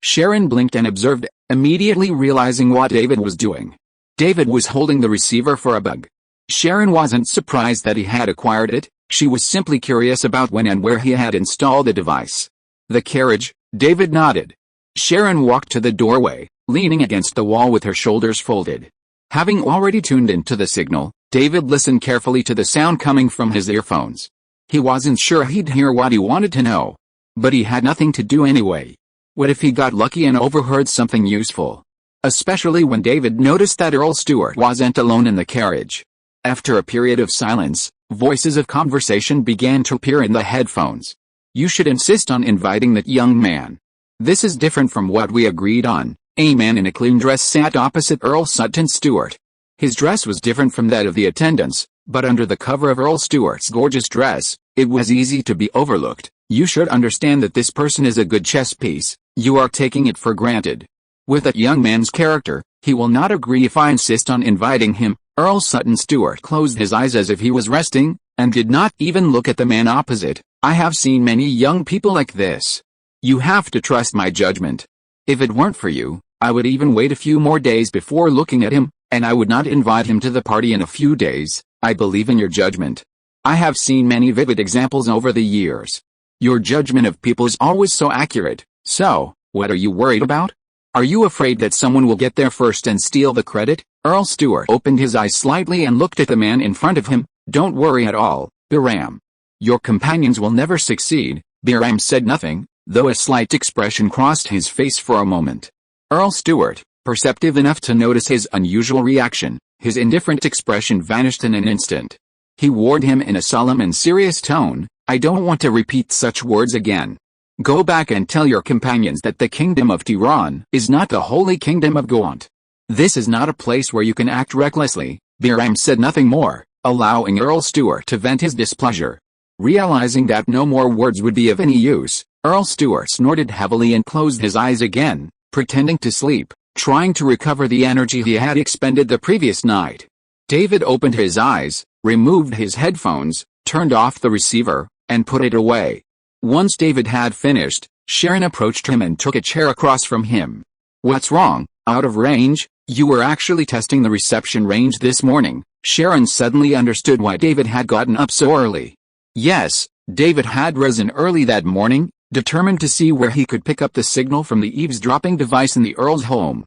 Sharon blinked and observed, immediately realizing what David was doing. David was holding the receiver for a bug. Sharon wasn't surprised that he had acquired it, she was simply curious about when and where he had installed the device. The carriage, David nodded. Sharon walked to the doorway, leaning against the wall with her shoulders folded. Having already tuned into the signal, David listened carefully to the sound coming from his earphones. He wasn't sure he'd hear what he wanted to know. But he had nothing to do anyway. What if he got lucky and overheard something useful? Especially when David noticed that Earl Stewart wasn't alone in the carriage. After a period of silence, voices of conversation began to appear in the headphones. You should insist on inviting that young man. This is different from what we agreed on. A man in a clean dress sat opposite Earl Sutton Stewart. His dress was different from that of the attendants, but under the cover of Earl Stewart's gorgeous dress, it was easy to be overlooked. You should understand that this person is a good chess piece, you are taking it for granted. With that young man's character, he will not agree if I insist on inviting him. Earl Sutton Stewart closed his eyes as if he was resting, and did not even look at the man opposite. I have seen many young people like this. You have to trust my judgment. If it weren't for you, I would even wait a few more days before looking at him, and I would not invite him to the party in a few days. I believe in your judgment. I have seen many vivid examples over the years. Your judgment of people is always so accurate, so, what are you worried about? Are you afraid that someone will get there first and steal the credit? Earl Stewart opened his eyes slightly and looked at the man in front of him. Don't worry at all, Biram. Your companions will never succeed. Biram said nothing, though a slight expression crossed his face for a moment. Earl Stewart, perceptive enough to notice his unusual reaction, his indifferent expression vanished in an instant. He warned him in a solemn and serious tone, I don't want to repeat such words again. Go back and tell your companions that the Kingdom of Tiran is not the Holy Kingdom of Gaunt. This is not a place where you can act recklessly. Biram said nothing more, allowing Earl Stewart to vent his displeasure. Realizing that no more words would be of any use, Earl Stewart snorted heavily and closed his eyes again, pretending to sleep, trying to recover the energy he had expended the previous night. David opened his eyes, removed his headphones, turned off the receiver, and put it away. Once David had finished, Sharon approached him and took a chair across from him. What's wrong? Out of range? You were actually testing the reception range this morning. Sharon suddenly understood why David had gotten up so early. Yes, David had risen early that morning, determined to see where he could pick up the signal from the eavesdropping device in the Earl's home.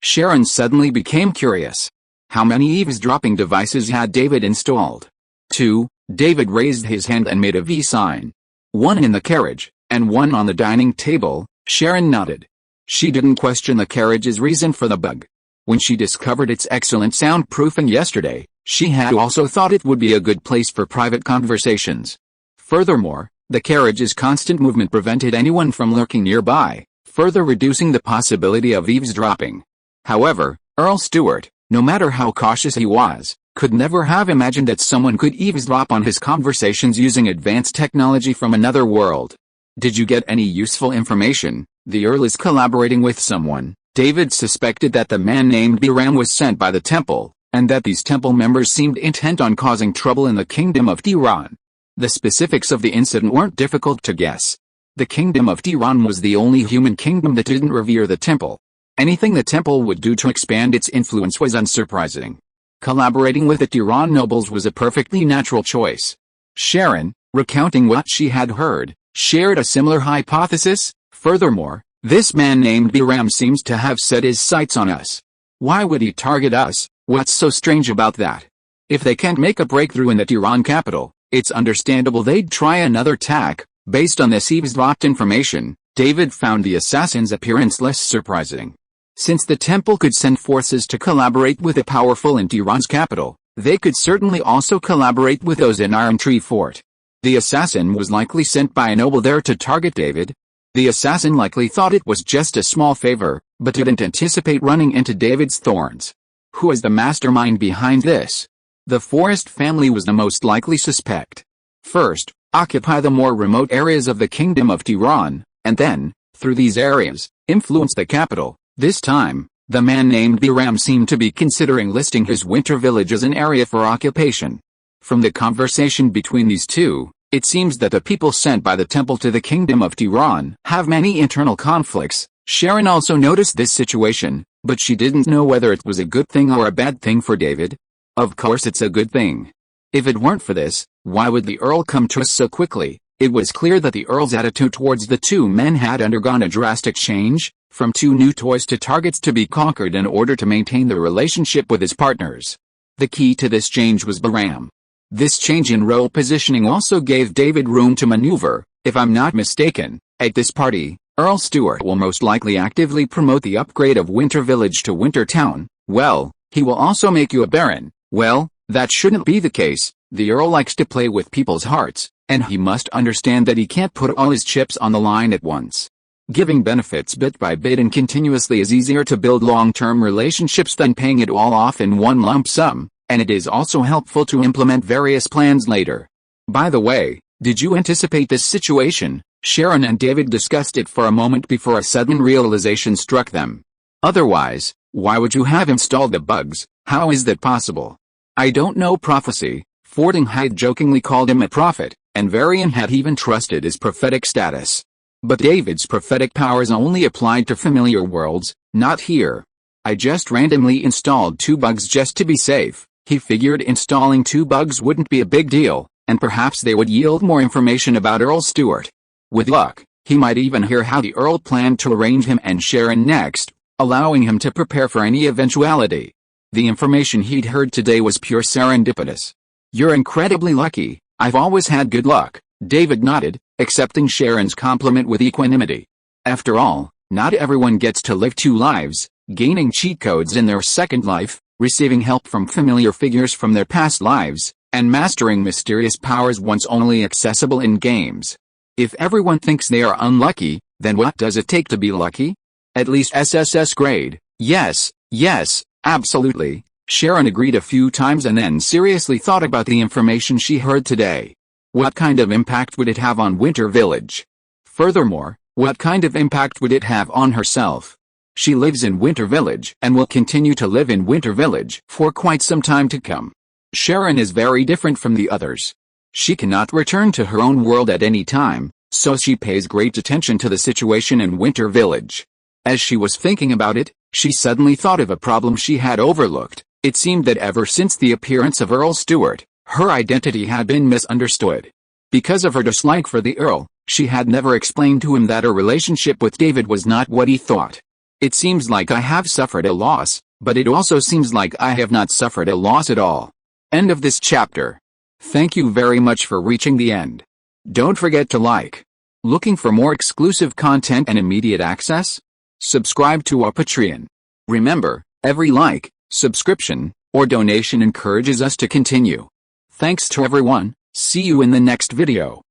Sharon suddenly became curious. How many eavesdropping devices had David installed? 2. David raised his hand and made a V sign. One in the carriage, and one on the dining table. Sharon nodded. She didn't question the carriage's reason for the bug. When she discovered its excellent soundproofing yesterday, she had also thought it would be a good place for private conversations. Furthermore, the carriage's constant movement prevented anyone from lurking nearby, further reducing the possibility of eavesdropping. However, Earl Stewart, no matter how cautious he was, could never have imagined that someone could eavesdrop on his conversations using advanced technology from another world. Did you get any useful information? The Earl is collaborating with someone. David suspected that the man named Biram was sent by the temple, and that these temple members seemed intent on causing trouble in the Kingdom of Tiran. The specifics of the incident weren't difficult to guess. The Kingdom of Tiran was the only human kingdom that didn't revere the temple. Anything the temple would do to expand its influence was unsurprising. Collaborating with the Tiran nobles was a perfectly natural choice. Sharon, recounting what she had heard, shared a similar hypothesis. Furthermore, this man named Biram seems to have set his sights on us. Why would he target us? What's so strange about that? If they can't make a breakthrough in the Tiran capital, it's understandable they'd try another tack. Based on this eavesdropped information, David found the assassin's appearance less surprising. Since the temple could send forces to collaborate with the powerful in Tiran's capital, they could certainly also collaborate with those in Iron Tree Fort. The assassin was likely sent by a noble there to target David. The assassin likely thought it was just a small favor, but didn't anticipate running into David's thorns. Who is the mastermind behind this? The Forest family was the most likely suspect. First, occupy the more remote areas of the Kingdom of Tiran, and then, through these areas, influence the capital. This time, the man named Biram seemed to be considering listing his winter village as an area for occupation. From the conversation between these two, it seems that the people sent by the temple to the Kingdom of Tiran have many internal conflicts. Sharon also noticed this situation, but she didn't know whether it was a good thing or a bad thing for David. Of course it's a good thing. If it weren't for this, why would the Earl come to us so quickly? It was clear that the Earl's attitude towards the two men had undergone a drastic change, from two new toys to targets to be conquered in order to maintain the relationship with his partners. The key to this change was Biram. This change in role positioning also gave David room to maneuver. If I'm not mistaken, at this party, Earl Stewart will most likely actively promote the upgrade of Winter Village to Winter Town. Well, he will also make you a baron. Well, that shouldn't be the case. The Earl likes to play with people's hearts, and he must understand that he can't put all his chips on the line at once. Giving benefits bit by bit and continuously is easier to build long-term relationships than paying it all off in one lump sum, and it is also helpful to implement various plans later. By the way, did you anticipate this situation? Sharon and David discussed it for a moment before a sudden realization struck them. Otherwise, why would you have installed the bugs? How is that possible? I don't know. Prophecy. Fording had jokingly called him a prophet, and Varian had even trusted his prophetic status. But David's prophetic powers only applied to familiar worlds, not here. I just randomly installed 2 bugs just to be safe. He figured installing 2 bugs wouldn't be a big deal, and perhaps they would yield more information about Earl Stewart. With luck, he might even hear how the Earl planned to arrange him and Sharon next, allowing him to prepare for any eventuality. The information he'd heard today was pure serendipitous. You're incredibly lucky. I've always had good luck, David nodded, accepting Sharon's compliment with equanimity. After all, not everyone gets to live 2 lives, gaining cheat codes in their second life, receiving help from familiar figures from their past lives, and mastering mysterious powers once only accessible in games. If everyone thinks they are unlucky, then what does it take to be lucky? At least SSS grade. Yes, absolutely. Sharon agreed a few times and then seriously thought about the information she heard today. What kind of impact would it have on Winter Village? Furthermore, what kind of impact would it have on herself? She lives in Winter Village and will continue to live in Winter Village for quite some time to come. Sharon is very different from the others. She cannot return to her own world at any time, so she pays great attention to the situation in Winter Village. As she was thinking about it, she suddenly thought of a problem she had overlooked. It seemed that ever since the appearance of Earl Stewart, her identity had been misunderstood. Because of her dislike for the Earl, she had never explained to him that her relationship with David was not what he thought. It seems like I have suffered a loss, but it also seems like I have not suffered a loss at all. End of this chapter. Thank you very much for reaching the end. Don't forget to like. Looking for more exclusive content and immediate access? Subscribe to our Patreon. Remember, every like, subscription, or donation encourages us to continue. Thanks to everyone. See you in the next video.